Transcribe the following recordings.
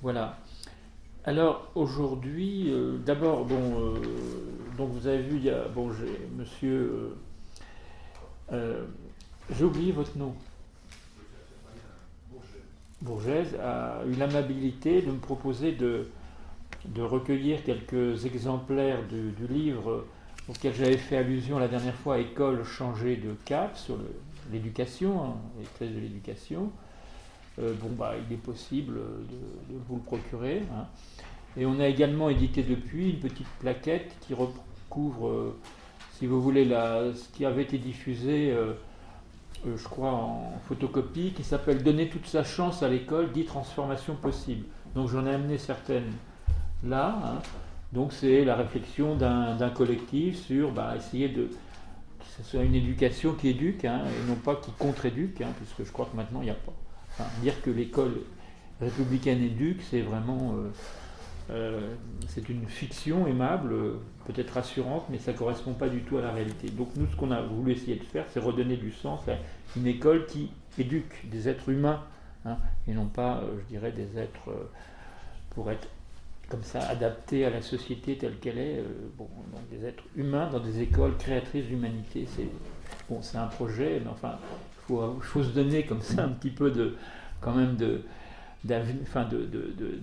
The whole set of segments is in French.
Voilà. Alors aujourd'hui, d'abord, donc vous avez vu, j'ai monsieur, euh, j'ai oublié votre nom. Bourgès a eu l'amabilité de me proposer de recueillir quelques exemplaires du livre auquel j'avais fait allusion la dernière fois, École changée de cap, sur l'éducation, hein, les thèses de l'éducation. Il est possible de vous le procurer, hein. Et on a également édité depuis une petite plaquette qui recouvre, si vous voulez, ce qui avait été diffusé, je crois, en photocopie, qui s'appelle Donner toute sa chance à l'école, 10 transformations possibles. Donc j'en ai amené certaines là, hein. Donc c'est la réflexion d'un collectif sur essayer que ce soit une éducation qui éduque, hein, et non pas qui contre-éduque, hein, puisque je crois que maintenant il n'y a pas. Enfin, dire que l'école républicaine éduque, c'est vraiment c'est une fiction aimable, peut-être rassurante, mais ça ne correspond pas du tout à la réalité. Donc nous, ce qu'on a voulu essayer de faire, c'est redonner du sens à une école qui éduque des êtres humains, hein, et non pas, je dirais, des êtres pour être comme ça adaptés à la société telle qu'elle est, donc des êtres humains dans des écoles créatrices d'humanité. C'est un projet, mais enfin, faut se donner comme ça un petit peu quand même de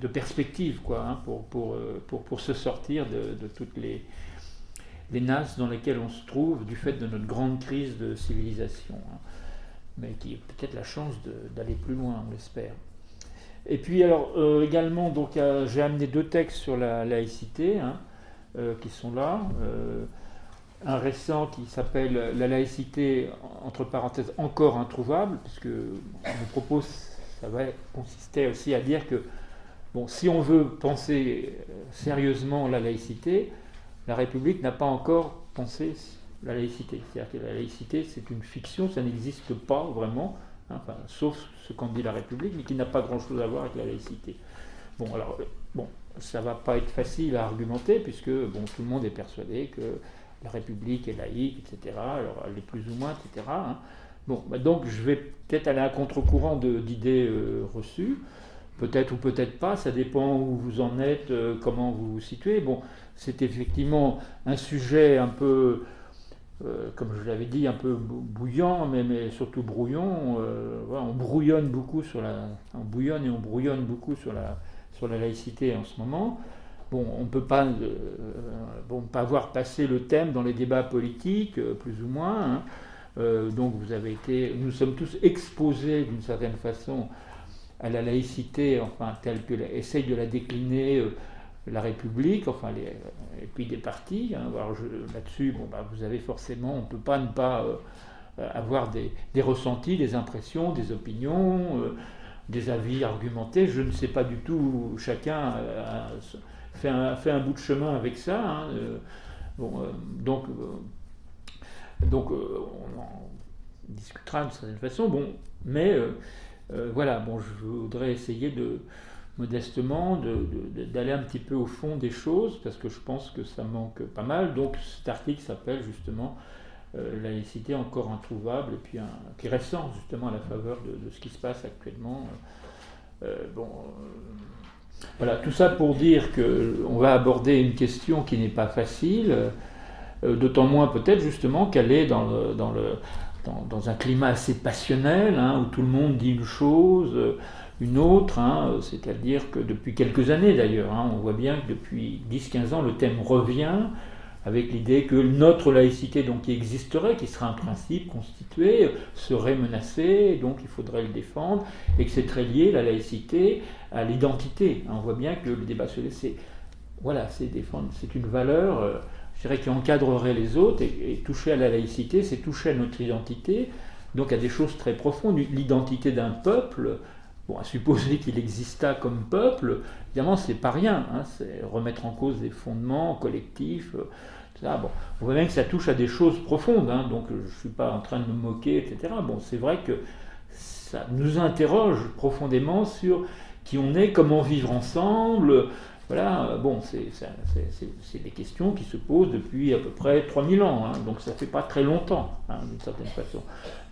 perspective, quoi, hein, pour se sortir de toutes les nasses dans lesquelles on se trouve du fait de notre grande crise de civilisation, hein, mais qui est peut-être la chance d'aller plus loin, on l'espère. Et puis alors également, donc j'ai amené deux textes sur la laïcité, hein, qui sont là. Un récent qui s'appelle La laïcité, entre parenthèses, encore introuvable, puisque on nous propose, ça va consister aussi à dire que si on veut penser sérieusement la laïcité, la République n'a pas encore pensé la laïcité. C'est-à-dire que la laïcité, c'est une fiction, ça n'existe pas vraiment, hein, enfin, sauf ce qu'en dit la République, mais qui n'a pas grand-chose à voir avec la laïcité. Ça va pas être facile à argumenter, puisque tout le monde est persuadé que la République est laïque, etc. Alors elle est plus ou moins, etc., hein. Donc je vais peut-être aller à contre-courant d'idées reçues, peut-être ou peut-être pas, ça dépend où vous en êtes, comment vous vous situez. C'est effectivement un sujet un peu, comme je l'avais dit, un peu bouillant, mais surtout brouillon. Voilà, on brouillonne beaucoup on bouillonne et on brouillonne beaucoup sur la laïcité en ce moment. On ne peut pas, pas voir passer le thème dans les débats politiques, plus ou moins, hein. Donc nous sommes tous exposés d'une certaine façon à la laïcité, enfin telle que essaye de la décliner la République, enfin et puis des partis, hein. Alors là-dessus, vous avez forcément, on ne peut pas ne pas avoir des ressentis, des impressions, des opinions, des avis argumentés. Je ne sais pas du tout, chacun fait un bout de chemin avec ça, hein. On en discutera d'une certaine façon. Mais voilà, je voudrais essayer modestement d'aller un petit peu au fond des choses, parce que je pense que ça manque pas mal. Donc cet article s'appelle justement La laïcité encore introuvable, et puis qui est récent justement à la faveur de ce qui se passe actuellement. Voilà, tout ça pour dire qu'on va aborder une question qui n'est pas facile, d'autant moins peut-être justement qu'elle est dans un climat assez passionnel, hein, où tout le monde dit une chose, une autre, hein, c'est-à-dire que depuis quelques années d'ailleurs, hein, on voit bien que depuis 10-15 ans, le thème revient, avec l'idée que notre laïcité, donc, qui existerait, qui serait un principe constitué, serait menacée, donc il faudrait le défendre, et que c'est très lié, la laïcité, à l'identité. On voit bien que le débat sur c'est une valeur, je dirais, qui encadrerait les autres, et toucher à la laïcité, c'est toucher à notre identité, donc à des choses très profondes. L'identité d'un peuple, à supposer qu'il exista comme peuple, évidemment, c'est pas rien, hein, c'est remettre en cause des fondements collectifs, ça. On voit bien que ça touche à des choses profondes, hein, donc je ne suis pas en train de me moquer, etc. C'est vrai que ça nous interroge profondément sur qui on est, comment vivre ensemble. Voilà, c'est des questions qui se posent depuis à peu près 3000 ans, hein, donc ça ne fait pas très longtemps, hein, d'une certaine façon,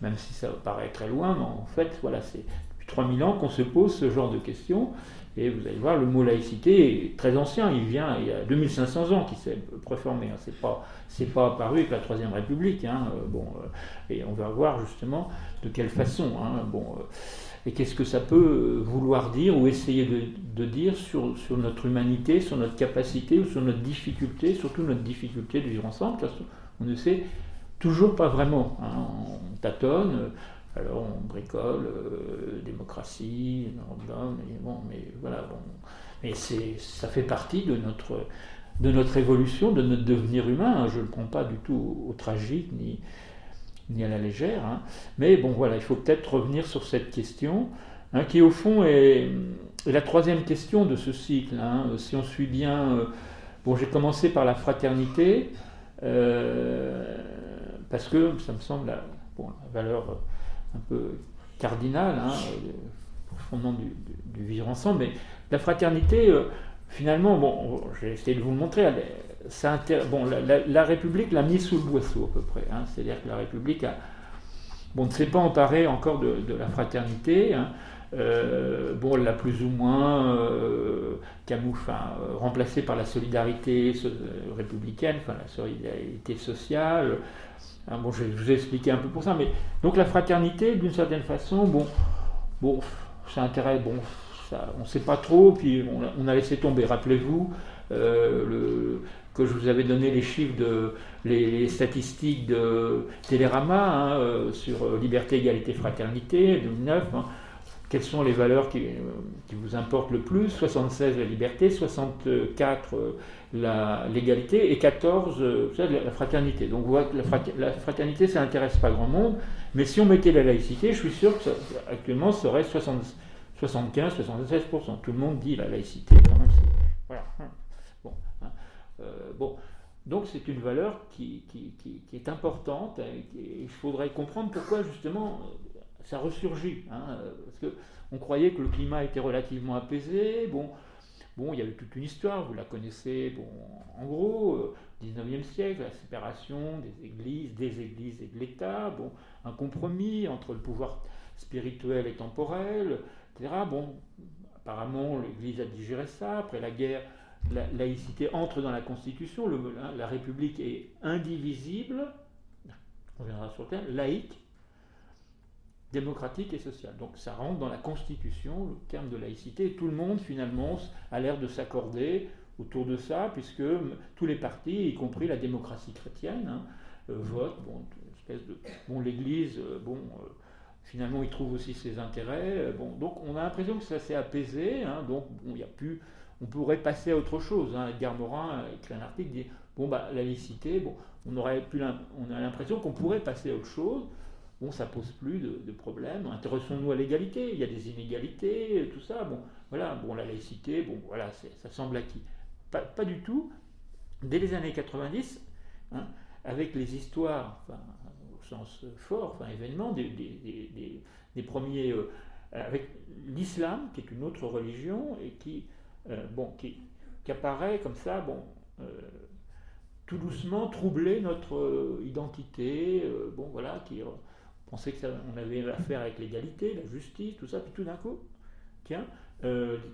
même si ça paraît très loin, mais en fait, voilà, c'est depuis 3000 ans qu'on se pose ce genre de questions, Et vous allez voir, le mot laïcité est très ancien, il y a 2500 ans qu'il s'est préformé. Hein. C'est pas apparu avec la Troisième République. Hein. Et on va voir justement de quelle façon. Hein. Et qu'est-ce que ça peut vouloir dire ou essayer de dire sur notre humanité, sur notre capacité ou sur notre difficulté, surtout notre difficulté de vivre ensemble, parce qu'on ne sait toujours pas vraiment. Hein. On tâtonne. Alors on bricole, démocratie, mais voilà, mais ça fait partie de notre évolution, de notre devenir humain. Hein. Je ne le prends pas du tout au tragique ni à la légère. Hein. Mais bon, voilà, il faut peut-être revenir sur cette question, hein, qui au fond est la troisième question de ce cycle. Hein. Si on suit bien, j'ai commencé par la fraternité, parce que ça me semble la valeur un peu cardinal, hein, au fondement du vivre ensemble. Mais la fraternité, finalement, j'ai essayé de vous le montrer, la République l'a mis sous le boisseau à peu près. Hein, c'est-à-dire que la République ne s'est pas emparée encore de la fraternité. Hein, elle l'a plus ou moins remplacée par la solidarité républicaine, la solidarité sociale. Je vous ai expliqué un peu pour ça, mais donc la fraternité, d'une certaine façon, ça intéresse, on ne sait pas trop, puis on a laissé tomber. Rappelez-vous que je vous avais donné les chiffres les statistiques de Télérama sur liberté, égalité, fraternité, 2009. Hein. Quelles sont les valeurs qui vous importent le plus? 76 la liberté, 64 l'égalité et 14 la fraternité. Donc vous voyez que la fraternité, ça n'intéresse pas grand monde, mais si on mettait la laïcité, je suis sûr que actuellement ça serait 75-76%. Tout le monde dit la laïcité quand même. Voilà. Donc c'est une valeur qui est importante et il faudrait comprendre pourquoi justement ça ressurgit, hein, parce qu'on croyait que le climat était relativement apaisé. Il y a eu toute une histoire, vous la connaissez. En gros, 19e siècle, la séparation des églises et de l'État, un compromis entre le pouvoir spirituel et temporel, etc. Apparemment, l'Église a digéré ça. Après la guerre, la laïcité entre dans la Constitution. La République est indivisible, on reviendra sur le terme, laïque, démocratique et sociale. Donc ça rentre dans la Constitution, le terme de laïcité, et tout le monde finalement a l'air de s'accorder autour de ça, puisque tous les partis, y compris la démocratie chrétienne, votent, l'Église, finalement il trouve aussi ses intérêts, donc on a l'impression que ça s'est apaisé, hein, donc on pourrait passer à autre chose. Hein. Edgar Morin a écrit un article qui dit la laïcité, on a l'impression qu'on pourrait passer à autre chose. Ça pose plus de problème. Intéressons-nous à l'égalité. Il y a des inégalités, tout ça. La laïcité, ça semble acquis. Pas du tout. Dès les années 90, hein, avec les histoires, au sens fort, événements, des premiers, avec l'islam, qui est une autre religion et qui apparaît comme ça, tout doucement troubler notre identité, on pensait qu'on avait affaire avec l'égalité, la justice, tout ça, puis tout d'un coup, tiens,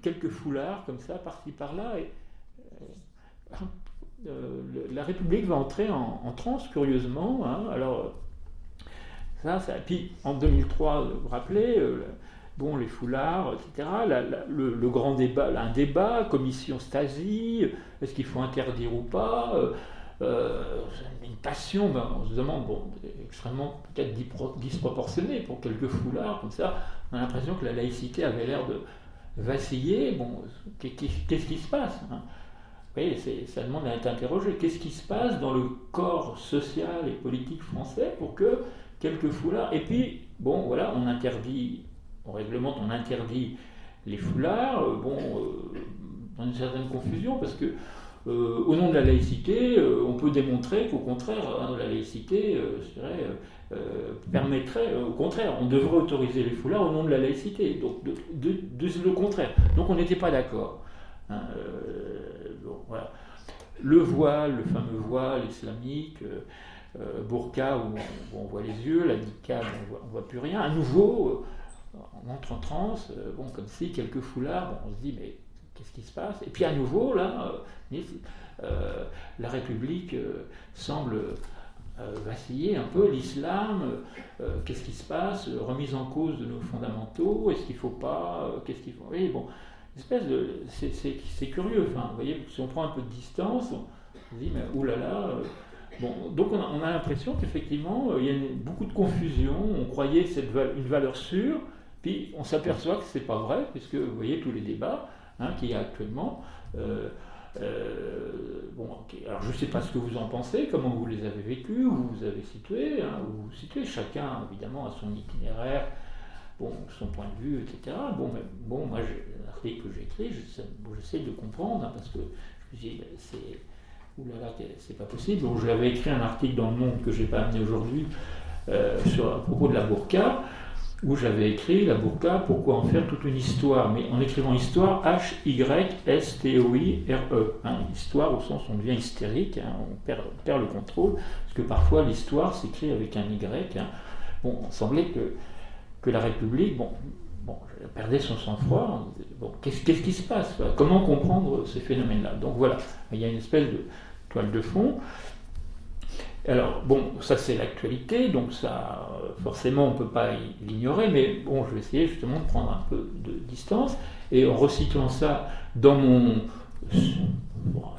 quelques foulards comme ça, par-ci par-là, et la République va entrer en transe, curieusement. Hein, alors, puis en 2003, vous vous rappelez, les foulards, etc., le grand débat, un débat, commission Stasi, est-ce qu'il faut interdire ou pas une passion, on se demande, extrêmement peut-être disproportionnée pour quelques foulards, comme ça, on a l'impression que la laïcité avait l'air de vaciller. Qu'est-ce qui se passe, hein? Vous voyez, ça demande à être interrogé. Qu'est-ce qui se passe dans le corps social et politique français pour que quelques foulards, et puis, on interdit, on réglemente, on interdit les foulards, dans une certaine confusion, parce que au nom de la laïcité, on peut démontrer qu'au contraire, la laïcité permettrait, au contraire, on devrait autoriser les foulards au nom de la laïcité, donc le contraire. Donc on n'était pas d'accord. Hein, voilà. Le voile, le fameux voile islamique, burqa où on voit les yeux, la niqab on voit plus rien. À nouveau, on entre en transe, comme si, quelques foulards, on se dit, mais qu'est-ce qui se passe? Et puis à nouveau, là, la République semble vaciller un peu, l'islam, qu'est-ce qui se passe? Remise en cause de nos fondamentaux, est-ce qu'il ne faut pas? Qu'est-ce qu'il faut? Oui, bon, c'est curieux, enfin, vous voyez, si on prend un peu de distance, on se dit, mais oulala. Donc on a l'impression qu'effectivement, il y a beaucoup de confusion, on croyait une valeur sûre, puis on s'aperçoit que ce n'est pas vrai, puisque vous voyez tous les débats qu'il y a actuellement. Okay. Alors je ne sais pas ce que vous en pensez, comment vous les avez vécus, où vous avez situé, où vous situez, chacun évidemment a son itinéraire, son point de vue, etc. Moi, l'article que j'écris, j'essaie de comprendre, parce que je me dis, c'est pas possible. Donc j'avais écrit un article dans Le Monde que je n'ai pas amené aujourd'hui à propos de la burqa, où j'avais écrit la burqa, pourquoi en faire toute une histoire, mais en écrivant histoire, H-Y-S-T-O-I-R-E. Histoire au sens où on devient hystérique, on perd le contrôle, parce que parfois l'histoire s'écrit avec un Y. On semblait que la République, perdait son sang-froid. Qu'est-ce qui se passe? Comment comprendre ces phénomènes-là? Donc voilà, il y a une espèce de toile de fond. Alors, ça c'est l'actualité, donc ça, forcément on ne peut pas l'ignorer, mais je vais essayer justement de prendre un peu de distance, et en recyclant ça dans mon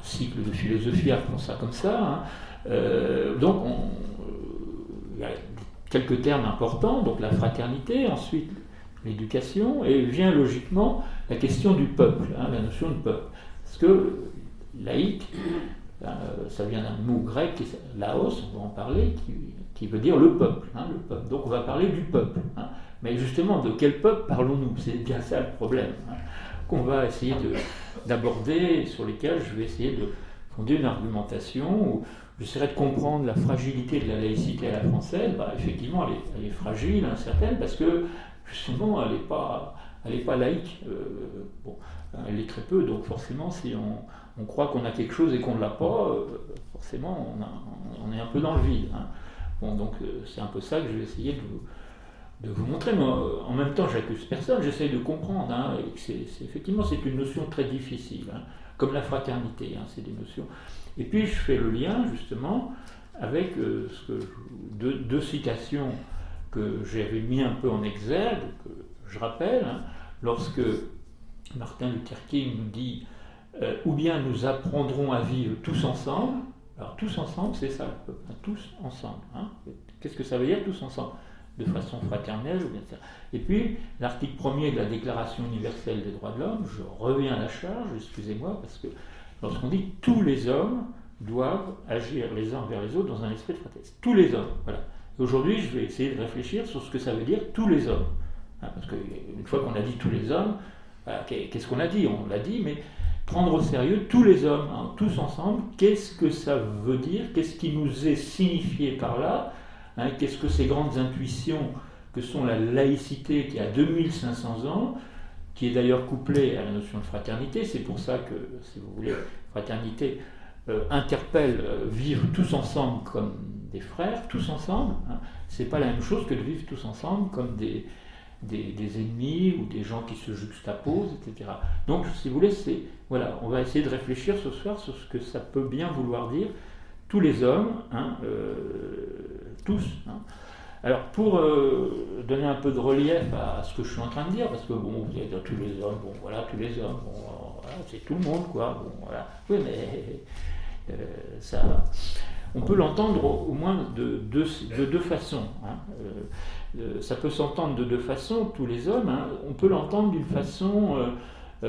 cycle de philosophie, appelons ça comme ça, il y a quelques termes importants, donc la fraternité, ensuite l'éducation, et vient logiquement la question du peuple, la notion de peuple. Parce que laïque, ça vient d'un mot grec, laos, on va en parler, qui veut dire le peuple, le peuple. Donc on va parler du peuple. Mais justement, de quel peuple parlons-nous? C'est bien ça le problème, qu'on va essayer d'aborder, sur lesquels je vais essayer de fonder une argumentation, où j'essaierai de comprendre la fragilité de la laïcité à la française. Effectivement, elle est fragile, incertaine, parce que justement, elle n'est pas laïque. Elle l'est très peu, donc forcément, si on croit qu'on a quelque chose et qu'on ne l'a pas, forcément, on est un peu dans le vide. Donc c'est un peu ça que je vais essayer de vous montrer. Mais en même temps, j'accuse personne, j'essaie de comprendre. Effectivement, c'est une notion très difficile, comme la fraternité, c'est des notions. Et puis, je fais le lien, justement, avec deux citations que j'avais mis un peu en exergue, que je rappelle, lorsque Martin Luther King nous dit ou bien nous apprendrons à vivre tous ensemble. Alors tous ensemble, c'est ça, tous ensemble. Qu'est-ce que ça veut dire tous ensemble? De façon fraternelle ou bien ça. Et puis l'article 1er de la Déclaration universelle des droits de l'homme, je reviens à la charge, excusez-moi, parce que lorsqu'on dit tous les hommes doivent agir les uns envers les autres dans un esprit de fraternité. Tous les hommes, voilà. Aujourd'hui, je vais essayer de réfléchir sur ce que ça veut dire tous les hommes. Parce qu'une fois qu'on a dit tous les hommes, qu'est-ce qu'on a dit? On l'a dit, mais prendre au sérieux tous les hommes, tous ensemble, qu'est-ce que ça veut dire? Qu'est-ce qui nous est signifié par là? Qu'est-ce que ces grandes intuitions que sont la laïcité qui a 2500 ans, qui est d'ailleurs couplée à la notion de fraternité? C'est pour ça que, si vous voulez, fraternité interpelle vivre tous ensemble comme des frères, tous ensemble. C'est pas la même chose que de vivre tous ensemble comme des ennemis ou des gens qui se juxtaposent, etc. Donc, si vous voulez, on va essayer de réfléchir ce soir sur ce que ça peut bien vouloir dire, tous les hommes, tous. Alors, pour donner un peu de relief à ce que je suis en train de dire, parce que, vous allez dire tous les hommes, tous les hommes, c'est tout le monde, quoi, Oui, mais ça... On peut l'entendre au moins de deux façons. Ça peut s'entendre de deux façons, tous les hommes. On peut l'entendre d'une façon...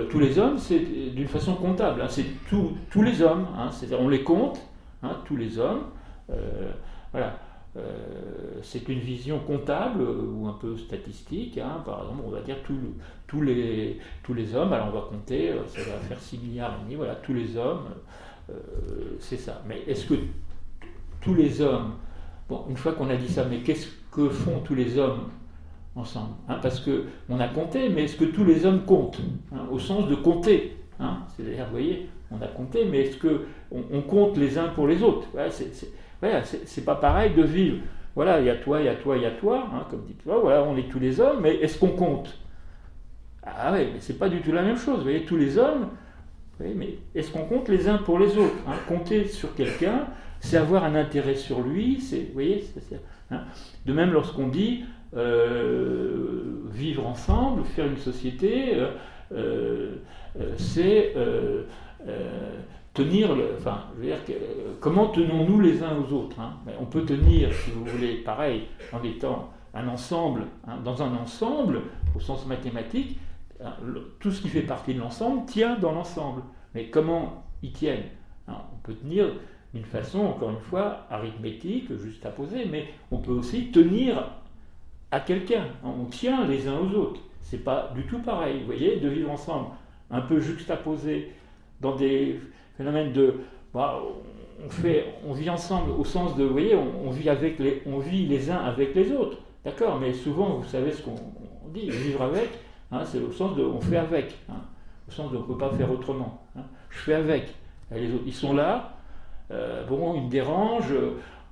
tous les hommes, c'est d'une façon comptable. C'est tous les hommes. C'est-à-dire on les compte, tous les hommes. Voilà. C'est une vision comptable ou un peu statistique. Par exemple, on va dire tous les hommes. Alors on va compter, ça va faire 6 milliards et demi. Voilà, tous les hommes, c'est ça. Mais est-ce que tous les hommes, une fois qu'on a dit ça, mais qu'est-ce que font tous les hommes ensemble? Parce qu'on a compté, mais est-ce que tous les hommes comptent? Au sens de compter. C'est-à-dire, vous voyez, on a compté, mais est-ce qu'on compte les uns pour les autres? C'est pas pareil de vivre voilà, il y a toi, il y a toi, il y a toi, hein, comme dit toi, voilà, on est tous les hommes, mais est-ce qu'on compte? Ah oui, mais c'est pas du tout la même chose, vous voyez, tous les hommes, vous voyez, mais est-ce qu'on compte les uns pour les autres, hein? Compter sur quelqu'un, c'est avoir un intérêt sur lui, vous voyez, hein. De même lorsqu'on dit vivre ensemble, faire une société, c'est tenir, enfin, je veux dire, comment tenons-nous les uns aux autres, hein? On peut tenir, si vous voulez, pareil, en étant un ensemble, hein, dans un ensemble, au sens mathématique, hein, tout ce qui fait partie de l'ensemble tient dans l'ensemble. Mais comment ils tiennent, hein? On peut tenir d'une façon, encore une fois, arithmétique, juste à poser, mais on peut aussi tenir à quelqu'un. On tient les uns aux autres. C'est pas du tout pareil, vous voyez, de vivre ensemble, un peu juxtaposé dans des phénomènes de, bah, on vit ensemble au sens de, vous voyez, on vit les uns avec les autres, d'accord, mais souvent, vous savez ce qu'on dit, vivre avec, hein, c'est au sens de, on fait avec, hein, au sens de, on ne peut pas faire autrement, hein. Je fais avec, les autres, ils sont là, bon, ils me dérangent,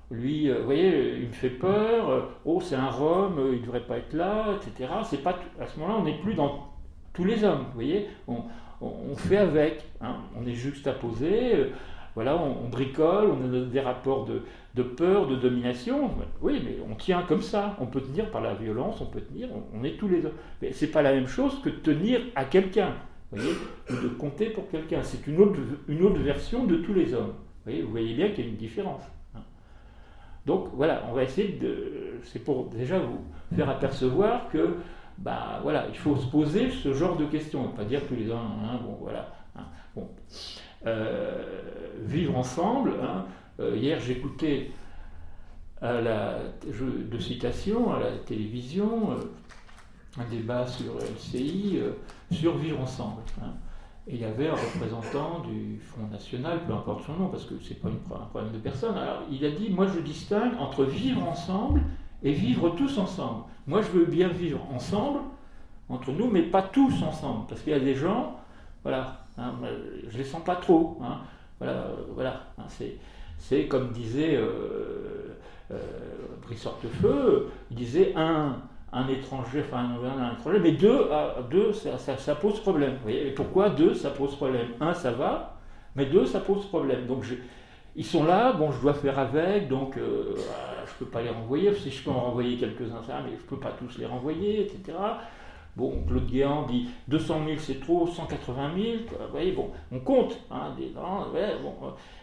lui, vous voyez, il me fait peur, oh, c'est un Rome, il ne devrait pas être là, etc. C'est pas, à ce moment-là, on n'est plus dans tous les hommes, vous voyez, on fait avec, hein, on est juxtaposé, voilà, on bricole, on a des rapports de peur, de domination, oui, mais on tient comme ça, on peut tenir par la violence, on peut tenir, on est tous les hommes. Mais c'est pas la même chose que de tenir à quelqu'un, vous voyez, ou de compter pour quelqu'un, c'est une autre version de tous les hommes. Vous voyez bien qu'il y a une différence. Donc voilà, on va essayer c'est pour déjà vous faire apercevoir que, bah voilà, il faut se poser ce genre de questions, pas dire tous les ans, hein, bon voilà, hein, bon. Vivre ensemble, hein, hier j'écoutais de citation à la télévision, un débat sur LCI, sur vivre ensemble, hein. Et il y avait un représentant du Front National, peu importe son nom, parce que c'est pas un problème de personne. Alors il a dit, moi je distingue entre vivre ensemble et vivre tous ensemble. Moi je veux bien vivre ensemble, entre nous, mais pas tous ensemble. Parce qu'il y a des gens, voilà, hein, je les sens pas trop. Hein, voilà hein, c'est comme disait Brice Hortefeux, il disait un étranger, enfin un étranger, mais deux ça pose problème. Vous voyez, et pourquoi deux, ça pose problème? Un, ça va, mais deux, ça pose problème. Donc ils sont là, bon, je dois faire avec, donc je ne peux pas les renvoyer, si je peux en renvoyer quelques-uns, ça, mais je ne peux pas tous les renvoyer, etc. Bon, Claude Guéant dit 200 000 c'est trop, 180 000, vous voyez, bon, on compte, hein,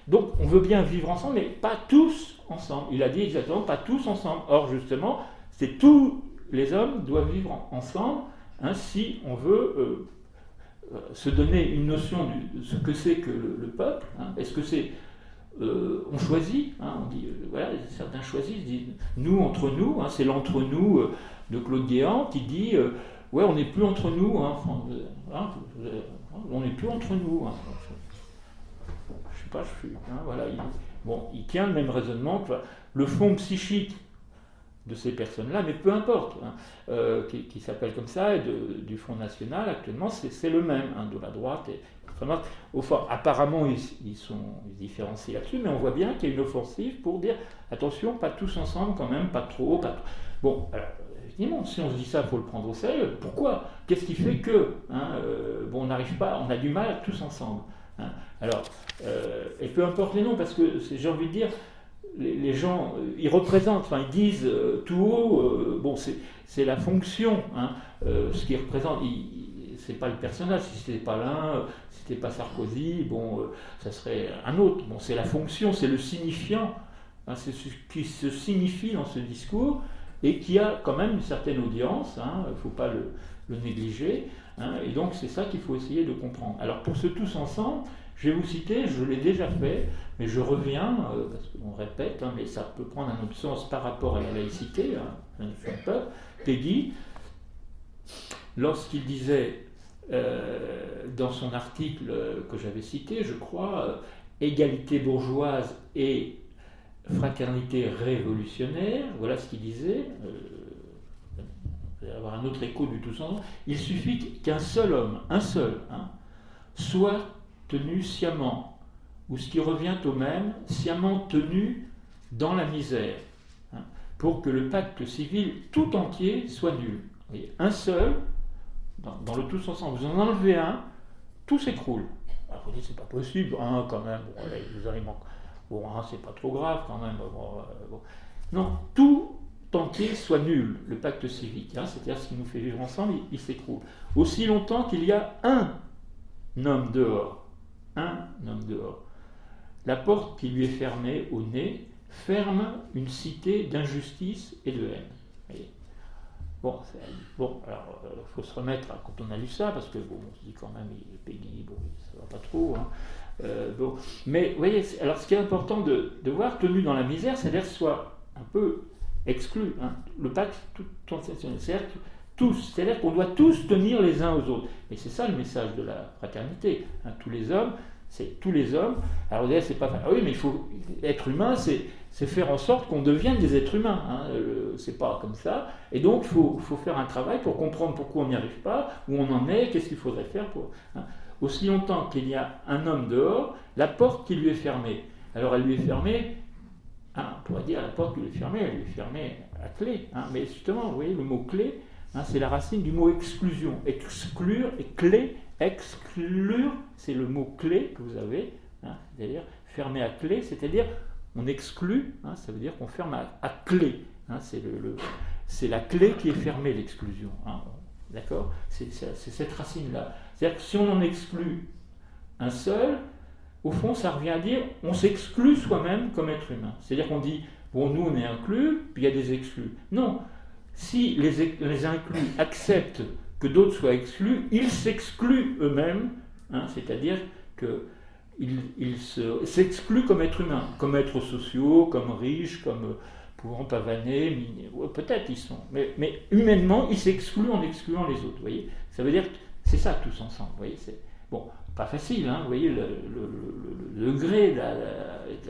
donc on veut bien vivre ensemble, mais pas tous ensemble. Il a dit exactement pas tous ensemble. Or, justement, c'est tous les hommes doivent vivre ensemble, hein, si on veut se donner une notion de ce que c'est que le peuple. Hein. Est-ce que c'est on choisit, hein, on dit, voilà, certains choisissent, disent nous entre nous, hein, c'est l'entre-nous de Claude Guéant qui dit ouais, on n'est plus entre nous, hein, on n'est plus entre nous. Hein. Je sais pas, hein, voilà, il tient le même raisonnement que le fond psychique de ces personnes-là, mais peu importe, hein, qui s'appelle comme ça, et du Front National actuellement, c'est le même, hein, de la droite et au fond, apparemment ils se différencient là-dessus, mais on voit bien qu'il y a une offensive pour dire attention, pas tous ensemble quand même, pas trop. Bon, alors effectivement, si on se dit ça, il faut le prendre au sérieux. Pourquoi? Qu'est-ce qui fait que bon, on n'arrive pas, on a du mal tous ensemble, hein. Alors, et peu importe les noms, parce que j'ai envie de dire, les gens, ils représentent, enfin ils disent tout haut, bon, c'est la fonction, hein, ce qu'ils représentent. C'est pas le personnage, si c'était pas l'un, si c'était pas Sarkozy, bon, ça serait un autre. Bon, c'est la fonction, c'est le signifiant, hein, c'est ce qui se signifie dans ce discours et qui a quand même une certaine audience, hein, il ne faut pas le négliger, hein, et donc c'est ça qu'il faut essayer de comprendre. Alors pour ce tous ensemble, je vais vous citer, je l'ai déjà fait, mais je reviens, parce qu'on répète, hein, mais ça peut prendre un autre sens par rapport à la laïcité, hein, Peggy, lorsqu'il disait dans son article que j'avais cité, je crois, égalité bourgeoise et fraternité révolutionnaire, voilà ce qu'il disait, il va y avoir un autre écho du tout ensemble, il suffit qu'un seul homme, un seul, hein, soit tenu sciemment, ou ce qui revient au même, sciemment tenu dans la misère. Hein. pour que le pacte civil tout entier soit nul. Vous voyez, un seul, dans le tous ensemble, vous en enlevez un, tout s'écroule. Alors vous dites, c'est pas possible, un quand même, bon, allez, vous allez manquer. Bon, un, c'est pas trop grave quand même. Bon. Non, tout entier soit nul, le pacte civique, hein, c'est-à-dire ce qui nous fait vivre ensemble, il s'écroule. Aussi longtemps qu'il y a un homme dehors, la porte qui lui est fermée au nez ferme une cité d'injustice et de haine. Voyez. Bon, alors il faut se remettre quand on a lu ça, parce que bon, on se dit quand même, Peggy, bon, ça va pas trop. Hein. Bon. Mais vous voyez, alors ce qui est important de voir, tenu dans la misère, c'est-à-dire soit un peu exclu. Hein. Le pacte, c'est-à-dire qu'on doit tous tenir les uns aux autres. Et c'est ça le message de la fraternité. Hein. Tous les hommes, c'est tous les hommes. Alors vous dites, c'est pas. Ah oui, mais il faut être humain, c'est faire en sorte qu'on devienne des êtres humains. Hein. C'est pas comme ça. Et donc il faut faire un travail pour comprendre pourquoi on n'y arrive pas, où on en est, qu'est-ce qu'il faudrait faire pour. Hein. Aussi longtemps qu'il y a un homme dehors, la porte qui lui est fermée. Alors elle lui est fermée. Hein, on pourrait dire la porte qui lui est fermée, elle lui est fermée à clé. Hein. Mais justement, vous voyez, le mot clé, hein, c'est la racine du mot exclusion. Exclure et clé. Exclure, c'est le mot clé que vous avez, hein, c'est-à-dire fermer à clé, c'est-à-dire on exclut, hein, ça veut dire qu'on ferme à clé. Hein, c'est la clé qui est fermée, l'exclusion. Hein, d'accord ? C'est cette racine-là. C'est-à-dire que si on en exclut un seul, au fond, ça revient à dire on s'exclut soi-même comme être humain. C'est-à-dire qu'on dit, bon, nous on est inclus, puis il y a des exclus. Non, si les inclus acceptent que d'autres soient exclus, ils s'excluent eux-mêmes, hein, c'est-à-dire qu'ils s'excluent comme êtres humains, comme êtres sociaux, comme riches, comme pouvant pavaner, peut-être ils sont, mais humainement, ils s'excluent en excluant les autres, vous voyez. Ça veut dire que c'est ça tous ensemble, vous voyez. C'est, bon, pas facile, hein, vous voyez, le degré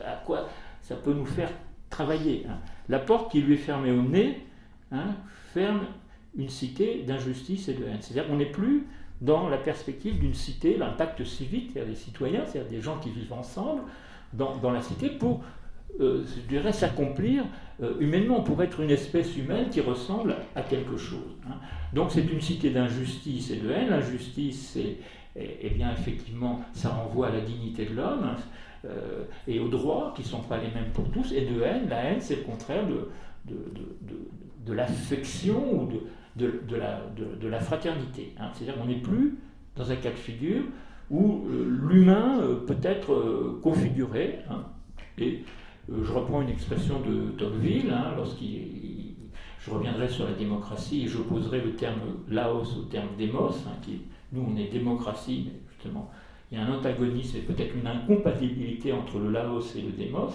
à quoi ça peut nous faire travailler. Hein. La porte qui lui est fermée au nez, hein, ferme une cité d'injustice et de haine. C'est-à-dire qu'on n'est plus dans la perspective d'une cité, d'un pacte civique, c'est-à-dire des citoyens, c'est-à-dire des gens qui vivent ensemble dans la cité pour, je dirais, s'accomplir humainement, pour être une espèce humaine qui ressemble à quelque chose. Hein. Donc c'est une cité d'injustice et de haine. L'injustice, c'est bien effectivement, ça renvoie à la dignité de l'homme et aux droits qui ne sont pas les mêmes pour tous, et de haine, la haine c'est le contraire de l'affection ou de la fraternité. Hein. C'est-à-dire qu'on n'est plus dans un cas de figure où l'humain peut être configuré. Hein. Et je reprends une expression de Tocqueville, hein, je reviendrai sur la démocratie et j'opposerai le terme Laos au terme démos, hein, nous on est démocratie, mais justement il y a un antagonisme et peut-être une incompatibilité entre le Laos et le démos.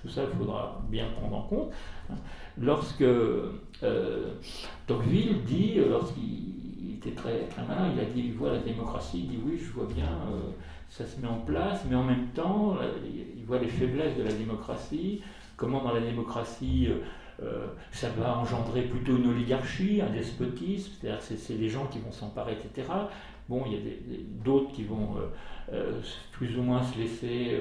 Tout ça, il faudra bien prendre en compte. Lorsque Tocqueville dit, lorsqu'il était très, très malin, il a dit, il voit la démocratie, il dit oui, je vois bien, ça se met en place, mais en même temps, il voit les faiblesses de la démocratie, comment dans la démocratie, ça va engendrer plutôt une oligarchie, un despotisme, c'est-à-dire que c'est les gens qui vont s'emparer, etc. Bon, il y a d'autres qui vont plus ou moins se laisser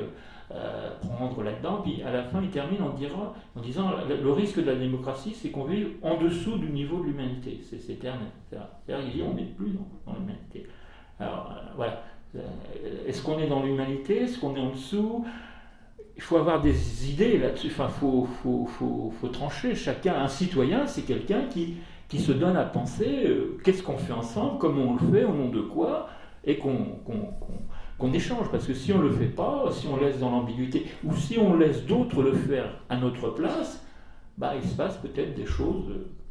prendre là-dedans, puis à la fin il termine en disant le risque de la démocratie c'est qu'on vive en dessous du niveau de l'humanité, c'est éternel, c'est-à-dire il dit on n'est plus dans l'humanité. Alors voilà, est-ce qu'on est dans l'humanité, est-ce qu'on est en dessous? Il faut avoir des idées là-dessus, enfin faut trancher. Chacun, un citoyen c'est quelqu'un qui se donne à penser qu'est-ce qu'on fait ensemble, comment on le fait, au nom de quoi, et qu'on échange, parce que si on ne le fait pas, si on laisse dans l'ambiguïté, ou si on laisse d'autres le faire à notre place, bah, il se passe peut-être des choses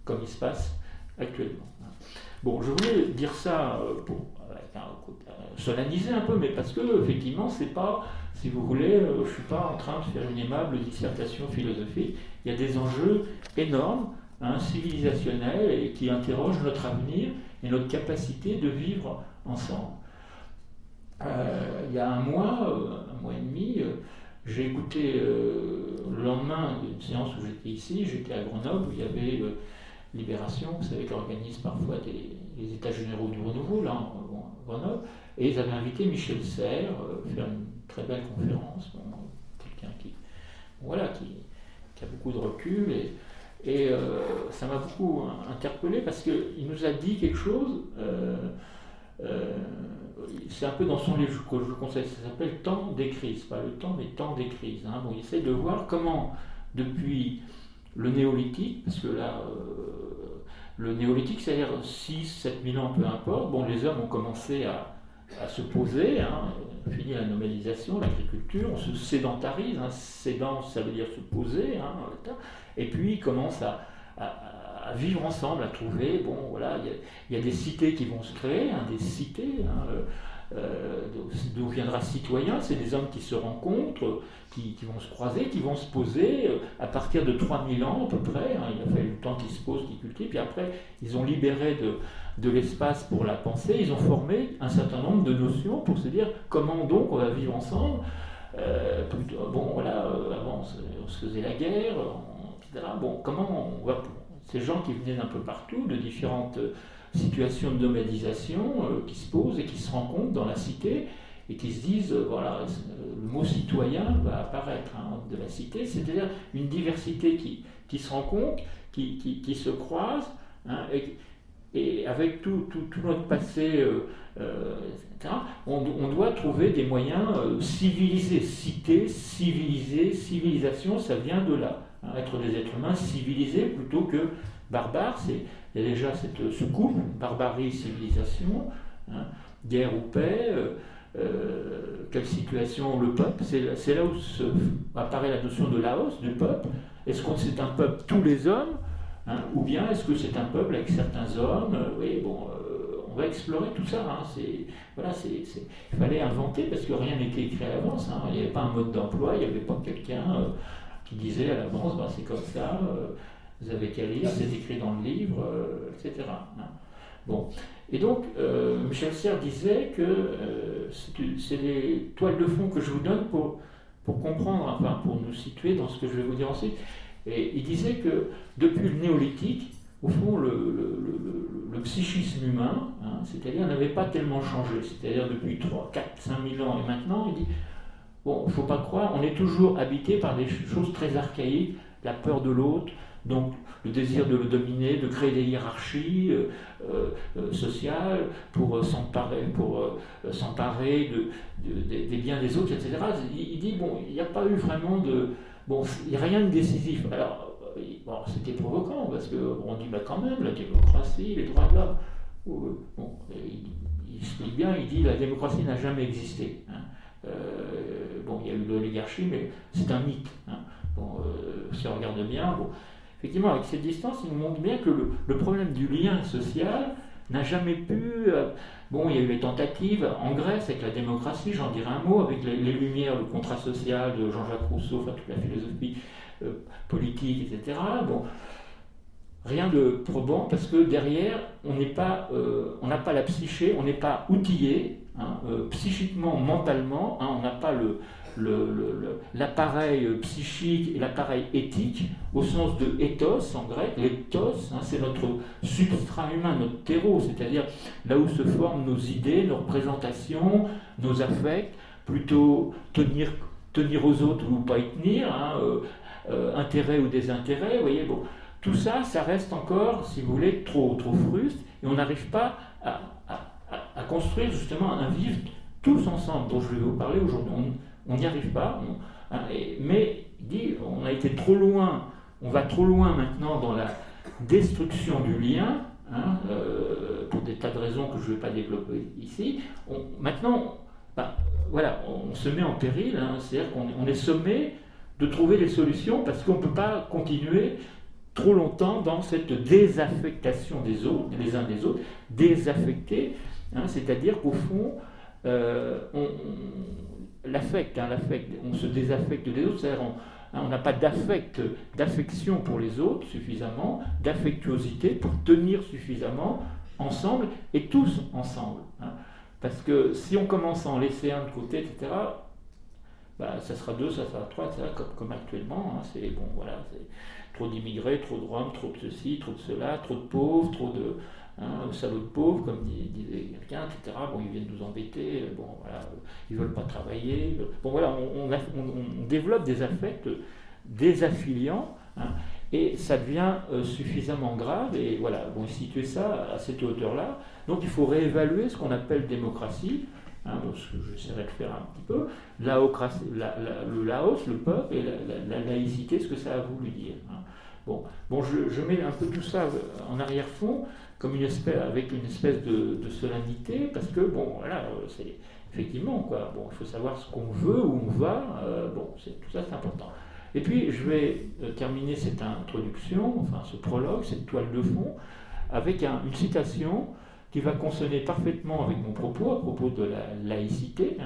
comme il se passe actuellement. Bon, je voulais dire ça pour solenniser un peu, mais parce que, effectivement, c'est pas, si vous voulez, je ne suis pas en train de faire une aimable dissertation philosophique, il y a des enjeux énormes, hein, civilisationnels, et qui interrogent notre avenir et notre capacité de vivre ensemble. Il y a un mois et demi, j'ai écouté le lendemain d'une séance où j'étais ici, j'étais à Grenoble, où il y avait Libération, vous savez, qui organise parfois les états généraux du renouveau, là, à Grenoble, et ils avaient invité Michel Serres faire une très belle conférence, quelqu'un qui a beaucoup de recul, Et ça m'a beaucoup interpellé parce qu'il nous a dit quelque chose. C'est un peu dans son livre que je vous conseille, ça s'appelle Temps des crises, pas le temps, mais Temps des crises. Hein. Bon, il essaie de voir comment, depuis le néolithique, parce que là, le néolithique, c'est-à-dire 6, 7 000 ans, peu importe, bon, les hommes ont commencé à se poser, hein, fini la nomadisation, l'agriculture, on se sédentarise, hein, sédent, ça veut dire se poser, hein, et puis ils commencent à vivre ensemble, à trouver, bon voilà, il y a des cités qui vont se créer, hein, des cités, hein, d'où viendra citoyen, c'est des hommes qui se rencontrent, qui vont se croiser, qui vont se poser à partir de 3000 ans à peu près, hein, il a fallu le temps qu'ils se posent, qu'ils cultivent, puis après ils ont libéré de l'espace pour la pensée, ils ont formé un certain nombre de notions pour se dire comment donc on va vivre ensemble, bon voilà, avant on se faisait la guerre, etc. Bon, comment on va... Ces gens qui venaient d'un peu partout, de différentes situations de nomadisation, qui se posent et qui se rencontrent dans la cité et qui se disent, voilà, le mot citoyen va apparaître, hein, de la cité, c'est-à-dire une diversité qui se rencontre, qui se croise, hein, et avec tout notre passé, etc., on doit trouver des moyens civilisés. Cité, civilisé, civilisation, ça vient de là. Hein, être des êtres humains civilisés plutôt que barbares. Il y a déjà ce couple, barbarie, civilisation, hein, guerre ou paix, quelle situation le peuple. C'est là où apparaît la notion de Laos, du peuple. Est-ce que c'est un peuple tous les hommes, hein, ou bien est-ce que c'est un peuple avec certains hommes? Oui, bon, on va explorer tout ça. Hein, il fallait inventer parce que rien n'était écrit à l'avance. Hein, il n'y avait pas un mode d'emploi, il n'y avait pas quelqu'un qui disait à l'avance, ben, c'est comme ça, vous avez qu'à lire, c'est écrit dans le livre, etc. Hein. Bon. Et donc, Michel Serres disait que c'est les toiles de fond que je vous donne pour comprendre, enfin pour nous situer dans ce que je vais vous dire ensuite. Et il disait que depuis le néolithique, au fond, le psychisme humain, hein, c'est-à-dire n'avait pas tellement changé. C'est-à-dire depuis 3, 4, 5 000 ans et maintenant, il dit, bon, il ne faut pas croire, on est toujours habité par des choses très archaïques, la peur de l'autre, donc le désir de le dominer, de créer des hiérarchies sociales pour s'emparer des biens des autres, etc. Il dit, bon, il n'y a pas eu vraiment de... Bon, il n'y a rien de décisif. Alors, bon, c'était provoquant, parce qu'on dit, bah, quand même, la démocratie, les droits de l'homme... Bon, il explique bien, il dit, la démocratie n'a jamais existé. Hein. Bon, il y a eu l'oligarchie, mais c'est un mythe. Hein. Bon, si on regarde bien, bon, effectivement, avec cette distance, il nous montre bien que le problème du lien social n'a jamais pu... bon, il y a eu les tentatives en Grèce avec la démocratie, j'en dirai un mot, avec les Lumières, le contrat social de Jean-Jacques Rousseau, enfin toute la philosophie politique, etc. Bon, rien de probant, parce que derrière, on n'a pas la psyché, on n'est pas outillé, hein, psychiquement, mentalement, hein, on n'a pas l'appareil psychique et l'appareil éthique, au sens de ethos en grec. L'éthos, hein, c'est notre substrat humain, notre terreau, c'est-à-dire là où se forment nos idées, nos représentations, nos affects, plutôt tenir aux autres ou pas y tenir, hein, intérêt ou désintérêt, vous voyez, bon. Tout ça, ça reste encore, si vous voulez, trop fruste, et on n'arrive pas à construire justement un vivre tous ensemble, dont je vais vous parler aujourd'hui. On n'y arrive pas, mais il dit, on a été trop loin, on va trop loin maintenant dans la destruction du lien, hein, pour des tas de raisons que je ne vais pas développer ici. Maintenant, voilà, on se met en péril, hein, c'est-à-dire qu'on est sommé de trouver des solutions parce qu'on ne peut pas continuer trop longtemps dans cette désaffectation des autres, les uns des autres, désaffectés, hein, c'est-à-dire qu'au fond, l'affect, on se désaffecte des autres, c'est-à-dire on n'a pas d'affection pour les autres suffisamment, d'affectuosité pour tenir suffisamment ensemble et tous ensemble. Hein. Parce que si on commence à en laisser un de côté, etc., bah, ça sera 2, ça sera 3, etc., comme actuellement. Hein, c'est bon, voilà, c'est trop d'immigrés, trop de Roms, trop de ceci, trop de cela, trop de pauvres, trop de salauds de pauvres, comme disait quelqu'un, etc. Bon, ils viennent nous embêter, bon, voilà, ils ne veulent pas travailler. Bon, voilà, on développe des affects désaffiliants, hein, et ça devient suffisamment grave, et voilà, bon, situer ça à cette hauteur-là. Donc il faut réévaluer ce qu'on appelle démocratie, ce que j'essaierai de faire un petit peu, le Laos, le peuple, et la laïcité, ce que ça a voulu dire. Bon, je mets un peu tout ça en arrière-fond, comme avec une espèce de solennité, parce que, bon, voilà, c'est effectivement, quoi, bon, il faut savoir ce qu'on veut, où on va, tout ça c'est important. Et puis, je vais terminer cette introduction, enfin ce prologue, cette toile de fond, avec une citation qui va consonner parfaitement avec mon propos, à propos de la laïcité,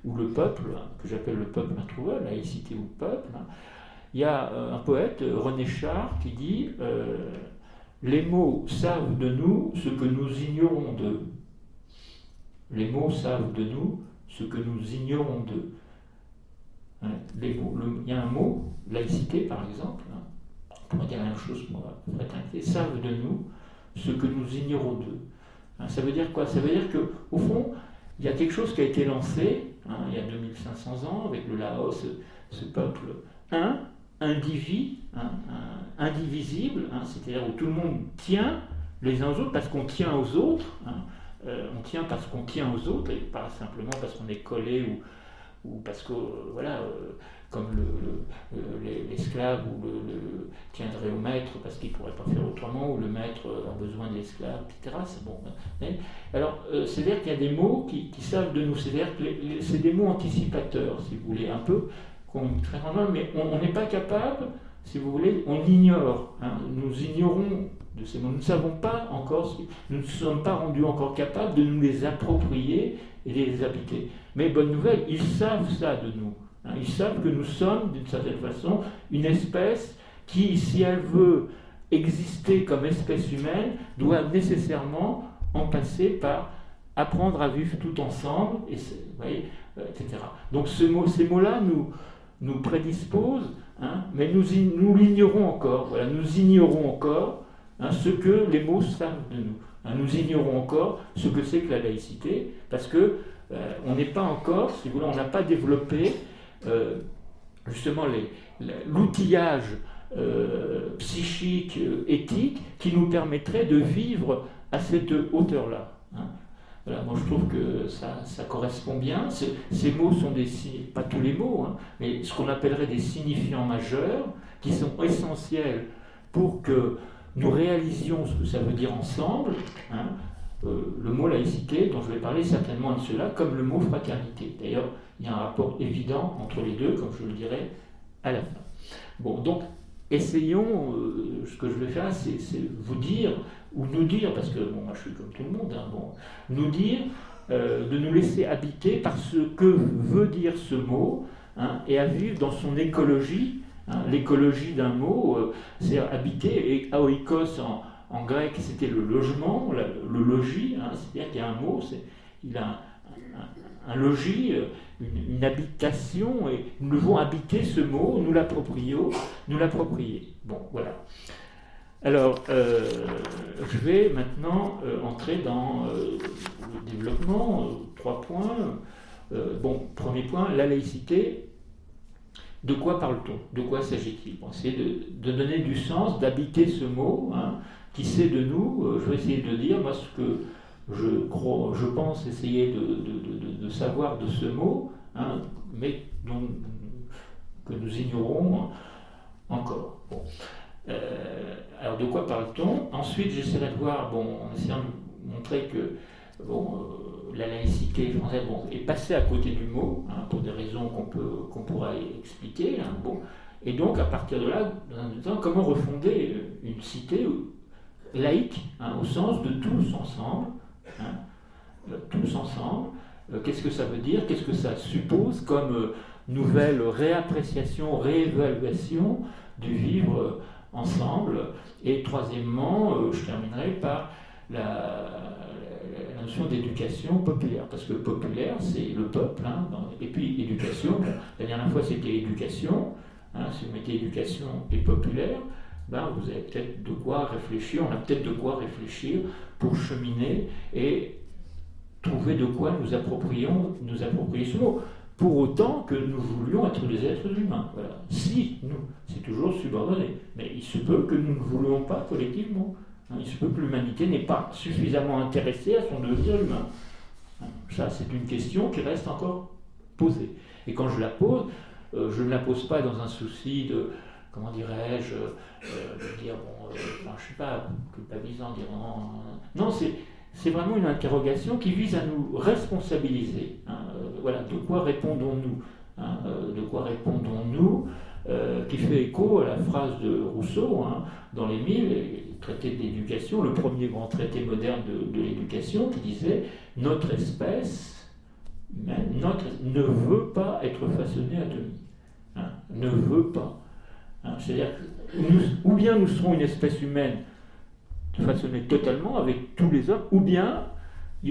ou le peuple, que j'appelle le peuple introuvable, laïcité ou peuple. Il y a un poète, René Char, qui dit les mots savent de nous ce que nous ignorons d'eux. Les mots savent de nous ce que nous ignorons d'eux. Il y a un mot, laïcité par exemple, on pourrait dire la même chose pour fraternité, savent de nous ce que nous ignorons d'eux. Ça veut dire quoi? Ça veut dire qu'au fond, il y a quelque chose qui a été lancé, il y a 2500 ans, avec le Laos, ce peuple indivisible, c'est-à-dire où tout le monde tient les uns aux autres parce qu'on tient aux autres, on tient parce qu'on tient aux autres, et pas simplement parce qu'on est collé ou parce que, comme l'esclave tiendrait au maître parce qu'il ne pourrait pas faire autrement, ou le maître a besoin de l'esclave, etc. C'est bon. Alors, c'est-à-dire qu'il y a des mots qui savent de nous, c'est-à-dire que c'est des mots anticipateurs, si vous voulez, un peu, très normal, mais on n'est pas capable, si vous voulez, on ignore, nous ignorons de ces mots, nous ne savons pas encore, nous ne sommes pas rendus encore capables de nous les approprier et de les habiter. Mais bonne nouvelle, ils savent ça de nous. Ils savent que nous sommes, d'une certaine façon, une espèce qui, si elle veut exister comme espèce humaine, doit nécessairement en passer par apprendre à vivre tout ensemble, et etc. Donc ces mots-là nous prédisposent, mais nous l'ignorons encore. Voilà, nous ignorons encore ce que les mots savent de nous. Nous ignorons encore ce que c'est que la laïcité, parce que on n'est pas encore, si vous voulez, on n'a pas développé justement l'outillage psychique, éthique, qui nous permettrait de vivre à cette hauteur-là. Voilà, moi je trouve que ça correspond bien. Ces mots sont pas tous les mots, mais ce qu'on appellerait des signifiants majeurs, qui sont essentiels pour que nous réalisions ce que ça veut dire ensemble. Le mot laïcité, dont je vais parler certainement de cela, comme le mot fraternité. D'ailleurs, il y a un rapport évident entre les deux, comme je le dirai à la fin. Bon, donc, essayons, ce que je vais faire, c'est vous dire, ou nous dire, parce que moi je suis comme tout le monde, nous dire, de nous laisser habiter par ce que veut dire ce mot, et à vivre dans son écologie. L'écologie d'un mot, c'est habiter, et aoikos en grec, c'était le logement, le logis, c'est-à-dire qu'il y a un mot, il a un logis, une habitation, et nous devons habiter ce mot, nous l'approprier. Bon, voilà. Alors, je vais maintenant entrer dans le développement, 3 points. Premier point, la laïcité. De quoi parle-t-on? De quoi s'agit-il? C'est de donner du sens, d'habiter ce mot, qui c'est de nous. Je vais essayer de dire, moi, ce que je pense essayer de savoir de ce mot, mais que nous ignorons encore. Bon. Alors, de quoi parle-t-on? Ensuite, j'essaierai de voir, en essayant de montrer que la laïcité française est passée à côté du mot, pour des raisons qu'on pourra expliquer. Et donc, à partir de là, dans un temps, comment refonder une cité laïque, au sens de tous ensemble. Tous ensemble. Qu'est-ce que ça veut dire? Qu'est-ce que ça suppose comme nouvelle réappréciation, réévaluation du vivre ensemble? Et troisièmement, je terminerai par la notion d'éducation populaire, parce que populaire, c'est le peuple, et puis éducation, la dernière fois c'était éducation, si vous mettez éducation et populaire, vous avez peut-être de quoi réfléchir, on a peut-être de quoi réfléchir pour cheminer et trouver de quoi nous approprier ce mot. pour autant que nous voulions être des êtres humains. Voilà. Si, nous, c'est toujours subordonné, mais il se peut que nous ne voulions pas collectivement. Il se peut que l'humanité n'est pas suffisamment intéressée à son devenir humain. Ça, c'est une question qui reste encore posée. Et quand je la pose, je ne la pose pas dans un souci de, comment dirais-je, de dire, bon, je ne sais pas, culpabilisant, dire non, c'est vraiment une interrogation qui vise à nous responsabiliser. Voilà, de quoi répondons-nous, de quoi répondons-nous, qui fait écho à la phrase de Rousseau, dans les Mille, traité de l'éducation, le premier grand traité moderne de l'éducation, qui disait « Notre espèce humaine ne veut pas être façonnée à demi. Ne veut pas. » C'est-à-dire que ou bien nous serons une espèce humaine façonnée totalement avec tous les hommes, ou bien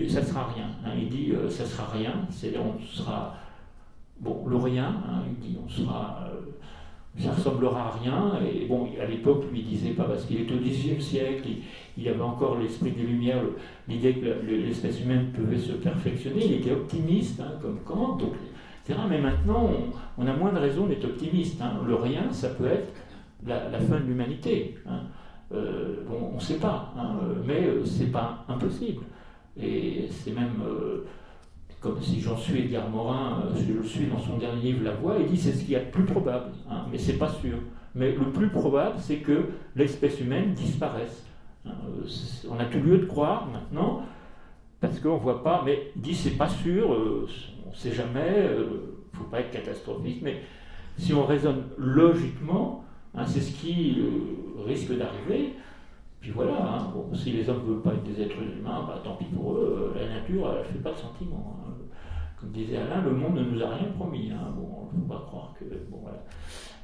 ça ne sera rien. Il dit ça ne sera rien, c'est-à-dire on sera le rien, il dit on sera... ça ressemblera à rien, et bon, à l'époque, lui, il disait pas, parce qu'il est au XIXe siècle, il avait encore l'esprit des Lumières, l'idée que l'espèce humaine pouvait se perfectionner, il était optimiste, comme Kant, donc, etc. Mais maintenant, on a moins de raison d'être optimiste. Le rien, ça peut être la fin de l'humanité. On ne sait pas, mais c'est pas impossible. Et c'est même... comme si j'en suis Edgar Morin, je le suis dans son dernier livre La Voix, il dit c'est ce qu'il y a de plus probable, mais c'est pas sûr. Mais le plus probable, c'est que l'espèce humaine disparaisse. On a tout lieu de croire maintenant, parce qu'on ne voit pas, mais il dit c'est pas sûr, on ne sait jamais, il ne faut pas être catastrophiste, mais si on raisonne logiquement, c'est ce qui risque d'arriver. Puis voilà, si les hommes ne veulent pas être des êtres humains, tant pis pour eux, la nature, elle ne fait pas de sentiments. Comme disait Alain, le monde ne nous a rien promis. Il ne faut pas croire que... voilà.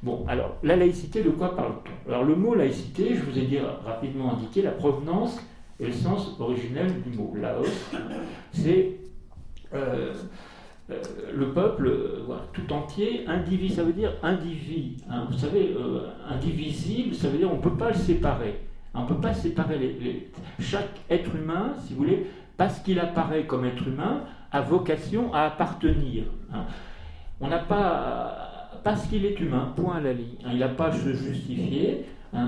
Bon, alors, la laïcité, de quoi parle-t-on? Alors, le mot laïcité, je vous ai dit rapidement indiqué la provenance et le sens originel du mot. Laos, c'est le peuple tout entier, ça veut dire indivis. Vous savez, indivisible, ça veut dire on ne peut pas le séparer. On ne peut pas séparer chaque être humain, si vous voulez, parce qu'il apparaît comme être humain, a vocation à appartenir. On n'a pas, parce qu'il est humain, point à la ligne. Il n'a pas à se justifier. Il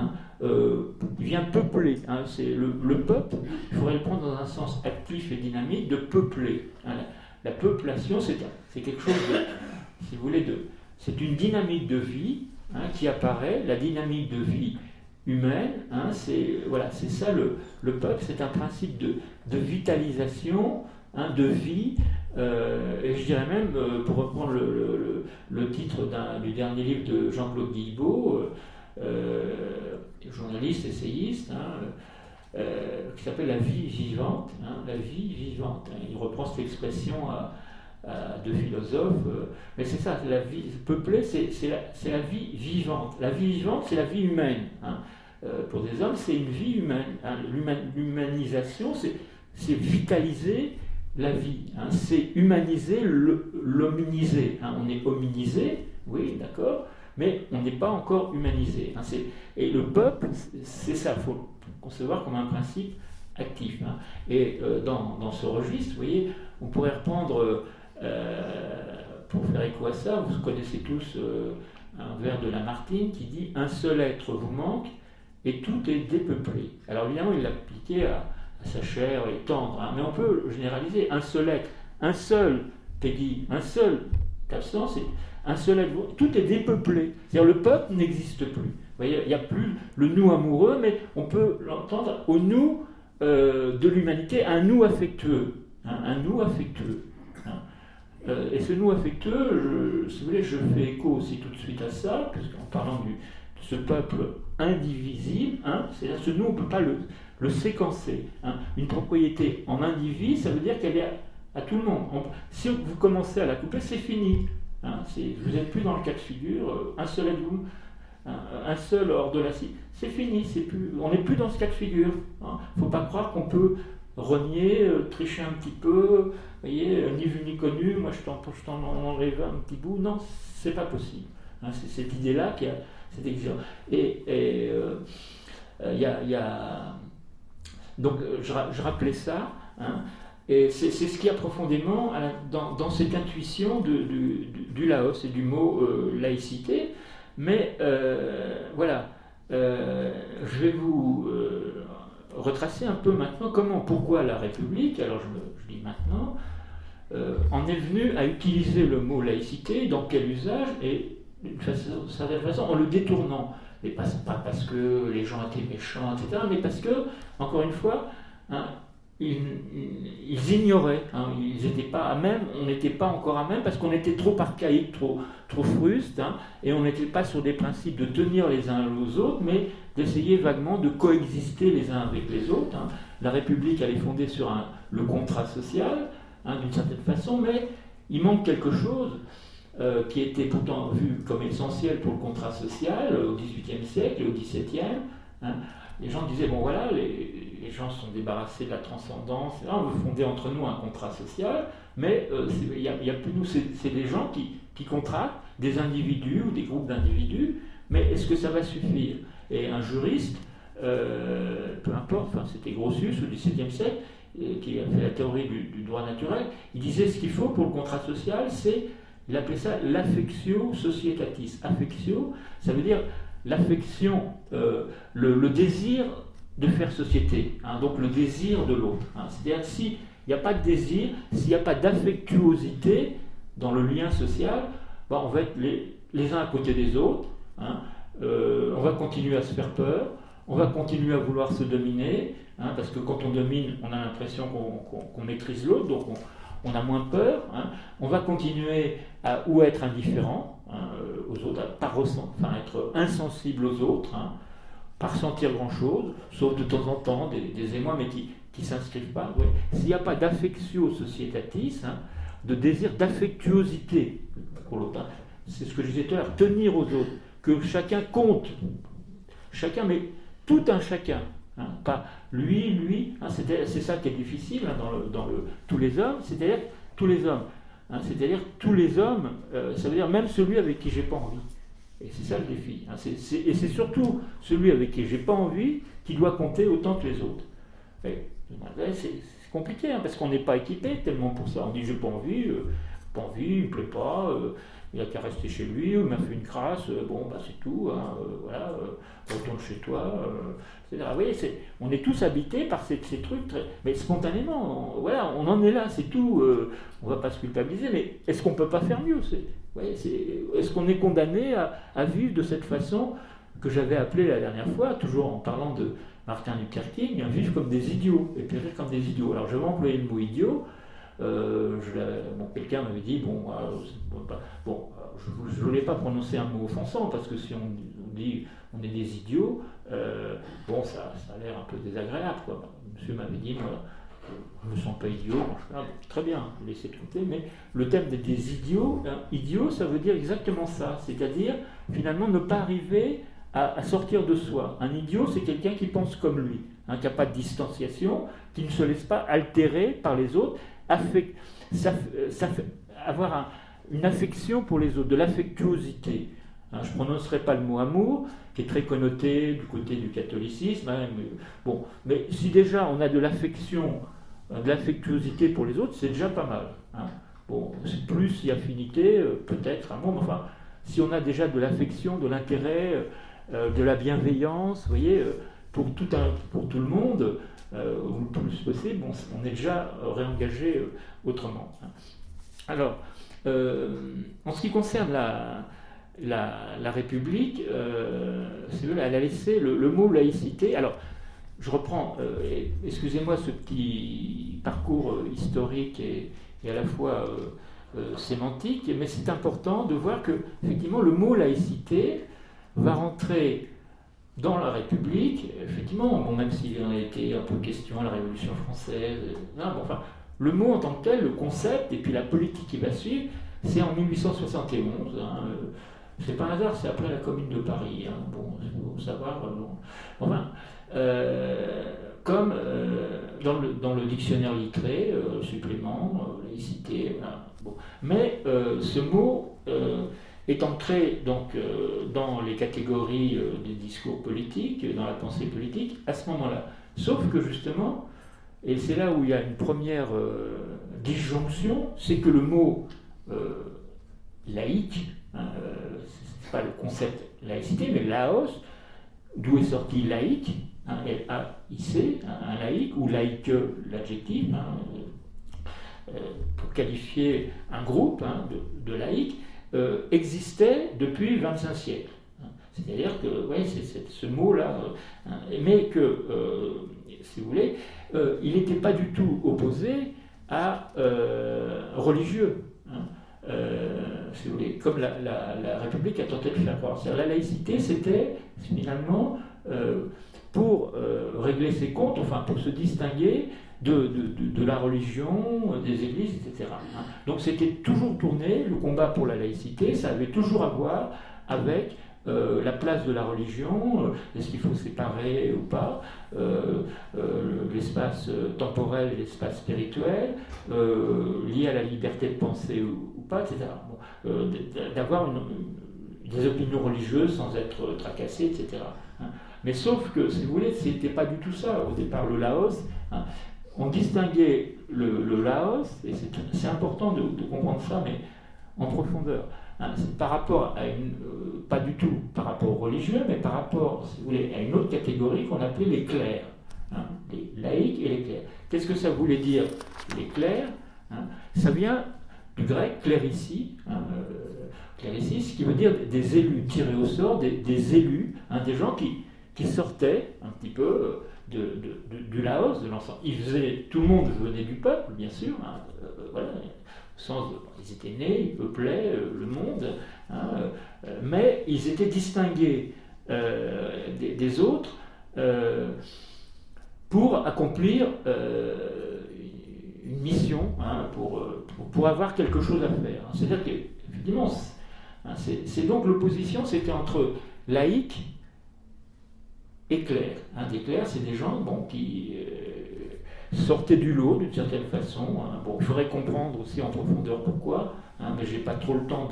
vient peupler. C'est le peuple, il faudrait le prendre dans un sens actif et dynamique, de peupler. La peuplation, c'est quelque chose de, si vous voulez, c'est une dynamique de vie qui apparaît, la dynamique de vie humaine, c'est ça le peuple, c'est un principe de vitalisation, de vie, et je dirais même, pour reprendre le titre du dernier livre de Jean-Claude Guilbeault, journaliste, essayiste, qui s'appelle La vie vivante, la vie vivante. Il reprend cette expression de philosophes, mais c'est ça, la vie peuplée, c'est la vie vivante. La vie vivante, c'est la vie humaine. Pour des hommes, c'est une vie humaine. L'humanisation, c'est vitaliser la vie. C'est humaniser l'hominisé. On est hominisé, oui, d'accord, mais on n'est pas encore humanisé. Et le peuple, c'est ça, il faut concevoir comme un principe actif. Et dans ce registre, vous voyez, on pourrait reprendre, pour faire écho à ça, vous connaissez tous un vers de Lamartine qui dit « Un seul être vous manque et tout est dépeuplé ». Alors évidemment, il l'a appliqué à sa chair et tendre, mais on peut généraliser. Un seul être, un seul, Peggy, un seul, absent, c'est un seul être, tout est dépeuplé. C'est-à-dire le peuple n'existe plus. Vous voyez, il n'y a plus le nous amoureux, mais on peut l'entendre au nous de l'humanité, un nous affectueux. Un nous affectueux. Et ce nous affectueux, si vous voulez, je fais écho aussi tout de suite à ça, parce qu'en parlant de ce peuple indivisible, c'est-à-dire ce nous, on ne peut pas le séquencer. Une propriété en individu, ça veut dire qu'elle est à tout le monde. Si vous commencez à la couper, c'est fini. Vous n'êtes plus dans le cas de figure, un seul êtes-vous, un seul hors de la cible, c'est fini, on n'est plus dans ce cas de figure. Il ne faut pas croire qu'on peut renier, tricher un petit peu, vous voyez, ni vu ni connu, moi je t'en enlève un petit bout, non, c'est pas possible. C'est cette idée-là qui a cette exigence. Et il y a donc je rappelais ça, Et c'est ce qu'il y a profondément dans cette intuition du Laos et du mot laïcité. Mais voilà, je vais vous retracer un peu maintenant pourquoi la République, alors je dis maintenant, en est venue à utiliser le mot laïcité, dans quel usage, et d'une certaine façon en le détournant. Mais pas parce que les gens étaient méchants, etc., mais parce que, encore une fois, hein, ils ignoraient, hein, ils n'étaient pas à même, on n'était pas encore à même parce qu'on était trop archaïque, trop fruste, hein, et on n'était pas sur des principes de tenir les uns aux autres, mais d'essayer vaguement de coexister les uns avec les autres. Hein. La République, elle est fondée sur le contrat social, hein, d'une certaine façon, mais il manque quelque chose qui était pourtant vu comme essentiel pour le contrat social au XVIIIe siècle et au XVIIe. Hein. Les gens disaient, bon voilà, les gens sont débarrassés de la transcendance, on veut fonder entre nous un contrat social, mais il y a plus nous, c'est des gens qui contractent, des individus ou des groupes d'individus, mais est-ce que ça va suffire? Et un juriste, peu importe, enfin, c'était Grotius au XVIIe siècle, qui a fait la théorie du droit naturel, il disait ce qu'il faut pour le contrat social, c'est, il appelait ça l'affectio societatis. Affectio, ça veut dire l'affection, le désir de faire société, hein, donc le désir de l'autre. Hein. C'est-à-dire s'il n'y a pas de désir, s'il n'y a pas d'affectuosité dans le lien social, on va être les uns à côté des autres, hein, on va continuer à se faire peur, on va continuer à vouloir se dominer, hein, parce que quand on domine, on a l'impression qu'on maîtrise l'autre, donc on a moins peur, hein. On va continuer à être indifférent, hein, aux autres, à être insensible aux autres, hein, pas ressentir grand-chose, sauf de temps en temps des émois, mais qui ne s'inscrivent pas. Ouais. S'il n'y a pas d'affectio societatis, hein, de désir d'affectuosité pour l'autre, hein, c'est ce que je disais tout à l'heure, tenir aux autres, que chacun compte, chacun, mais tout un chacun. Hein, pas lui, hein, c'est ça qui est difficile, hein, dans tous les hommes, c'est-à-dire tous les hommes. Hein, c'est-à-dire tous les hommes, ça veut dire même celui avec qui j'ai pas envie. Et c'est ça le défi. Hein, et c'est surtout celui avec qui j'ai pas envie qui doit compter autant que les autres. C'est compliqué, hein, parce qu'on n'est pas équipé tellement pour ça. On dit j'ai pas envie, il me plaît pas, il a qu'à rester chez lui, il m'a fait une crasse, bon bah c'est tout, hein, voilà, retourne chez toi, etc. Vous voyez, on est tous habités par ces trucs, mais spontanément, voilà, on en est là, c'est tout, on ne va pas se culpabiliser, mais est-ce qu'on ne peut pas faire mieux? Est-ce qu'on est condamné à vivre de cette façon que j'avais appelée la dernière fois, toujours en parlant de Martin Luther King, vivre comme des idiots, et périr comme des idiots. Alors je vais employer le mot idiot. Quelqu'un m'avait dit, je ne voulais pas prononcer un mot offensant, parce que si on dit on est des idiots, ça a l'air un peu désagréable, quoi. Monsieur m'avait dit, moi, je ne me sens pas idiot, très bien, laissez traiter, mais le thème des idiots, idiot, ça veut dire exactement ça, c'est-à-dire finalement ne pas arriver à sortir de soi. Un idiot, c'est quelqu'un qui pense comme lui, hein, qui n'a pas de distanciation, qui ne se laisse pas altérer par les autres, avoir une affection pour les autres, de l'affectuosité. Hein, je ne prononcerai pas le mot amour, qui est très connoté du côté du catholicisme. Hein, mais si déjà on a de l'affection, de l'affectuosité pour les autres, c'est déjà pas mal. Hein. Plus si affinité, peut-être un mot, mais enfin, si on a déjà de l'affection, de l'intérêt, de la bienveillance, vous voyez, pour tout le monde, ou le plus possible, on est déjà réengagé autrement. Alors, en ce qui concerne la République, elle a laissé le mot laïcité. Alors, je reprends, excusez-moi ce petit parcours historique et à la fois sémantique, mais c'est important de voir que, effectivement, le mot laïcité va rentrer dans la République, effectivement, même s'il en a été un peu question à la Révolution française, le mot en tant que tel, le concept, et puis la politique qui va suivre, c'est en 1871. C'est pas un hasard, c'est après la Commune de Paris. Il faut savoir. Comme dans le dictionnaire littré, supplément, laïcité, voilà. Mais ce mot est entré donc dans les catégories des discours politiques, dans la pensée politique, à ce moment-là. Sauf que justement, et c'est là où il y a une première disjonction, c'est que le mot laïque, c'est pas le concept laïcité, mais laos, d'où est sorti laïque, L-A-I-C, un laïque, ou laïque, l'adjectif, pour qualifier un groupe de laïcs, existait depuis 25 siècles. C'est-à-dire que, ouais, c'est ce mot-là, mais que, si vous voulez, il n'était pas du tout opposé à religieux. Si vous voulez, comme la République a tenté de faire croire. C'est-à-dire, la laïcité, c'était finalement pour régler ses comptes, enfin pour se distinguer de la religion, des églises, etc. Donc c'était toujours tourné, le combat pour la laïcité, ça avait toujours à voir avec la place de la religion, est-ce qu'il faut séparer ou pas, l'espace temporel et l'espace spirituel, lié à la liberté de penser ou pas, etc. Bon, d'avoir des opinions religieuses sans être tracassé, etc. Mais sauf que, si vous voulez, c'était pas du tout ça. Au départ, le Laos, on distinguait le Laos, et c'est important de comprendre ça, mais en profondeur. Par rapport à pas du tout par rapport aux religieux, mais par rapport, si vous voulez, à une autre catégorie qu'on appelait les clercs, les laïcs et les clercs. Qu'est-ce que ça voulait dire, les clercs? Ça vient du grec clérici, clérici, ce qui veut dire des élus tirés au sort, des élus, des gens qui sortaient un petit peu du Laos, de l'ensemble. Tout le monde venait du peuple, bien sûr, voilà. Ils étaient nés, ils peuplaient le monde, mais ils étaient distingués des autres pour accomplir une mission, pour avoir quelque chose à faire. C'est-à-dire qu'effectivement, c'est donc l'opposition, c'était entre laïcs et clercs. Des clercs, c'est des gens qui sortaient du lot d'une certaine façon. Bon, il faudrait comprendre aussi en profondeur pourquoi, mais je n'ai pas trop le temps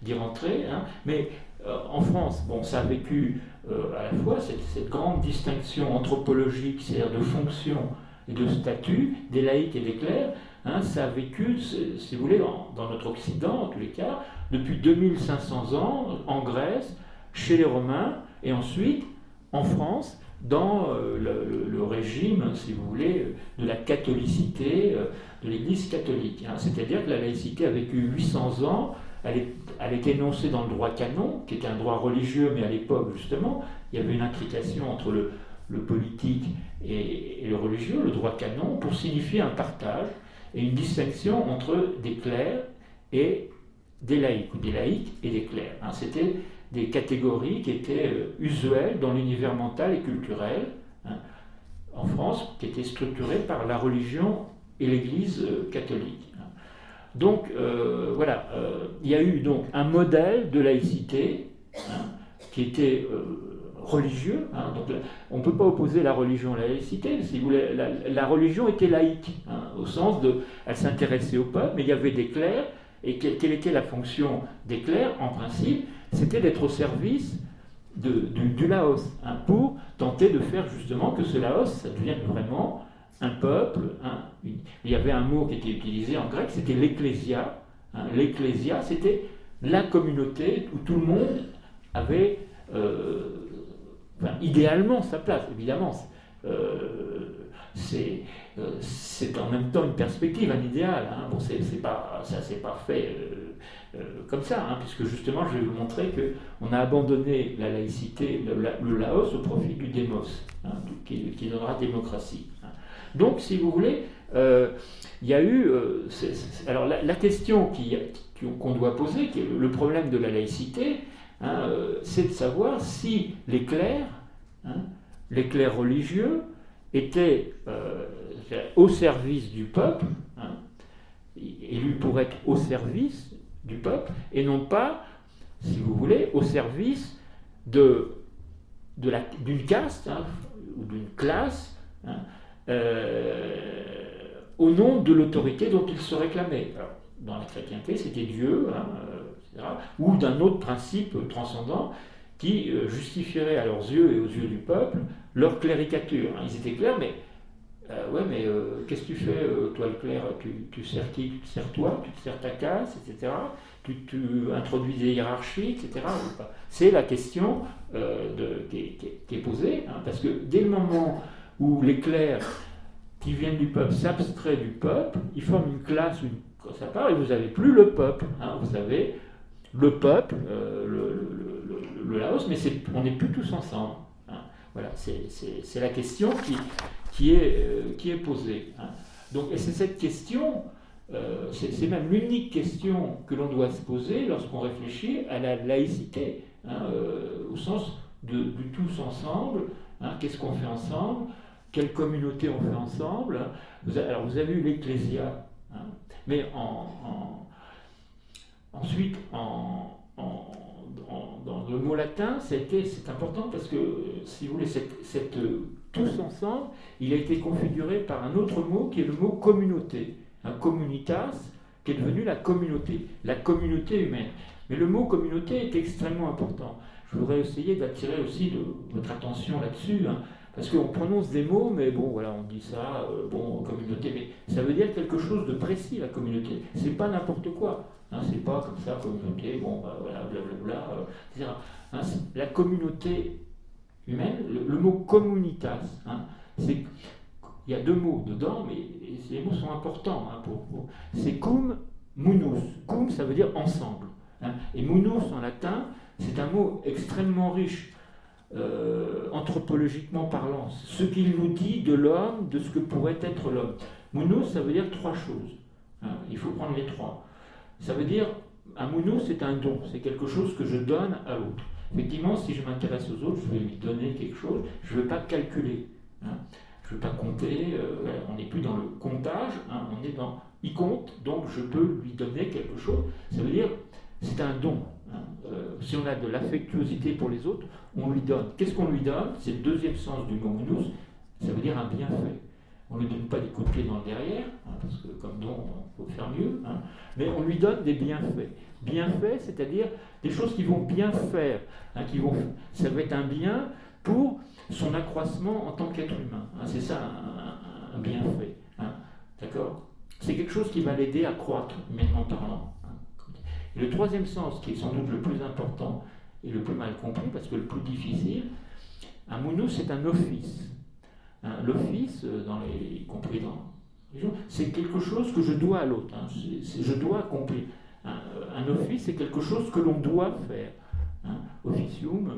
d'y rentrer. Mais en France, ça a vécu à la fois cette grande distinction anthropologique, c'est-à-dire de fonction et de statut, des laïcs et des clercs. Ça a vécu, si vous voulez, dans notre Occident, en tous les cas, depuis 2500 ans, en Grèce, chez les Romains, et ensuite en France, dans le régime, si vous voulez, de la catholicité, de l'Église catholique. C'est-à-dire que la laïcité a vécu 800 ans, elle est énoncée dans le droit canon, qui était un droit religieux, mais à l'époque, justement, il y avait une intrication entre le politique et le religieux, le droit canon, pour signifier un partage et une distinction entre des clercs et des laïcs, ou des laïcs et des clercs. C'était des catégories qui étaient usuelles dans l'univers mental et culturel en France, qui étaient structurées par la religion et l'Église catholique. Donc voilà, il y a eu donc un modèle de laïcité qui était religieux. Donc on ne peut pas opposer la religion à la laïcité. Si vous voulez, la religion était laïque, au sens de, elle s'intéressait au peuple, mais il y avait des clercs. Et quelle était la fonction des clercs, en principe? C'était d'être au service du Laos, pour tenter de faire justement que ce Laos, ça devienne vraiment un peuple. Il y avait un mot qui était utilisé en grec, c'était l'ecclésia. L'ecclésia, c'était la communauté où tout le monde avait idéalement sa place, évidemment. C'est en même temps une perspective, un idéal. Bon, ça s'est pas fait comme ça, puisque justement, je vais vous montrer qu'on a abandonné la laïcité, le Laos, au profit du démos, qui donnera démocratie. Donc, si vous voulez, il y a eu... alors, la question qu'on doit poser, qui est le problème de la laïcité, c'est de savoir si les clercs religieux, étaient au service du peuple, élus pour être au service du peuple, et non pas, si vous voulez, au service d'une caste ou d'une classe, au nom de l'autorité dont ils se réclamaient. Alors, dans la chrétienté, c'était Dieu, etc., ou d'un autre principe transcendant qui justifierait à leurs yeux et aux yeux du peuple leur cléricature. Ils étaient clercs, mais Ouais, mais qu'est-ce que tu fais, toi le clerc? Tu sers qui? Tu te sers toi, tu te sers ta casse, etc. Tu introduis des hiérarchies, etc. C'est la question qui est posée, hein, parce que dès le moment où les clercs qui viennent du peuple s'abstraient du peuple, ils forment une classe, une classe à part, et vous n'avez plus le peuple. Hein, vous avez le peuple, le Laos, mais on n'est plus tous ensemble. Hein. Voilà, c'est la question qui est posée. Hein. Donc, et c'est cette question, c'est même l'unique question que l'on doit se poser lorsqu'on réfléchit à la laïcité, hein, au sens du tous ensemble. Hein, qu'est-ce qu'on fait ensemble? Quelle communauté on fait ensemble? Hein. Alors, vous avez eu l'Ecclésia, hein, mais ensuite, dans le mot latin, c'est important parce que, si vous voulez, tous ensemble, il a été configuré par un autre mot qui est le mot communauté, un communitas, qui est devenu la communauté humaine. Mais le mot communauté est extrêmement important. Je voudrais essayer d'attirer aussi votre attention là-dessus, hein, parce qu'on prononce des mots, mais bon, voilà, on dit ça, communauté, mais ça veut dire quelque chose de précis, la communauté. C'est pas n'importe quoi. Hein, c'est pas comme ça, communauté, bon, bah, voilà, blablabla, etc. Hein, la communauté humaine, le mot communitas, hein, il y a deux mots dedans, mais les mots sont importants. Hein, c'est cum munus. Cum, ça veut dire ensemble. Hein, et munus en latin, c'est un mot extrêmement riche, anthropologiquement parlant. Ce qu'il nous dit de l'homme, de ce que pourrait être l'homme. Munus, ça veut dire trois choses. Hein, il faut prendre les trois. Ça veut dire, un munus, c'est un don, c'est quelque chose que je donne à l'autre. Effectivement, si je m'intéresse aux autres, je vais lui donner quelque chose, je ne vais pas calculer, hein. Je ne vais pas compter, on n'est plus dans le comptage, hein, on est dans il compte, donc je peux lui donner quelque chose. Ça veut dire, c'est un don. Hein. Si on a de l'affectuosité pour les autres, on lui donne. Qu'est-ce qu'on lui donne? C'est le deuxième sens du mot munus, ça veut dire un bienfait. On ne lui donne pas des coups de pied dans le derrière, hein, parce que comme don, on peut faire mieux, hein, mais on lui donne des bienfaits. Bienfaits, c'est-à-dire des choses qui vont bien faire, hein, ça va être un bien pour son accroissement en tant qu'être humain. Hein, c'est ça un bienfait. Hein, d'accord? C'est quelque chose qui va l'aider à croître, humainement parlant. Hein. Et le troisième sens, qui est sans doute le plus important et le plus mal compris, parce que le plus difficile, un munus, c'est un office. Hein, l'office, y compris dans les gens, c'est quelque chose que je dois à l'autre. Hein, je dois accomplir. Un office, c'est quelque chose que l'on doit faire. Hein, officium,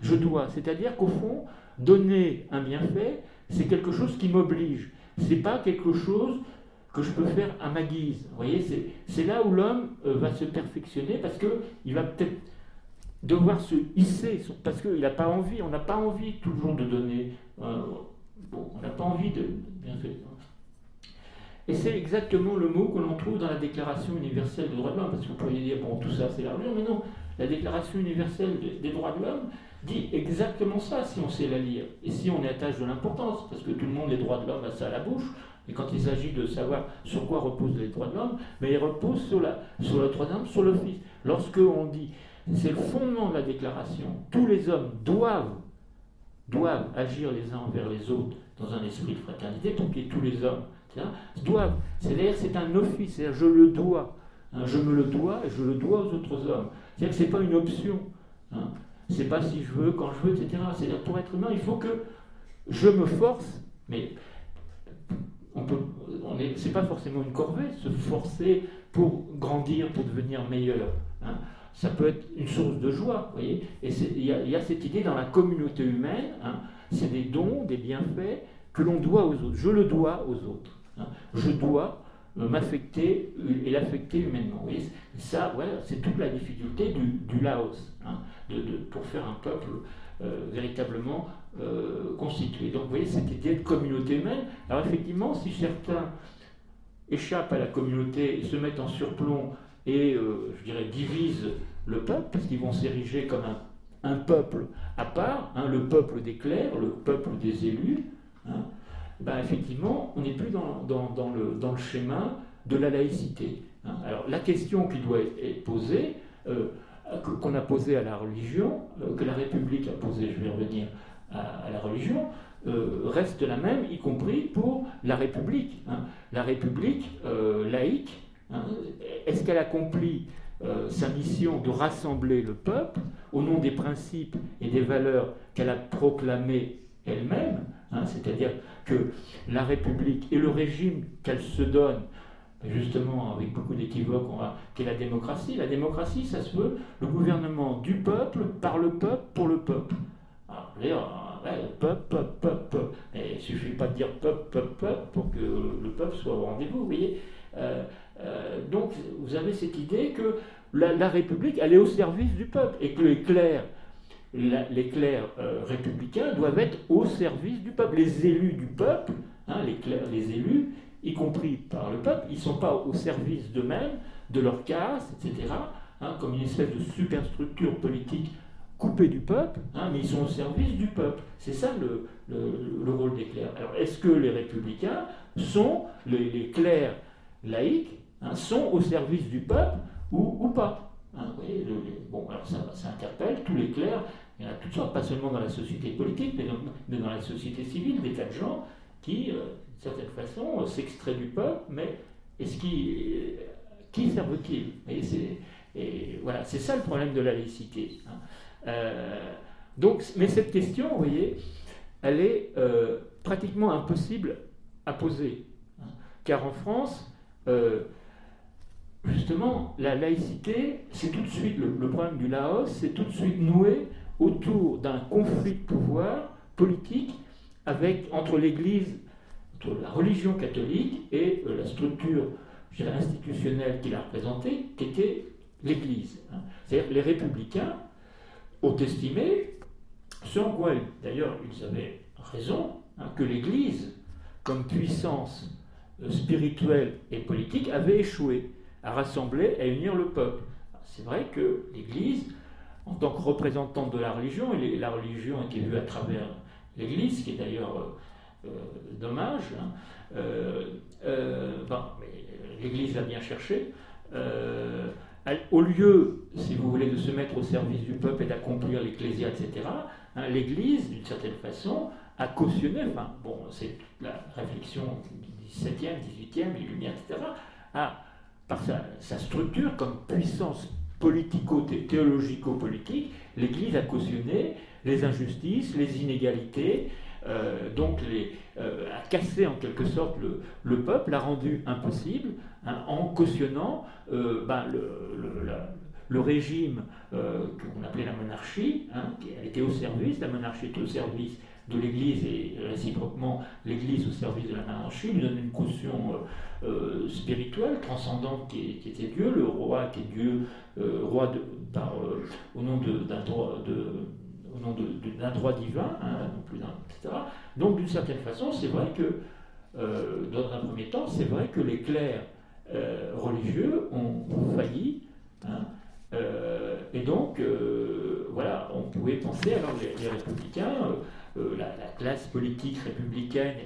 je dois. C'est-à-dire qu'au fond, donner un bienfait, c'est quelque chose qui m'oblige. C'est pas quelque chose que je peux faire à ma guise. Vous voyez, c'est là où l'homme va se perfectionner, parce qu'il va peut-être devoir se hisser, parce qu'il n'a pas envie, on n'a pas envie toujours de donner, on n'a pas envie de bienfait. Et c'est exactement le mot que l'on trouve dans la Déclaration universelle des droits de l'homme, parce que vous pourriez dire, bon, tout ça c'est l'argent, mais non, la Déclaration universelle des droits de l'homme dit exactement ça, si on sait la lire, et si on y attache de l'importance, parce que tout le monde, les droits de l'homme, a ça à la bouche, et quand il s'agit de savoir sur quoi reposent les droits de l'homme, mais ils reposent sur le troisième, sur l'office. Lorsque on dit, c'est le fondement de la Déclaration, tous les hommes doivent agir les uns envers les autres dans un esprit de fraternité, pour qu'il y ait tous les hommes, doivent, c'est-à-dire c'est un office, c'est-à-dire je le dois, hein, je me le dois et je le dois aux autres hommes. C'est-à-dire que ce n'est pas une option, hein, c'est pas si je veux, quand je veux, etc. C'est-à-dire pour être humain, il faut que je me force, mais c'est pas forcément une corvée, se forcer pour grandir, pour devenir meilleur. Hein. Ça peut être une source de joie, vous voyez. Et il y a cette idée dans la communauté humaine, hein, c'est des dons, des bienfaits que l'on doit aux autres. Je le dois aux autres. Hein. Je dois m'affecter et l'affecter humainement. Vous voyez, ça, voilà, c'est toute la difficulté du Laos, hein, pour faire un peuple véritablement constitué. Donc vous voyez, cette idée de communauté humaine. Alors effectivement, si certains échappent à la communauté et se mettent en surplomb et, je dirais, divisent le peuple, parce qu'ils vont s'ériger comme un peuple à part, hein, le peuple des clercs, le peuple des élus, hein, ben effectivement, on n'est plus dans le schéma de la laïcité. Hein. Alors la question qui doit être posée, qu'on a posée à la religion, que la République a posée, je vais revenir à la religion, reste la même, y compris pour la République. La République laïque, est-ce qu'elle accomplit sa mission de rassembler le peuple au nom des principes et des valeurs qu'elle a proclamées elle-même, c'est-à-dire que la République et le régime qu'elle se donne, justement avec beaucoup d'équivoques, qu'est la démocratie. La démocratie, ça se veut le gouvernement du peuple, par le peuple, pour le peuple. Alors, peuple. Mais il ne suffit pas de dire peuple pour que le peuple soit au rendez-vous, vous voyez. Donc, vous avez cette idée que la République, elle est au service du peuple, et que les clercs républicains doivent être au service du peuple. Les élus du peuple, les élus, y compris par le peuple, ils ne sont pas au service d'eux-mêmes, de leur caste, etc., comme une espèce de superstructure politique coupée du peuple, mais ils sont au service du peuple. C'est ça le rôle des clercs. Alors, est-ce que les républicains sont, les clercs laïcs, sont au service du peuple ou pas? Vous voyez, bon, alors ça interpelle tous les clercs. Il y en a toutes sortes, pas seulement dans la société politique, mais dans la société civile, des tas de gens qui, d'une certaine façon, s'extraient du peuple, mais qui servent-ils? Et voilà, c'est ça le problème de la laïcité. Donc, mais cette question, vous voyez, elle est pratiquement impossible à poser. Car en France, justement, la laïcité, c'est tout de suite, le problème du Laos, c'est tout de suite noué autour d'un conflit de pouvoir politique entre l'Église, entre la religion catholique et la structure, je dirais, institutionnelle qu'il a représentée, qui était l'Église. C'est-à-dire les républicains ont estimé, selon quoi d'ailleurs ils avaient raison, que l'Église, comme puissance spirituelle et politique, avait échoué à rassembler, à unir le peuple. C'est vrai que l'Église, en tant que représentante de la religion, et la religion était vue à travers l'Église, ce qui est d'ailleurs dommage, mais l'Église l'a bien cherché, au lieu, si vous voulez, de se mettre au service du peuple et d'accomplir l'ecclésia, etc., l'Église, d'une certaine façon, a cautionné, c'est la réflexion du XVIIe, XVIIIe, les Lumières, etc., par sa structure comme puissance politico-théologico-politique, l'Église a cautionné les injustices, les inégalités, a cassé en quelque sorte le peuple, l'a rendu impossible, en cautionnant le régime qu'on appelait la monarchie, qui était au service, la monarchie était au service de l'Église et réciproquement l'Église au service de la monarchie, lui donne une caution spirituelle, transcendante qui était Dieu, le roi qui est Dieu, roi au nom d'un droit divin, non plus etc. Donc d'une certaine façon, c'est vrai que, dans un premier temps, c'est vrai que les clercs religieux ont failli, et donc, voilà, on pouvait penser, alors les républicains, la classe politique républicaine,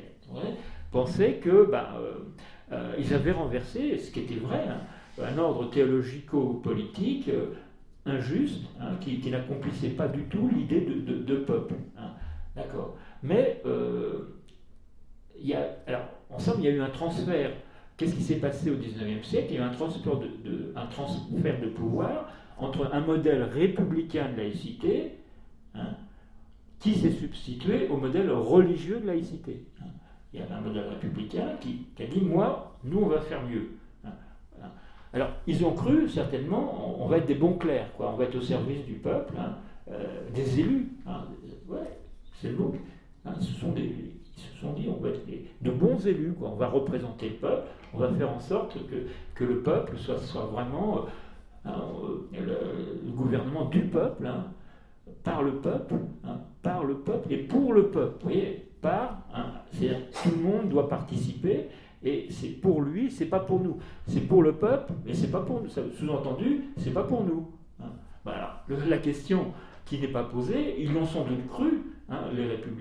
pensaient que ils avaient renversé, ce qui était vrai, un ordre théologico-politique injuste, qui n'accomplissait pas du tout l'idée de peuple. D'accord. Mais alors, en somme, il y a eu un transfert. Qu'est-ce qui s'est passé au XIXe siècle? Il y a eu un transfert de pouvoir entre un modèle républicain de laïcité, qui s'est substitué au modèle religieux de laïcité. Il y avait un modèle républicain qui a dit, nous on va faire mieux. Alors, ils ont cru, certainement, on va être des bons clercs, on va être au service du peuple, des élus. C'est le mot. Ils se sont dit, on va être de bons élus, on va représenter le peuple, on va faire en sorte que le peuple soit vraiment le gouvernement du peuple, par le peuple et pour le peuple. Vous voyez, c'est-à-dire tout le monde doit participer. Et c'est pour lui, c'est pas pour nous. C'est pour le peuple, mais c'est pas pour nous. Sous-entendu, c'est pas pour nous. Voilà. La question qui n'est pas posée, ils l'ont sans doute cru.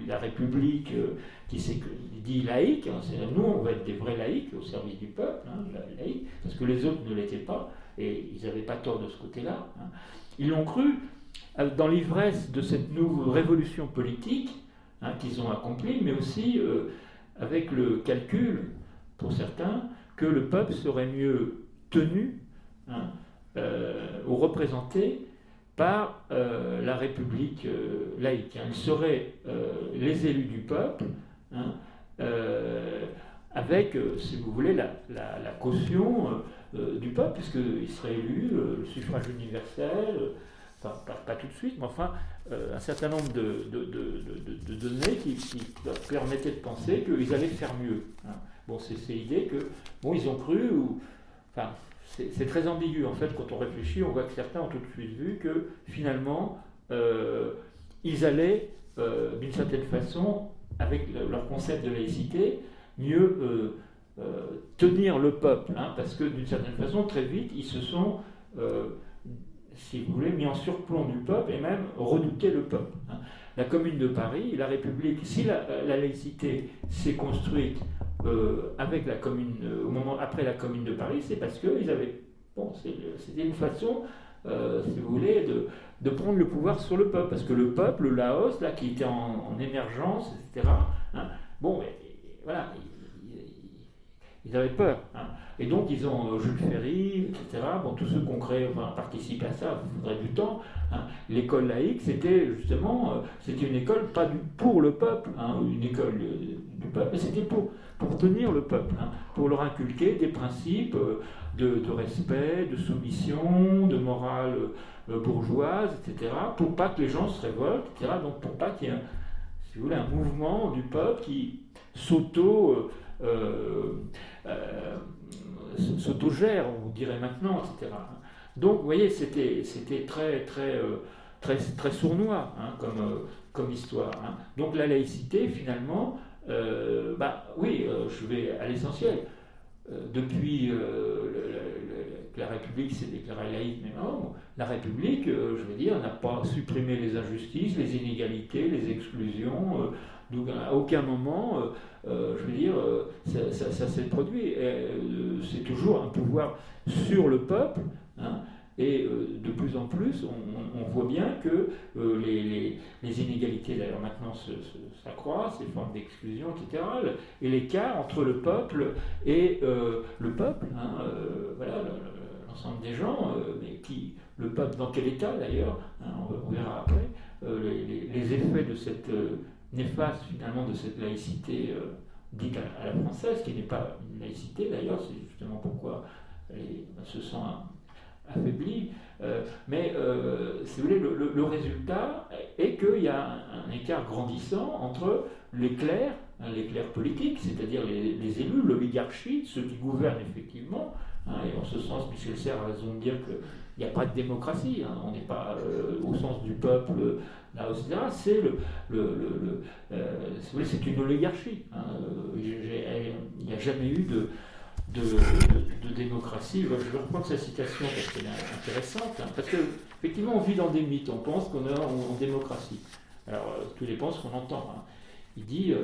La République qui s'est dit laïque, nous on va être des vrais laïcs au service du peuple, laïcs, parce que les autres ne l'étaient pas, et ils n'avaient pas tort de ce côté-là. Ils l'ont cru dans l'ivresse de cette nouvelle révolution politique, qu'ils ont accompli, mais aussi avec le calcul, pour certains, que le peuple serait mieux tenu ou représenté par la République laïque. Il serait les élus du peuple, avec, si vous voulez, la caution du peuple, puisqu'il serait élu, le suffrage universel, enfin, pas tout de suite, mais enfin, un certain nombre de données qui permettaient de penser qu'ils allaient faire mieux. Bon, c'est l'idée que, bon, ils ont cru, enfin, c'est très ambigu en fait, quand on réfléchit, on voit que certains ont tout de suite vu que finalement, ils allaient, d'une certaine façon, avec leur concept de laïcité, mieux tenir le peuple, parce que d'une certaine façon, très vite, ils se sont, si vous voulez, mis en surplomb du peuple et même redouté le peuple. La Commune de Paris, la République, si la laïcité s'est construite avec la Commune, au moment après la Commune de Paris, c'est parce qu'ils avaient, bon, c'était une façon, si vous voulez, de prendre le pouvoir sur le peuple, parce que le peuple, le Laos, là, qui était en émergence, etc. Bon, voilà, ils avaient peur. Et donc, ils ont Jules Ferry, etc. Bon, tous ceux qui ont créé, enfin, participé à ça, il faudrait du temps. L'école laïque, c'était justement, c'était une école pas pour le peuple, une école du peuple, mais c'était pour tenir le peuple, pour leur inculquer des principes de respect, de soumission, de morale bourgeoise, etc. Pour pas que les gens se révoltent, etc. Donc, pour pas qu'il y ait, si vous voulez, un mouvement du peuple qui s'autogère, on dirait maintenant, etc. Donc, vous voyez, c'était très sournois comme histoire. Donc, la laïcité, finalement, oui, je vais à l'essentiel. Depuis que la République s'est déclarée laïque, mais non, la République, je veux dire, n'a pas supprimé les injustices, les inégalités, les exclusions. Donc à aucun moment, je veux dire, ça s'est produit. C'est toujours un pouvoir sur le peuple, et de plus en plus, on voit bien que les inégalités, d'ailleurs maintenant, s'accroissent, les formes d'exclusion, etc. Et l'écart entre le peuple et le peuple, voilà, l'ensemble des gens, mais le peuple dans quel état d'ailleurs, on verra après, les effets de cette néfaste finalement de cette laïcité dite à la française, qui n'est pas une laïcité d'ailleurs, c'est justement pourquoi elle se sent affaiblie. Mais si vous voulez, le résultat est qu'il y a un écart grandissant entre les clercs politiques, c'est-à-dire les élus, l'oligarchie, ceux qui gouvernent effectivement, et en ce sens, Michel Serres a raison de dire qu'il n'y a pas de démocratie, on n'est pas au sens du peuple, là, etc. C'est c'est une oligarchie. Il n'y a jamais eu de démocratie. Je vais reprendre sa citation parce qu'elle est intéressante, parce qu'effectivement on vit dans des mythes, on pense qu'on est en démocratie. Alors tout dépend de ce qu'on entend. Il dit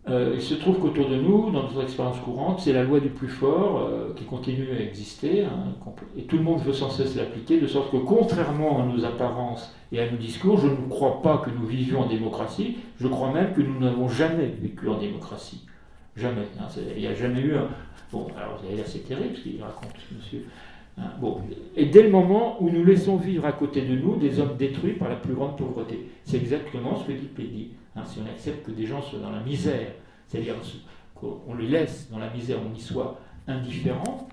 il se trouve qu'autour de nous, dans notre expérience courante, c'est la loi du plus fort qui continue à exister, et tout le monde veut sans cesse l'appliquer, de sorte que contrairement à nos apparences et à nos discours, je ne crois pas que nous vivions en démocratie, je crois même que nous n'avons jamais vécu en démocratie. Jamais. Il n'y a jamais eu un... Bon, alors vous allez dire, c'est terrible ce qu'il raconte, monsieur. Bon. Et dès le moment où nous laissons vivre à côté de nous des hommes détruits par la plus grande pauvreté, c'est exactement ce que dit Pédy. Si on accepte que des gens soient dans la misère, c'est-à-dire qu'on les laisse dans la misère, on y soit indifférent,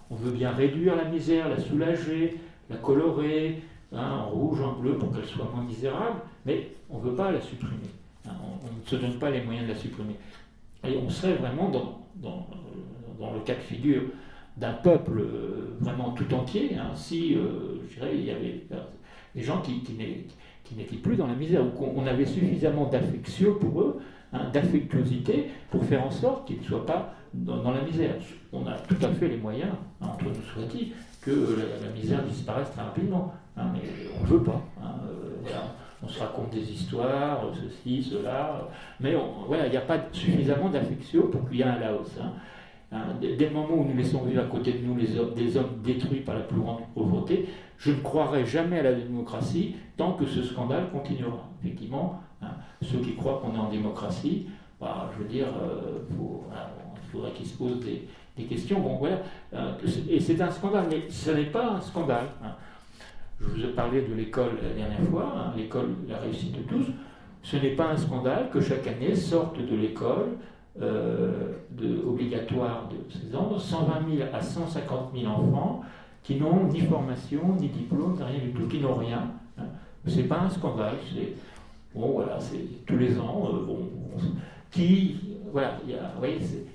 on veut bien réduire la misère, la soulager, la colorer, en rouge, en bleu, pour qu'elle soit moins misérable, mais on ne veut pas la supprimer. On ne se donne pas les moyens de la supprimer. Et on serait vraiment dans le cas de figure d'un peuple vraiment tout entier, si, je dirais, il y avait des gens qui n'étaient plus dans la misère, ou qu'on avait suffisamment d'affection pour eux, d'affectuosité, pour faire en sorte qu'ils ne soient pas dans la misère. On a tout à fait les moyens, entre nous soit-il, que la misère disparaisse très rapidement, mais on ne veut pas. Voilà. On se raconte des histoires, ceci, cela, mais voilà, il n'y a pas suffisamment d'affection pour qu'il y ait un Laos. Dès le moment où nous laissons vivre à côté de nous des hommes détruits par la plus grande pauvreté, je ne croirai jamais à la démocratie tant que ce scandale continuera. Effectivement, ceux qui croient qu'on est en démocratie, je veux dire, il faudrait qu'ils se posent des questions. Bon, voilà. Et c'est un scandale, mais ce n'est pas un scandale. Je vous ai parlé de l'école la dernière fois, l'école, la réussite de tous. Ce n'est pas un scandale que chaque année sortent de l'école obligatoire de 16 ans 120 000 à 150 000 enfants qui n'ont ni formation, ni diplôme, ni rien du tout, qui n'ont rien. C'est pas un scandale, c'est tous les ans.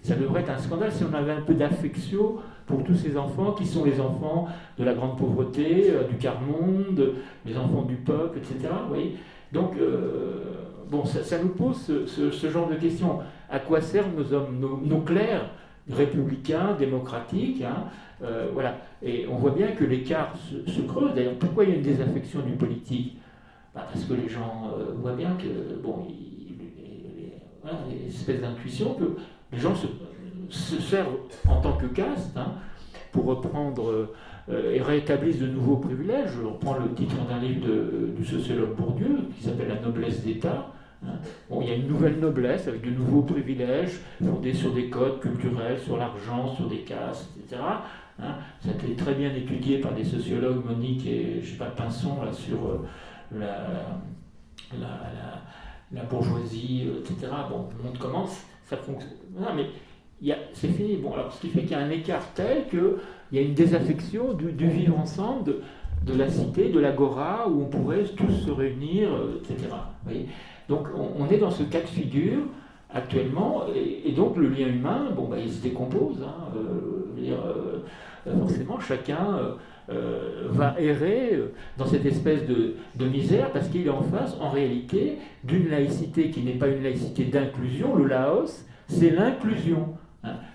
Ça devrait être un scandale si on avait un peu d'affection pour tous ces enfants qui sont les enfants de la grande pauvreté, du quart-monde, les enfants du peuple, etc. Vous voyez. Donc, ça nous pose ce genre de questions. À quoi servent nos hommes, nos clercs républicains, démocratiques, voilà. Et on voit bien que l'écart se creuse. D'ailleurs, pourquoi il y a une désaffection du politique? Parce que les gens voient bien que, il y a une espèce d'intuition que les gens se servent en tant que caste pour reprendre et rétablissent de nouveaux privilèges. Je reprends le titre d'un livre du sociologue Bourdieu qui s'appelle La noblesse d'État. Il y a une nouvelle noblesse avec de nouveaux privilèges fondés sur des codes culturels, sur l'argent, sur des castes, etc. Ça a été très bien étudié par des sociologues, Monique et Pinson, là, sur la bourgeoisie, etc. Bon, on montre comment ça fonctionne. Non, mais c'est fini. Bon, alors, ce qui fait qu'il y a un écart tel qu'il y a une désaffection du vivre ensemble, de la cité, de l'agora, où on pourrait tous se réunir, etc. Vous voyez. Donc on est dans ce cas de figure actuellement, et donc le lien humain, il se décompose. Forcément, chacun va errer dans cette espèce de misère parce qu'il est en face, en réalité, d'une laïcité qui n'est pas une laïcité d'inclusion. Le Laos, c'est l'inclusion.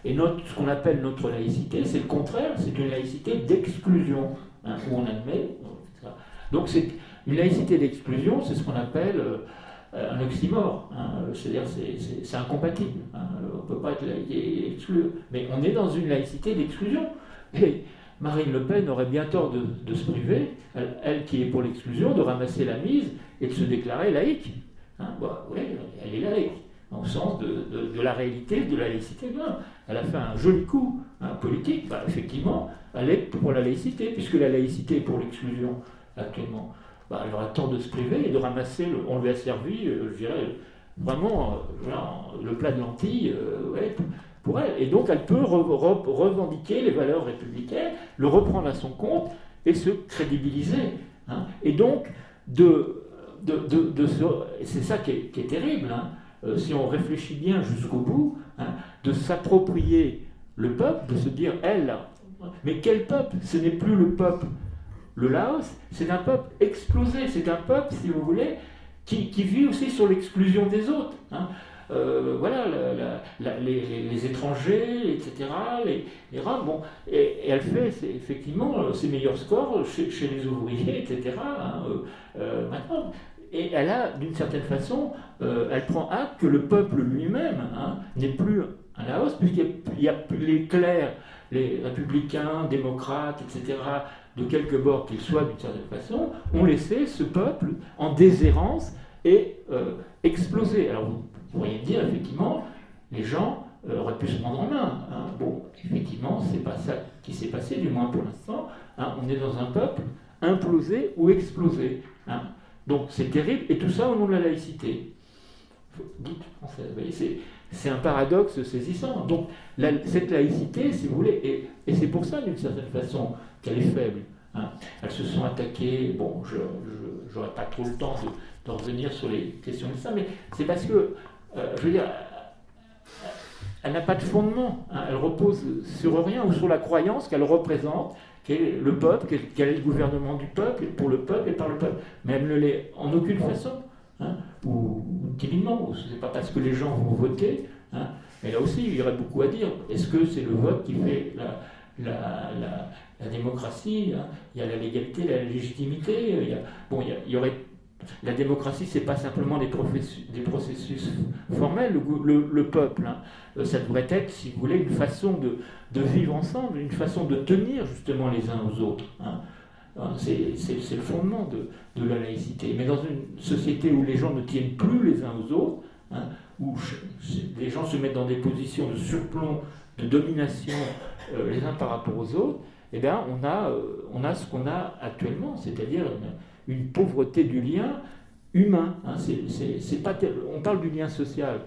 Et ce qu'on appelle notre laïcité, c'est le contraire, c'est une laïcité d'exclusion, où on admet. Donc c'est une laïcité d'exclusion, c'est ce qu'on appelle un oxymore, c'est-à-dire c'est incompatible. On ne peut pas être exclu. Mais on est dans une laïcité d'exclusion. Et Marine Le Pen aurait bien tort de se priver, elle qui est pour l'exclusion, de ramasser la mise et de se déclarer laïque. Oui, elle est laïque, au sens de la réalité de la laïcité. Elle a fait un joli coup politique, effectivement, elle est pour la laïcité, puisque la laïcité est pour l'exclusion actuellement. Elle aura tort de se priver et de ramasser, on lui a servi, je dirais, vraiment le plat de lentilles pour elle. Et donc elle peut revendiquer les valeurs républicaines, le reprendre à son compte et se crédibiliser. Et donc, c'est ça qui est terrible, si on réfléchit bien jusqu'au bout, de s'approprier le peuple, de se dire, mais quel peuple? Ce n'est plus le peuple. Le Laos, c'est un peuple explosé, c'est un peuple, si vous voulez, qui vit aussi sur l'exclusion des autres. Les étrangers, etc., les Roms, et elle fait effectivement ses meilleurs scores chez les ouvriers, etc., maintenant. Et elle a, d'une certaine façon, elle prend acte que le peuple lui-même n'est plus un Laos, puisqu'il y a les clercs, les républicains, démocrates, etc., de quelque bord qu'ils soient d'une certaine façon, ont laissé ce peuple en déshérence et exploser. Alors vous pourriez dire, effectivement, les gens auraient pu se prendre en main. Effectivement, c'est pas ça qui s'est passé, du moins pour l'instant. On est dans un peuple implosé ou explosé. Donc c'est terrible, et tout ça au nom de la laïcité. Dites française, vous voyez, c'est un paradoxe saisissant. Donc cette laïcité, si vous voulez, et c'est pour ça, d'une certaine façon, qu'elle est faible. Elles se sont attaquées, je n'aurai pas trop le temps de revenir sur les questions de ça, mais c'est parce que, je veux dire, elle n'a pas de fondement. Elle repose sur rien ou sur la croyance qu'elle représente, qu'elle est le peuple, qu'elle est le gouvernement du peuple, pour le peuple et par le peuple. Mais elle ne l'est en aucune façon. Ou timidement, ce n'est pas parce que les gens vont voter. Mais là aussi, il y aurait beaucoup à dire. Est-ce que c'est le vote qui fait la démocratie? Il y a la légalité, la légitimité. Il y aurait La démocratie, c'est pas simplement des processus formels. Le peuple, ça devrait être, si vous voulez, une façon de vivre ensemble, une façon de tenir justement les uns aux autres. C'est le fondement de la laïcité. Mais dans une société où les gens ne tiennent plus les uns aux autres, où les gens se mettent dans des positions de surplomb, de domination les uns par rapport aux autres, eh bien, on a ce qu'on a actuellement, c'est-à-dire une pauvreté du lien humain. On parle du lien social,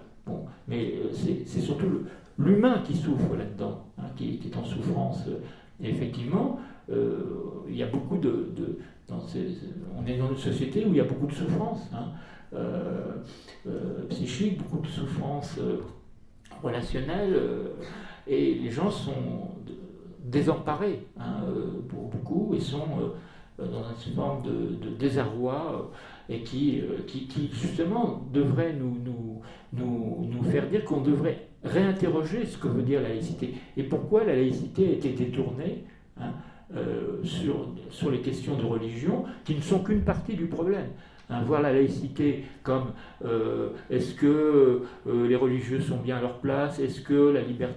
mais c'est surtout l'humain qui souffre là-dedans, qui est en souffrance. Et effectivement, il y a beaucoup on est dans une société où il y a beaucoup de souffrance psychique, beaucoup de souffrance relationnelle, et les gens sont désemparés pour beaucoup et sont dans une forme de désarroi et qui justement devrait nous faire dire qu'on devrait réinterroger ce que veut dire la laïcité et pourquoi la laïcité a été détournée sur les questions de religion qui ne sont qu'une partie du problème. Voir la laïcité comme est-ce que les religieux sont bien à leur place, est-ce que la liberté...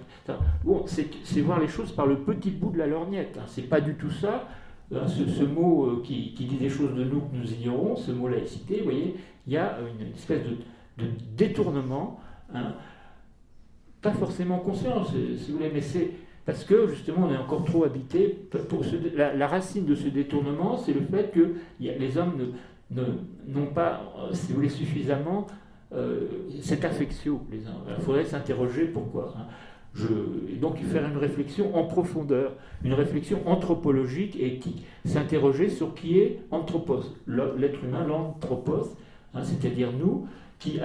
Bon, c'est voir les choses par le petit bout de la lorgnette. C'est pas du tout ça. Ce mot qui dit des choses de nous que nous ignorons, ce mot laïcité, vous voyez, il y a une espèce de détournement, pas forcément conscient, si vous voulez, mais c'est parce que justement on est encore trop habité. La racine de ce détournement, c'est le fait que les hommes n'ont pas, si vous voulez, suffisamment cette affection les uns. Il faudrait s'interroger pourquoi. Et donc faire une réflexion en profondeur, une réflexion anthropologique et éthique, s'interroger sur qui est anthropos, l'être humain, l'anthropos, c'est-à-dire nous, qui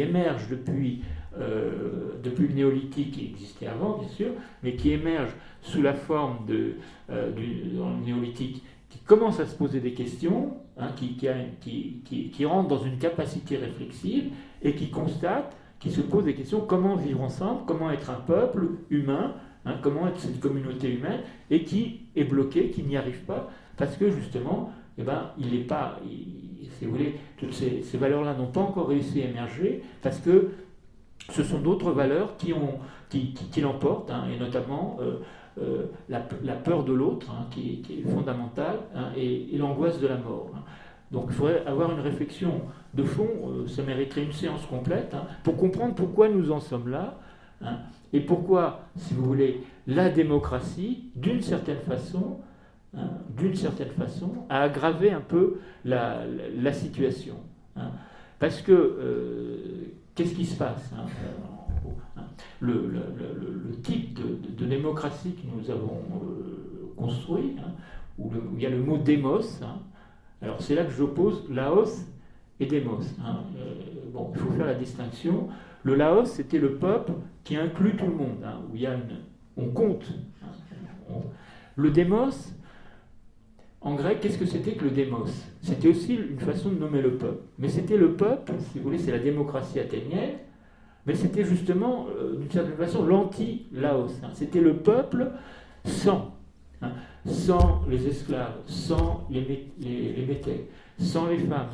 émerge depuis le néolithique, qui existait avant bien sûr, mais qui émerge sous la forme dans le néolithique, qui commence à se poser des questions, qui rentre dans une capacité réflexive et qui constate, qui se pose des questions, comment vivre ensemble, comment être un peuple humain, comment être cette communauté humaine, et qui est bloqué, qui n'y arrive pas, parce que justement, il n'est pas, si vous voulez, toutes ces valeurs-là n'ont pas encore réussi à émerger, parce que ce sont d'autres valeurs qui l'emportent, et notamment la peur de l'autre, qui est fondamentale, et l'angoisse de la mort. Donc il faudrait avoir une réflexion de fond, ça mériterait une séance complète, pour comprendre pourquoi nous en sommes là, et pourquoi, si vous voulez, la démocratie, d'une certaine façon, a aggravé un peu la situation. Parce que, qu'est-ce qui se passe le type de démocratie que nous avons construit, où il y a le mot démos, alors c'est là que j'oppose Laos et démos. Il faut faire la distinction. Le Laos, c'était le peuple qui inclut tout le monde, où il y a on compte. Le démos, en grec, qu'est-ce que c'était que le démos? C'était aussi une façon de nommer le peuple. Mais c'était le peuple, si vous voulez, c'est la démocratie athénienne, mais c'était justement, d'une certaine façon, l'anti-Laos. C'était le peuple sans les esclaves, sans les métèques, sans les femmes,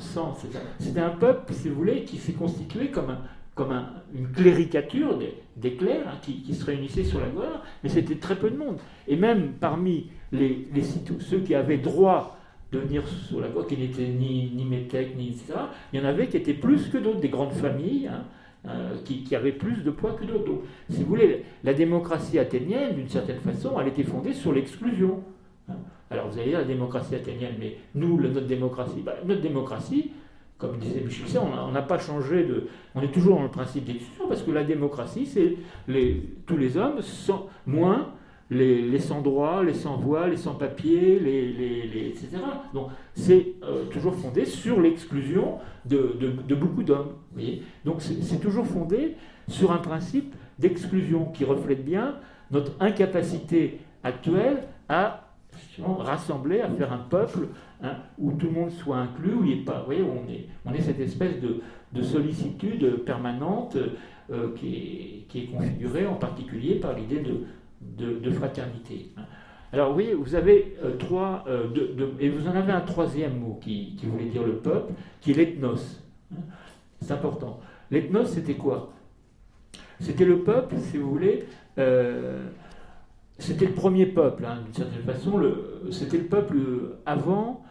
c'était un peuple, si vous voulez, qui s'est constitué comme une cléricature des clercs qui se réunissaient sur la gloire, mais c'était très peu de monde. Et même parmi ceux qui avaient droit de venir sur la gloire, qui n'étaient ni métèques, ni etc., il y en avait qui étaient plus que d'autres, des grandes familles, qui avaient plus de poids que d'autres. Donc, si vous voulez, la démocratie athénienne, d'une certaine façon, elle était fondée sur l'exclusion. Alors vous allez dire la démocratie athénienne, mais nous, notre démocratie, comme disait Michel Serres, on n'a pas changé on est toujours dans le principe d'exclusion, parce que la démocratie, c'est tous les hommes, moins les sans droit, les sans voix, les sans papier, etc. Donc c'est toujours fondé sur l'exclusion de beaucoup d'hommes. Vous voyez. Donc c'est toujours fondé sur un principe d'exclusion qui reflète bien notre incapacité actuelle à rassembler, à faire un peuple où tout le monde soit inclus, où il n'y ait pas. Vous voyez, on est cette espèce de sollicitude permanente qui est configurée en particulier par l'idée de fraternité. Alors oui, vous avez trois, et vous en avez un troisième mot qui voulait dire le peuple, qui est l'ethnos. C'est important. L'ethnos, c'était quoi? C'était le peuple, si vous voulez, c'était le premier peuple, hein, d'une certaine façon. C'était le peuple avant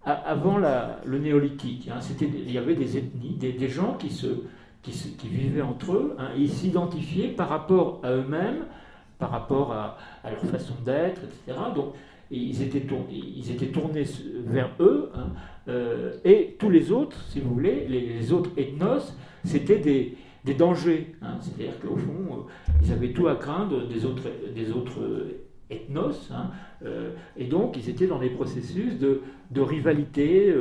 le néolithique. Hein. Il y avait des ethnies, des gens qui vivaient entre eux, hein, ils s'identifiaient par rapport à eux-mêmes, par rapport à leur façon d'être, etc. Donc, ils étaient tournés vers eux, hein, et tous les autres, si vous voulez, les autres ethnos, c'était des dangers. Hein. C'est-à-dire qu'au fond, ils avaient tout à craindre des autres ethnos, hein, et donc ils étaient dans des processus de rivalité,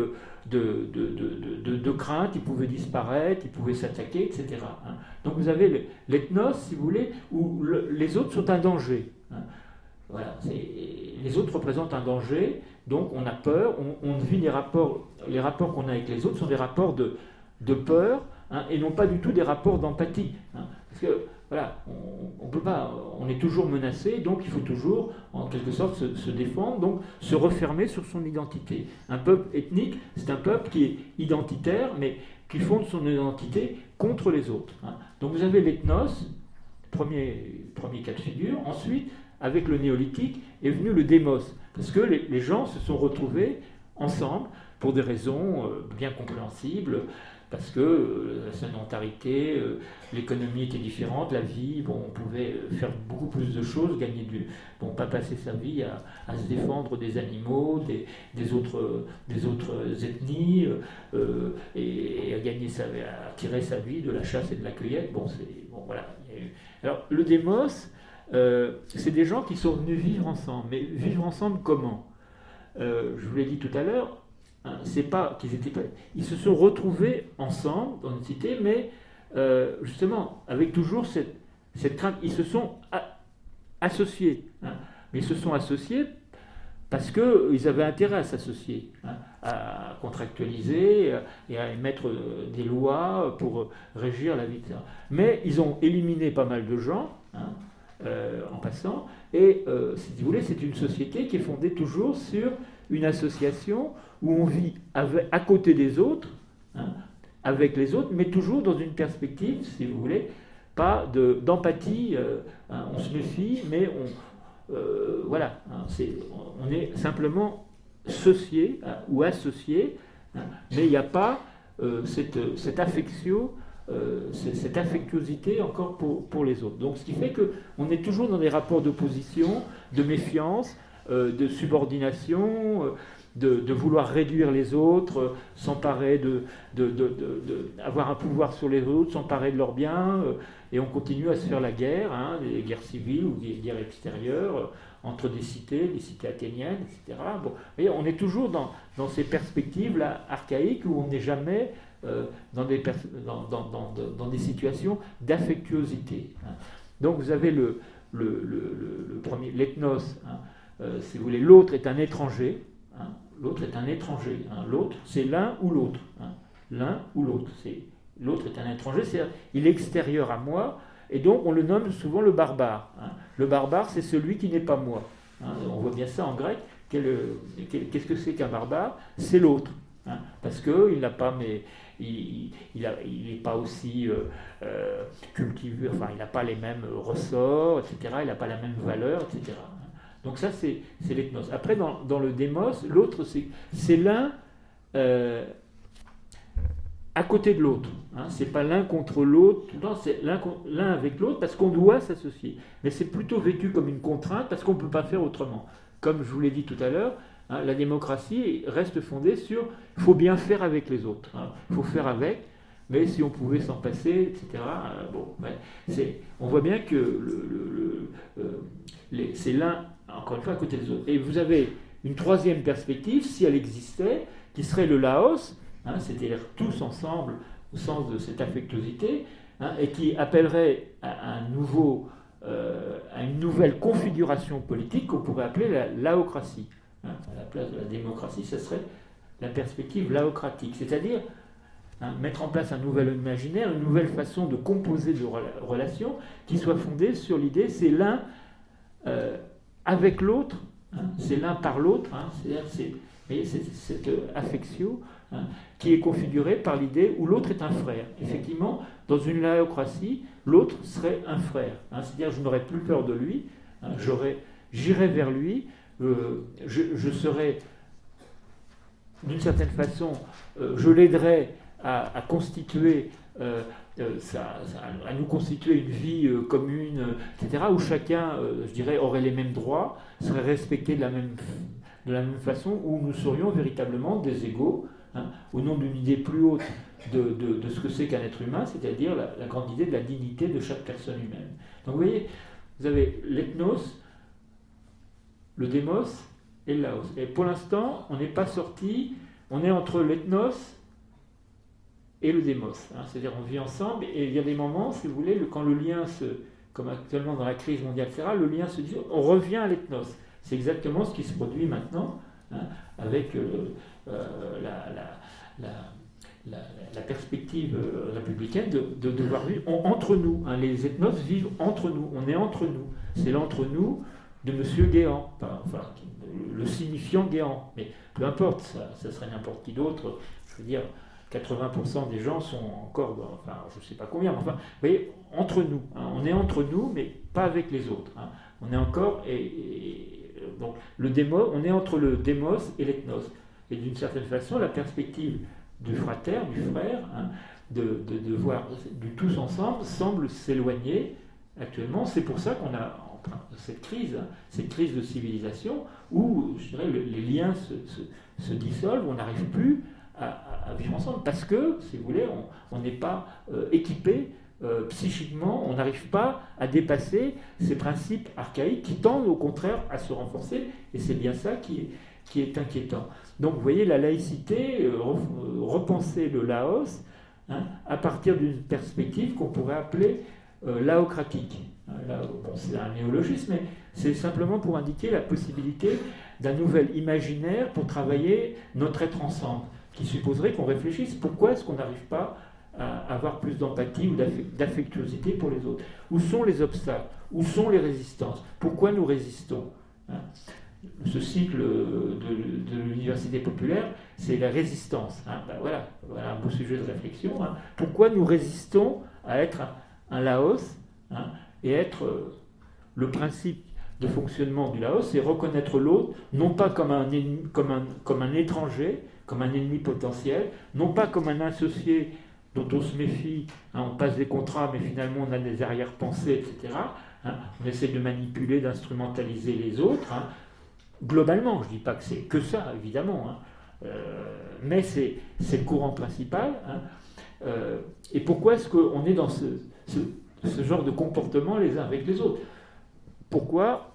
de crainte, ils pouvaient disparaître, ils pouvaient s'attaquer, etc. Hein. Donc vous avez l'ethnos, si vous voulez, où les autres sont un danger. Hein. Voilà, les autres représentent un danger, donc on a peur, on vit les rapports qu'on a avec les autres sont des rapports de peur, hein, et non pas du tout des rapports d'empathie. Hein. Parce que voilà, on peut pas, on est toujours menacé, donc il faut toujours, en quelque sorte, se défendre, donc se refermer sur son identité. Un peuple ethnique, c'est un peuple qui est identitaire, mais qui fonde son identité contre les autres. Hein. Donc vous avez l'ethnos, premier cas de figure. Ensuite, avec le néolithique, est venu le démos, parce que les gens se sont retrouvés ensemble pour des raisons bien compréhensibles, parce que la sédentarité, l'économie était différente, la vie, bon, on pouvait faire beaucoup plus de choses, pas passer sa vie à se défendre des animaux, des autres ethnies, et à tirer sa vie de la chasse et de la cueillette. Bon, voilà. Alors, le démos, c'est des gens qui sont venus vivre ensemble. Mais vivre ensemble comment? Je vous l'ai dit tout à l'heure, hein, c'est pas qu'ils étaient pas. Ils se sont retrouvés ensemble dans une cité, mais justement avec toujours cette crainte. Ils se sont associés, hein, mais ils se sont associés parce qu'ils avaient intérêt à s'associer, hein, à contractualiser et à émettre des lois pour régir la vie. Mais ils ont éliminé pas mal de gens. Hein, en passant, et si vous voulez, c'est une société qui est fondée toujours sur une association où on vit à côté des autres, hein, avec les autres, mais toujours dans une perspective, si vous voulez, pas d'empathie, hein, on se méfie, mais voilà, hein, on est simplement associé, hein, ou associé, hein, mais il n'y a pas cette affection, cette affectuosité encore pour les autres. Donc ce qui fait qu'on est toujours dans des rapports d'opposition, de méfiance, de subordination, de vouloir réduire les autres, s'emparer avoir un pouvoir sur les autres, s'emparer de leurs biens, et on continue à se faire la guerre, hein, des guerres civiles ou des guerres extérieures entre des cités athéniennes, etc. Bon, voyez, on est toujours dans ces perspectives-là archaïques où on n'est jamais dans des situations d'affectuosité. Hein. Donc vous avez le premier, l'ethnos, hein, si vous voulez, l'autre est un étranger, hein, l'autre est un étranger, hein, l'autre c'est l'un ou l'autre, hein, l'un ou l'autre, l'autre est un étranger, c'est-à-dire il est extérieur à moi, et donc on le nomme souvent le barbare. Hein. Le barbare, c'est celui qui n'est pas moi. Hein. On voit bien ça en grec. Qu'est-ce que c'est qu'un barbare? C'est l'autre. Hein, parce qu'il n'a pas, mais il n'est pas aussi cultivé, enfin il n'a pas les mêmes ressorts, etc. Il n'a pas la même valeur, etc. Donc ça c'est l'ethnos. Après dans le démos, l'autre c'est l'un à côté de l'autre. Hein, c'est pas l'un contre l'autre, c'est l'un avec l'autre parce qu'on doit s'associer. Mais c'est plutôt vécu comme une contrainte parce qu'on ne peut pas faire autrement. Comme je vous l'ai dit tout à l'heure, hein, la démocratie reste fondée sur il faut bien faire avec les autres. Hein, il faut faire avec, mais si on pouvait s'en passer, etc. Bon, ouais, on voit bien que c'est l'un, encore une fois, à côté des autres. Et vous avez une troisième perspective, si elle existait, qui serait le Laos, hein, c'est-à-dire tous ensemble au sens de cette affectuosité, hein, et qui appellerait à une nouvelle configuration politique qu'on pourrait appeler la laocratie. Hein, à la place de la démocratie, ce serait la perspective laocratique, c'est-à-dire mettre en place un nouvel imaginaire, une nouvelle façon de composer de relations qui soit fondée sur l'idée c'est l'un avec l'autre C'est l'un par l'autre, c'est-à-dire c'est cette affectio qui est configurée par l'idée où l'autre est un frère. Effectivement, dans une laocratie, l'autre serait un frère. C'est-à-dire je n'aurais plus peur de lui, j'irais vers lui, je serais, d'une certaine façon, je l'aiderais à constituer, à nous constituer une vie commune, etc., où chacun, je dirais, aurait les mêmes droits, serait respecté de la même façon, où nous serions véritablement des égaux, au nom d'une idée plus haute de ce que c'est qu'un être humain, c'est-à-dire la grande idée de la dignité de chaque personne humaine. Donc vous voyez, vous avez l'ethnos, le démos et le laos. Et pour l'instant, on n'est pas sorti, on est entre l'ethnos et le démos. C'est-à-dire on vit ensemble et il y a des moments, si vous voulez, quand le lien comme actuellement dans la crise mondiale, etc., le lien se dit, on revient à l'ethnos. C'est exactement ce qui se produit maintenant avec la perspective républicaine de devoir vivre entre nous. Les ethnos vivent entre nous, on est entre nous. C'est l'entre-nous de M. Guéant, enfin, le signifiant Guéant. Mais peu importe, ça serait n'importe qui d'autre. Je veux dire, 80% des gens sont encore, enfin, je ne sais pas combien, mais enfin, vous voyez, entre nous. On est entre nous, mais pas avec les autres. On est encore, donc, on est entre le démos et l'ethnos. Et d'une certaine façon, la perspective du frater, du frère, de voir du tous ensemble, semble s'éloigner actuellement. C'est pour ça qu'on a cette crise de civilisation où, je dirais, les liens se dissolvent, on n'arrive plus à vivre ensemble parce que, si vous voulez, on n'est pas équipé psychiquement, on n'arrive pas à dépasser ces principes archaïques qui tendent au contraire à se renforcer, et c'est bien ça qui est inquiétant. Donc vous voyez, la laïcité, repenser le Laos à partir d'une perspective qu'on pourrait appeler laocratique. C'est un néologisme, mais c'est simplement pour indiquer la possibilité d'un nouvel imaginaire pour travailler notre être ensemble, qui supposerait qu'on réfléchisse pourquoi est-ce qu'on n'arrive pas à avoir plus d'empathie ou d'affectuosité pour les autres. Où sont les obstacles? Où sont les résistances? Pourquoi nous résistons? Ce cycle de l'université populaire, c'est la résistance. Voilà un beau sujet de réflexion. Pourquoi nous résistons à être un Laos et être le principe de fonctionnement du Laos, c'est reconnaître l'autre, non pas comme un étranger, comme un ennemi potentiel, non pas comme un associé dont on se méfie, on passe des contrats, mais finalement on a des arrière-pensées, etc. On essaie de manipuler, d'instrumentaliser les autres. Globalement, je ne dis pas que c'est que ça, évidemment, mais c'est le courant principal. Et pourquoi est-ce qu'on est dans ce genre de comportement les uns avec les autres? Pourquoi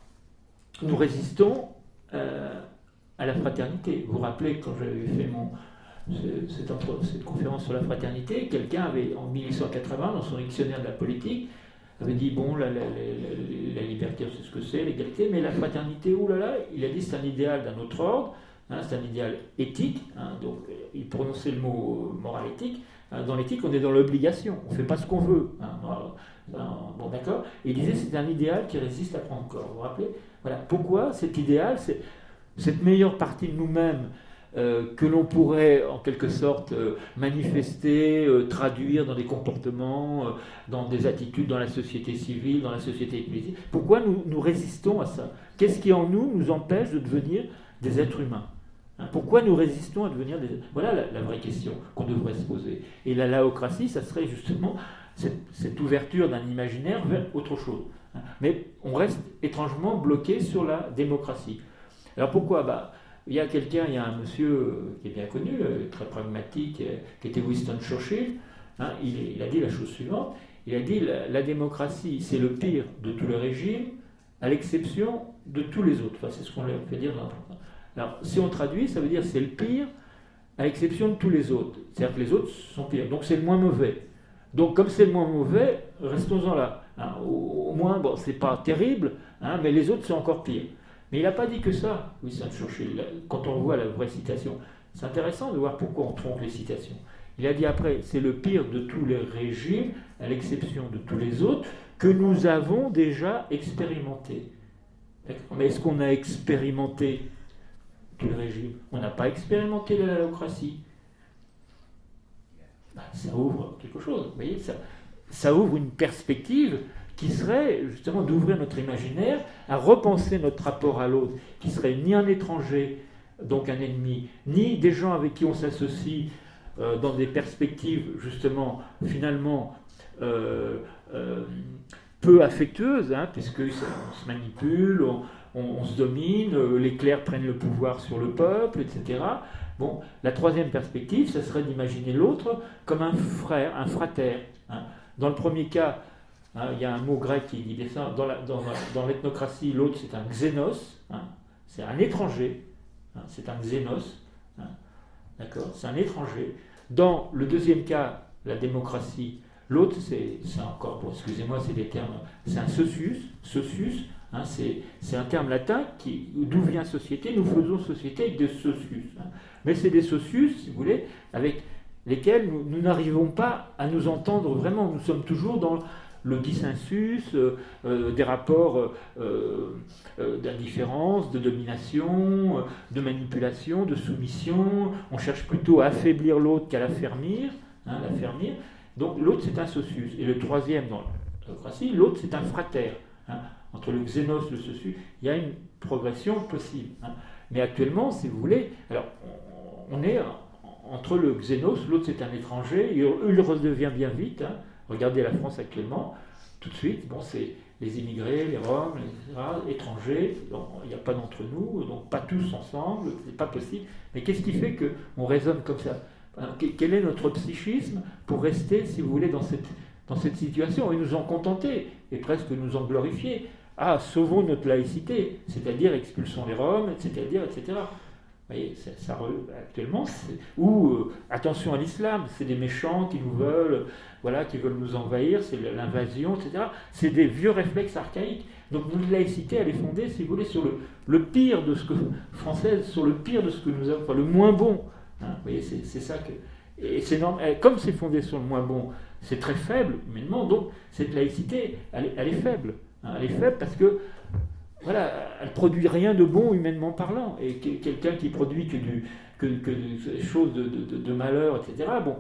nous résistons à la fraternité? Vous vous rappelez, quand j'avais fait cette conférence sur la fraternité, quelqu'un avait, en 1880, dans son dictionnaire de la politique, avait dit, bon, la liberté, c'est ce que c'est, l'égalité, mais la fraternité, oulala, il a dit, c'est un idéal d'un autre ordre, c'est un idéal éthique, donc il prononçait le mot moral éthique. Dans l'éthique, on est dans l'obligation, on ne fait pas ce qu'on veut. Bon, d'accord. Et il disait, c'est un idéal qui résiste à prendre corps. Vous vous rappelez? Voilà. Pourquoi cet idéal, cette meilleure partie de nous-mêmes, que l'on pourrait en quelque sorte manifester, traduire dans des comportements, dans des attitudes dans la société civile, dans la société ecclésiale. Pourquoi nous résistons à ça? Qu'est-ce qui en nous empêche de devenir des êtres humains? Pourquoi nous résistons à devenir des êtres humains? Voilà la vraie question qu'on devrait se poser. Et la laocratie, ça serait justement cette ouverture d'un imaginaire vers autre chose. Mais on reste étrangement bloqué sur la démocratie. Alors pourquoi? Il y a un monsieur qui est bien connu, très pragmatique, qui était Winston Churchill. Il a dit la chose suivante. Il a dit la démocratie, c'est le pire de tous les régimes, à l'exception de tous les autres. Enfin, c'est ce qu'on leur fait dire dans le... Alors, si on traduit, ça veut dire c'est le pire, à l'exception de tous les autres. C'est-à-dire que les autres sont pires. Donc c'est le moins mauvais. Donc comme c'est le moins mauvais, restons-en là. Au moins, c'est pas terrible, mais les autres sont encore pires. Mais il n'a pas dit que ça, Winston Churchill, quand on voit la vraie citation. C'est intéressant de voir pourquoi on trompe les citations. Il a dit après, c'est le pire de tous les régimes, à l'exception de tous les autres, que nous avons déjà expérimenté. D'accord ? Mais est-ce qu'on a expérimenté tout le régime? On n'a pas expérimenté la laocratie. Ça ouvre quelque chose, vous voyez, ça ouvre une perspective qui serait justement d'ouvrir notre imaginaire, à repenser notre rapport à l'autre, qui serait ni un étranger, donc un ennemi, ni des gens avec qui on s'associe dans des perspectives justement finalement peu affectueuses, hein, puisqu'on se manipule, on se domine, les clercs prennent le pouvoir sur le peuple, etc. Bon, la troisième perspective, ça serait d'imaginer l'autre comme un frère, un frater. Hein. Dans le premier cas, hein, il y a un mot grec qui dit ça, dans l'ethnocratie, l'autre c'est un xénos, hein, c'est un étranger, hein, c'est un xénos, hein, d'accord, c'est un étranger. Dans le deuxième cas, la démocratie, l'autre c'est encore, bon, excusez-moi, c'est des termes, c'est un socius, hein, c'est un terme latin d'où vient société, nous faisons société avec des socius. Hein. Mais c'est des socius, si vous voulez, avec lesquels nous n'arrivons pas à nous entendre vraiment. Nous sommes toujours dans le dissensus, des rapports d'indifférence, de domination, de manipulation, de soumission. On cherche plutôt à affaiblir l'autre qu'à l'affermir. Hein, l'affermir. Donc l'autre c'est un socius. Et le troisième dans la démocratie, l'autre c'est un frater. Hein. Entre le xénos et le socius, il y a une progression possible. Hein. Mais actuellement, si vous voulez, alors on est entre le xénos, l'autre c'est un étranger, il redevient bien vite. Hein. Regardez la France actuellement, tout de suite, bon, c'est les immigrés, les Roms, etc., étrangers, donc, il n'y a pas d'entre nous, donc pas tous ensemble, c'est pas possible. Mais qu'est-ce qui fait qu'on raisonne comme ça? Quel est notre psychisme pour rester, si vous voulez, dans cette situation et nous en contenter et presque nous en glorifier? Ah, sauvons notre laïcité, c'est-à-dire expulsons les Roms, c'est-à-dire, etc. Vous voyez, actuellement, ou attention à l'islam, c'est des méchants qui nous veulent, voilà, qui veulent nous envahir, c'est l'invasion, etc. C'est des vieux réflexes archaïques. Donc notre laïcité, elle est fondée, si vous voulez, sur le pire de ce que française, sur le pire de ce que nous avons, enfin le moins bon. Hein, vous voyez, c'est ça que. Et c'est normal. Comme c'est fondé sur le moins bon, c'est très faible humainement. Donc cette laïcité, elle est faible. Hein, elle est faible parce que voilà, elle ne produit rien de bon humainement parlant. Et quelqu'un qui produit que des choses de malheur, etc., bon,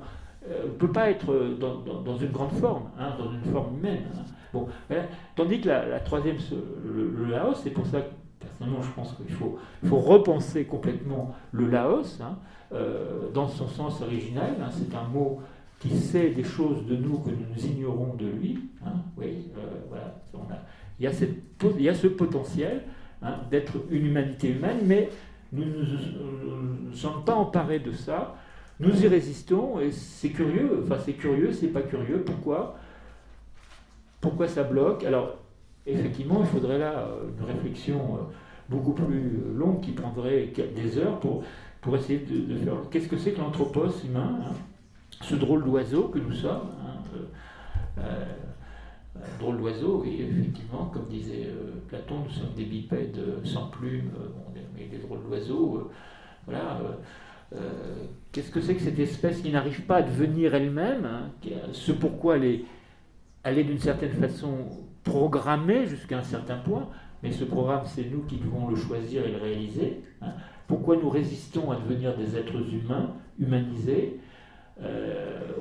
ne peut pas être dans une grande forme, hein, dans une forme humaine. Hein. Bon, voilà. Tandis que la troisième, le Laos, c'est pour ça que personnellement je pense qu'il faut repenser complètement le Laos, hein, dans son sens original. Hein, c'est un mot qui sait des choses de nous que nous ignorons de lui. Hein, oui, voilà, il y a ce potentiel, hein, d'être une humanité humaine, mais nous ne sommes pas emparés de ça. Nous y résistons et c'est curieux. Enfin, c'est curieux, c'est pas curieux. Pourquoi ça bloque? Alors, effectivement, il faudrait là une réflexion beaucoup plus longue qui prendrait des heures pour essayer de faire. Qu'est-ce que c'est que l'anthropos humain, hein, ce drôle d'oiseau que nous sommes, hein, drôle d'oiseau, et effectivement, comme disait Platon, nous sommes des bipèdes sans plumes, mais des drôles d'oiseaux. Voilà. Qu'est-ce que c'est que cette espèce qui n'arrive pas à devenir elle-même, hein, ce pourquoi elle est d'une certaine façon programmée jusqu'à un certain point, mais ce programme, c'est nous qui devons le choisir et le réaliser. Hein. Pourquoi nous résistons à devenir des êtres humains, humanisés?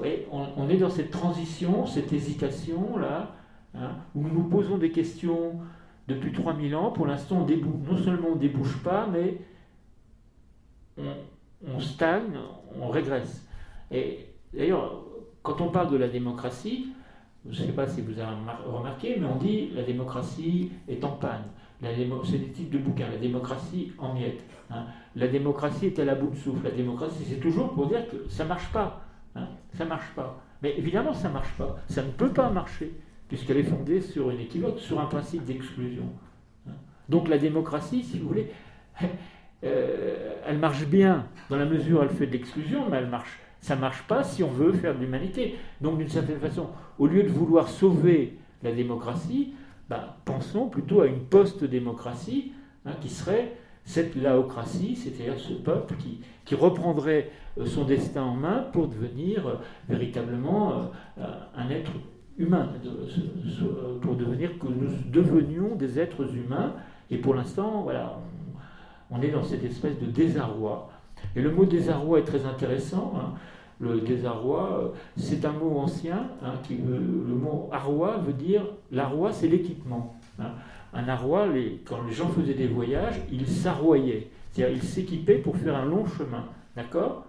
Oui, on est dans cette transition, cette hésitation-là, hein, où nous nous posons des questions depuis 3000 ans. Pour l'instant, non seulement on ne débouche pas, mais on stagne, on régresse. Et d'ailleurs, quand on parle de la démocratie, je ne sais pas si vous avez remarqué, mais on dit la démocratie est en panne. C'est des titres de bouquins, la démocratie en miettes. Hein. La démocratie est à la bout de souffle. La démocratie, c'est toujours pour dire que ça ne marche pas. Hein. Ça ne marche pas. Mais évidemment, ça ne marche pas. Ça ne peut pas marcher, puisqu'elle est fondée sur une équivoque, sur un principe d'exclusion. Hein. Donc la démocratie, si vous voulez, elle marche bien dans la mesure où elle fait de l'exclusion, mais ça ne marche pas si on veut faire de l'humanité. Donc d'une certaine façon, au lieu de vouloir sauver la démocratie, pensons plutôt à une post-démocratie, hein, qui serait cette laocratie, c'est-à-dire ce peuple qui reprendrait son destin en main pour devenir véritablement un être humain, pour devenir que nous devenions des êtres humains Et pour l'instant, voilà, on est dans cette espèce de désarroi. Et le mot désarroi est très intéressant. Hein. Le désarroi, c'est un mot ancien. Hein, le mot arroi veut dire, l'arroi c'est l'équipement. Hein. Un arroi, quand les gens faisaient des voyages, ils s'arroyaient. C'est-à-dire ils s'équipaient pour faire un long chemin. D'accord ?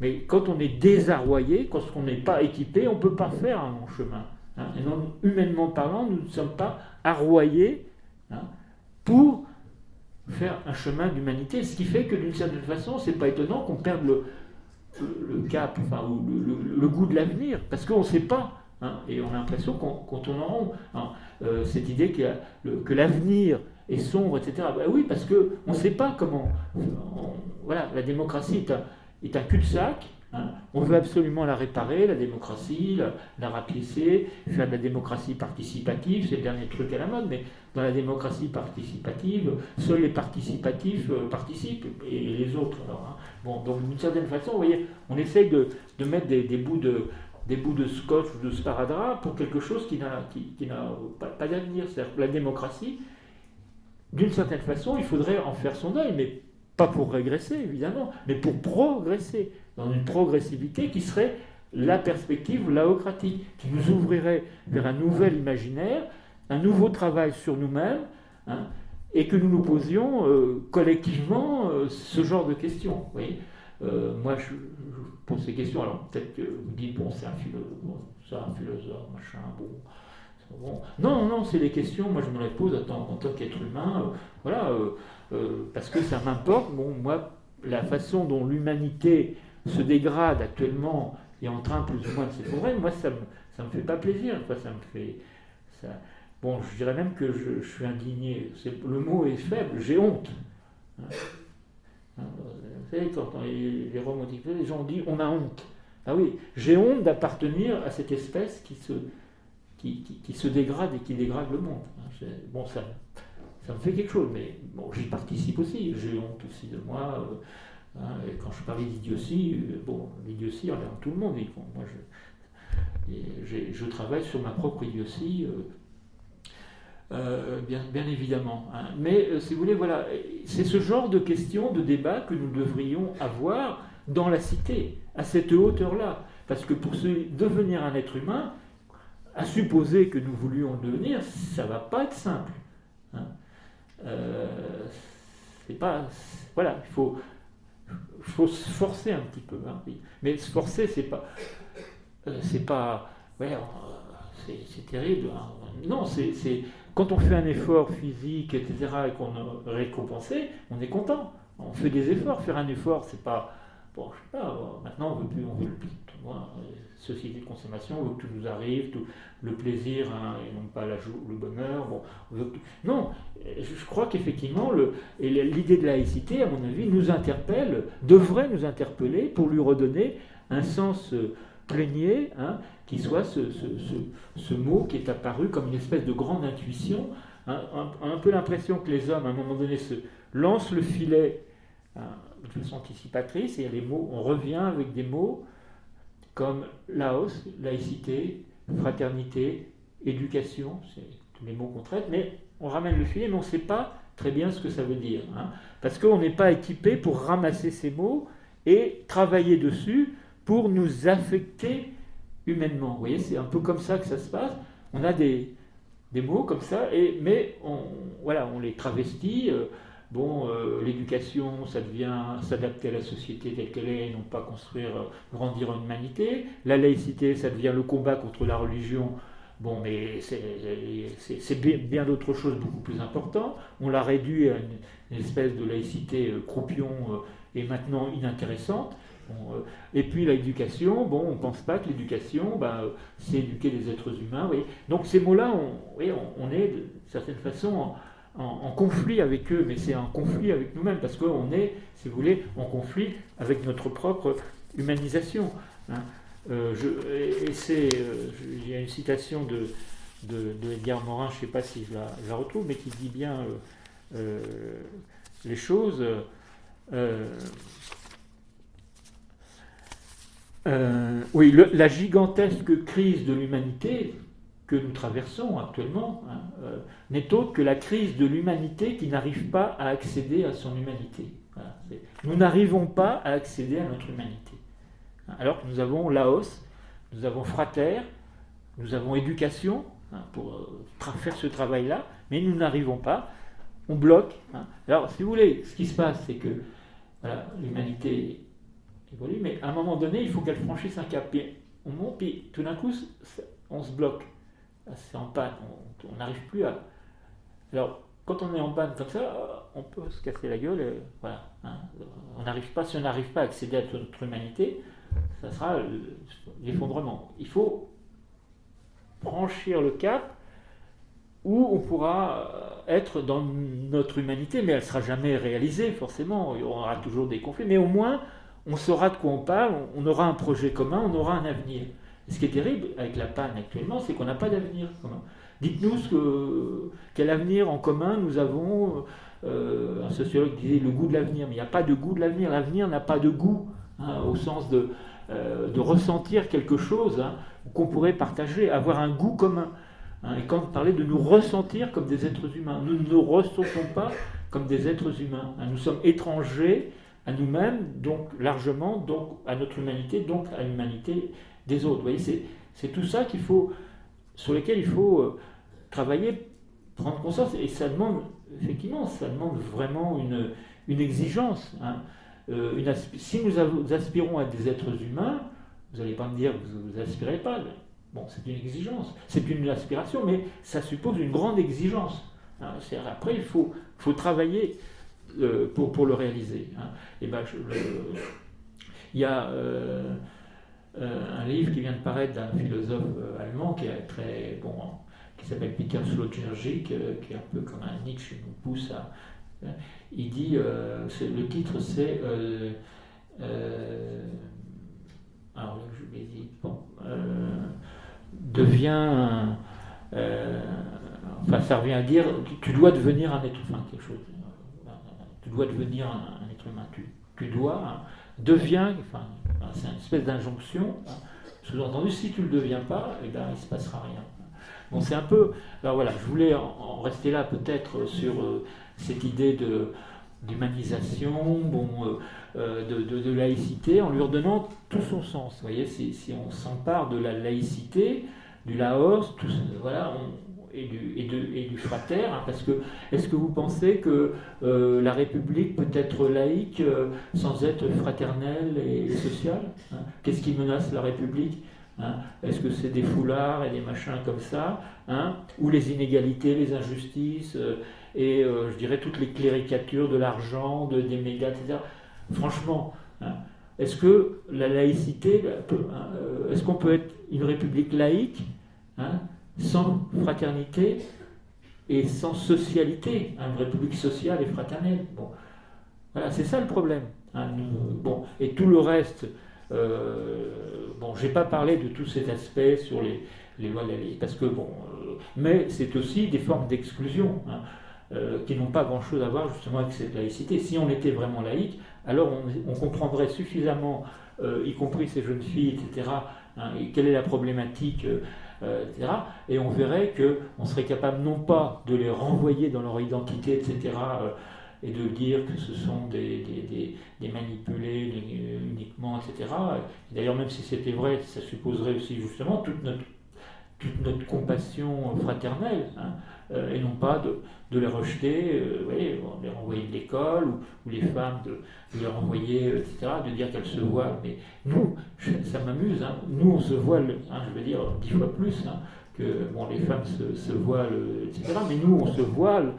Mais quand on est désarroyé, quand on n'est pas équipé, on ne peut pas faire un long chemin. Hein. Et non, humainement parlant, nous ne sommes pas arroyés, hein, pour faire un chemin d'humanité. Ce qui fait que d'une certaine façon, c'est pas étonnant qu'on perde le cap, enfin, ou le goût de l'avenir, parce qu'on ne sait pas. Hein, et on a l'impression qu'on tourne en rond. Hein, cette idée que l'avenir est sombre, etc. Ben oui, parce qu'on ne sait pas comment. Voilà, la démocratie est un cul-de-sac. Hein. On veut absolument la réparer, la démocratie, la rapiécer, faire de la démocratie participative, c'est le dernier truc à la mode, mais dans la démocratie participative, seuls les participatifs participent, et les autres. Alors, hein. Bon, donc d'une certaine façon, vous voyez, on essaye de mettre des bouts de scotch ou de sparadrap pour quelque chose qui n'a pas d'avenir. C'est-à-dire que la démocratie, d'une certaine façon, il faudrait en faire son deuil, mais pas pour régresser, évidemment, mais pour progresser, dans une progressivité qui serait la perspective laocratique, qui nous ouvrirait vers un nouvel imaginaire, un nouveau travail sur nous-mêmes, hein, et que nous nous posions collectivement ce genre de questions. Vous voyez, moi, je pose ces questions, alors peut-être que vous dites, bon, c'est un philosophe, machin, bon. Bon. Non, c'est des questions, moi je me les pose en tant qu'être humain, voilà, parce que ça m'importe. Bon, moi, la façon dont l'humanité se dégrade actuellement est en train plus ou moins de s'effondrer, moi ça me fait pas plaisir, enfin, ça me fait... Ça, bon, je dirais même que je suis indigné, le mot est faible, j'ai honte. Hein. Vous savez, quand les Roms ont dit, les gens ont dit, on a honte. Ah oui, j'ai honte d'appartenir à cette espèce qui se dégrade et qui dégrade le monde. Bon, ça me fait quelque chose, mais bon, j'y participe aussi. J'ai honte aussi de moi. Hein, et quand je parlais d'idiotie, bon, l'idiotie, elle est en tout le monde. Et bon, moi, je travaille sur ma propre idiotie, bien évidemment. Hein. Mais si vous voulez, voilà, c'est ce genre de questions, de débats que nous devrions avoir dans la cité, à cette hauteur-là. Parce que pour devenir un être humain, à supposer que nous voulions le devenir, ça ne va pas être simple. Hein. C'est pas, voilà, il faut se forcer un petit peu. Hein. Mais se forcer, c'est pas, ouais, c'est terrible. Hein. Non, c'est quand on fait un effort physique, etc., et qu'on est récompensé, on est content. On fait des efforts. Faire un effort, c'est pas, bon, je sais pas. Maintenant, on veut plus. Société de consommation, on veut que tout nous arrive, tout le plaisir, hein, et non pas le bonheur. Bon, non, je crois qu'effectivement, l'idée de laïcité, à mon avis, devrait nous interpeller pour lui redonner un sens plénier, hein, qui soit ce mot qui est apparu comme une espèce de grande intuition, hein, un peu l'impression que les hommes, à un moment donné, se lancent le filet, hein, de façon anticipatrice, et il y a les mots, on revient avec des mots comme laos, laïcité, fraternité, éducation, c'est tous les mots qu'on traite, mais on ramène le filet, mais on ne sait pas très bien ce que ça veut dire. Hein, parce qu'on n'est pas équipé pour ramasser ces mots et travailler dessus pour nous affecter humainement. Vous voyez, c'est un peu comme ça que ça se passe. On a des mots comme ça, mais on les travestit. L'éducation, ça devient s'adapter à la société telle qu'elle est et non pas construire, grandir en humanité. La laïcité, ça devient le combat contre la religion. Bon, mais c'est bien d'autres choses beaucoup plus importantes. On l'a réduit à une espèce de laïcité croupion et maintenant inintéressante. Bon, et puis l'éducation, bon, on ne pense pas que l'éducation, c'est éduquer les êtres humains. Voyez. Donc ces mots-là, on est d'une certaine façon en conflit avec eux, mais c'est un conflit avec nous-mêmes, parce qu'on est, si vous voulez, en conflit avec notre propre humanisation. Hein. Il y a une citation de Edgar Morin, je ne sais pas si je la retrouve, mais qui dit bien les choses. La gigantesque crise de l'humanité, que nous traversons actuellement n'est autre que la crise de l'humanité qui n'arrive pas à accéder à son humanité. Voilà. Nous n'arrivons pas à accéder à notre humanité. Alors que nous avons Laos, nous avons Frater, nous avons éducation pour faire ce travail-là, mais nous n'arrivons pas, on bloque. Alors, si vous voulez, ce qui se passe, c'est que voilà, l'humanité évolue, mais à un moment donné, il faut qu'elle franchisse un cap. Puis on monte, puis tout d'un coup, on se bloque. C'est en panne, on n'arrive plus à... Alors, quand on est en panne comme ça, on peut se casser la gueule, et voilà. On n'arrive pas, si on n'arrive pas à accéder à notre humanité, ça sera l'effondrement. Il faut franchir le cap où on pourra être dans notre humanité, mais elle ne sera jamais réalisée, forcément. Il y aura toujours des conflits, mais au moins, on saura de quoi on parle, on aura un projet commun, on aura un avenir. Et ce qui est terrible avec la panne actuellement, c'est qu'on n'a pas d'avenir commun. Dites-nous quel avenir en commun nous avons. Un sociologue disait le goût de l'avenir, mais il n'y a pas de goût de l'avenir. L'avenir n'a pas de goût, au sens de ressentir quelque chose qu'on pourrait partager, avoir un goût commun. Et quand on parlait de nous ressentir comme des êtres humains, nous ne nous ressentons pas comme des êtres humains. Nous sommes étrangers à nous-mêmes, donc largement, donc à notre humanité, donc à l'humanité des autres. Vous voyez, c'est tout ça sur lequel il faut travailler, prendre conscience, et ça demande, effectivement, ça demande vraiment une exigence. Si nous aspirons à des êtres humains, vous n'allez pas me dire que vous n'aspirez pas. Bon, c'est une exigence, c'est une aspiration, mais ça suppose une grande exigence. Après, il faut travailler pour le réaliser. Et ben, il y a un livre qui vient de paraître d'un philosophe allemand qui est très bon, qui s'appelle Peter Sloterdijk, qui est un peu comme un Nietzsche, qui nous pousse à. Il dit, le titre c'est alors là je vais dire, bon, devient, enfin ça revient à dire, tu dois devenir un être humain, quelque chose. Tu dois devenir un être humain. Tu dois, deviens, enfin, c'est une espèce d'injonction. Sous-entendu, si tu ne le deviens pas, eh ben, il ne se passera rien. Bon, c'est un peu. Alors voilà, je voulais en rester là peut-être sur cette idée d'humanisation, de laïcité, en lui redonnant tout son sens. Vous voyez, si on s'empare de la laïcité, du Laos, voilà, et du frater, parce que est-ce que vous pensez que la République peut être laïque sans être fraternelle et sociale Qu'est-ce qui menace la République Est-ce que c'est des foulards et des machins comme ça, ou les inégalités, les injustices, et je dirais toutes les cléricatures de l'argent, des médias, etc. Franchement, est-ce que la laïcité, est-ce qu'on peut être une République laïque sans fraternité et sans socialité, une république sociale et fraternelle. Bon, voilà, c'est ça le problème. Bon, et tout le reste, bon, j'ai pas parlé de tous ces aspects sur les lois de la laïcité, parce que bon, mais c'est aussi des formes d'exclusion qui n'ont pas grand-chose à voir justement avec cette laïcité. Si on était vraiment laïque, alors on comprendrait suffisamment, y compris ces jeunes filles, etc., et quelle est la problématique. Etc. Et on verrait qu'on serait capable non pas de les renvoyer dans leur identité, etc., et de dire que ce sont des manipulés uniquement, etc. Et d'ailleurs, même si c'était vrai, ça supposerait aussi justement toute notre compassion fraternelle, et non pas de les rejeter, les renvoyer de l'école, ou les femmes de les renvoyer, etc., de dire qu'elles se voilent. Mais nous, ça m'amuse, nous on se voile, je veux dire 10 fois plus, que bon, les femmes se voilent, etc., mais nous on se voile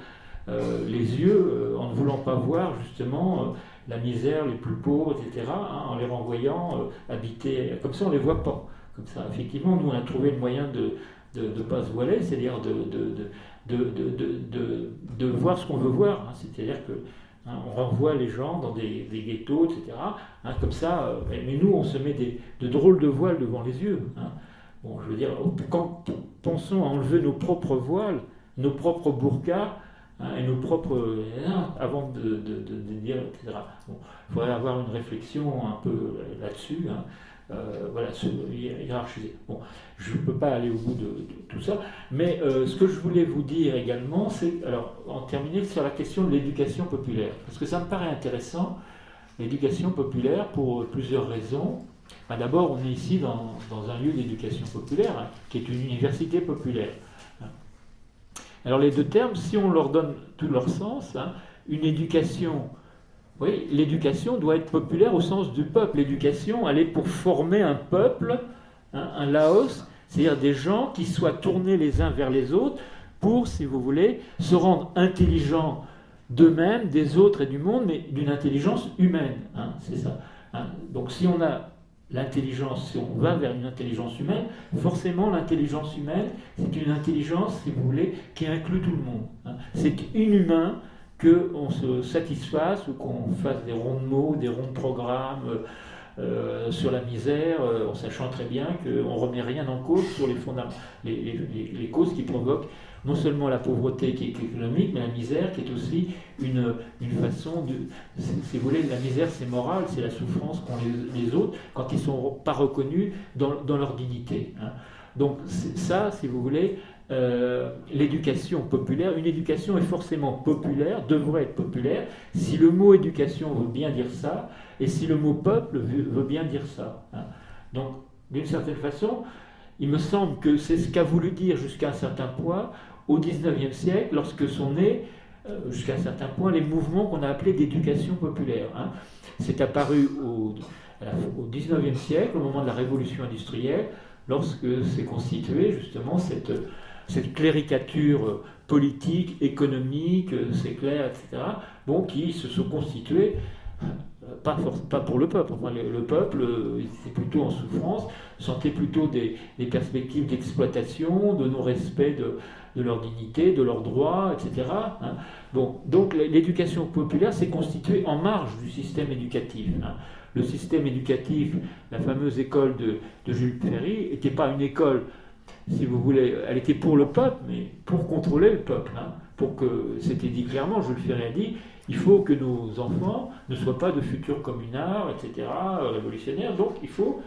les yeux en ne voulant pas voir justement la misère, les plus pauvres, etc., en les renvoyant habiter, comme ça on ne les voit pas. Comme ça, effectivement, nous on a trouvé le moyen de ne pas se voiler, c'est-à-dire de voir ce qu'on veut voir, c'est-à-dire que on renvoie les gens dans des ghettos, etc., comme ça, mais nous on se met de drôles de voiles devant les yeux. Bon, je veux dire, quand pensons à enlever nos propres voiles, nos propres burqas, hein, et nos propres avant de dire, etc. Bon, il faudrait avoir une réflexion un peu là-dessus, hein, voilà, hiérarchiser. Bon, je ne peux pas aller au bout de tout ça, mais ce que je voulais vous dire également, c'est, alors, en terminer sur la question de l'éducation populaire, parce que ça me paraît intéressant, l'éducation populaire, pour plusieurs raisons. Ben, d'abord, on est ici dans un lieu d'éducation populaire, hein, qui est une université populaire. Alors les deux termes, si on leur donne tout leur sens, hein, une éducation, oui, l'éducation doit être populaire au sens du peuple. L'éducation, elle est pour former un peuple, hein, un Laos, c'est-à-dire des gens qui soient tournés les uns vers les autres pour, si vous voulez, se rendre intelligents d'eux-mêmes, des autres et du monde, mais d'une intelligence humaine, hein, c'est ça. Hein. Donc si on a l'intelligence, si on va vers une intelligence humaine, forcément l'intelligence humaine, c'est une intelligence, si vous voulez, qui inclut tout le monde. Hein. C'est inhumain qu'on se satisfasse ou qu'on fasse des ronds de mots, des ronds de programmes sur la misère, en sachant très bien qu'on ne remet rien en cause sur les causes qui provoquent non seulement la pauvreté qui est économique, mais la misère qui est aussi une façon de... Si vous voulez, la misère c'est moral, c'est la souffrance qu'ont les autres quand ils ne sont pas reconnus dans leur dignité. Hein. Donc ça, si vous voulez, l'éducation populaire, une éducation est forcément populaire, devrait être populaire, si le mot éducation veut bien dire ça, et si le mot peuple veut bien dire ça. Hein. Donc, d'une certaine façon, il me semble que c'est ce qu'a voulu dire jusqu'à un certain point, au XIXe siècle, lorsque sont nés, jusqu'à un certain point, les mouvements qu'on a appelés d'éducation populaire. Hein. C'est apparu au XIXe siècle, au moment de la révolution industrielle, lorsque s'est constituée justement cette cléricature politique, économique, c'est clair, etc., bon, qui se sont constituées, pas pour le peuple. Enfin, le peuple était plutôt en souffrance, sentait plutôt des perspectives d'exploitation, de non-respect de leur dignité, de leurs droits, etc. Hein. Bon, donc l'éducation populaire s'est constituée en marge du système éducatif. Hein. Le système éducatif, la fameuse école de Jules Ferry, n'était pas une école, si vous voulez, elle était pour le peuple, mais pour contrôler le peuple. Hein. Pour que, c'était dit clairement, Jules Ferry a dit, il faut que nos enfants ne soient pas de futurs communards, etc., révolutionnaires, donc il faut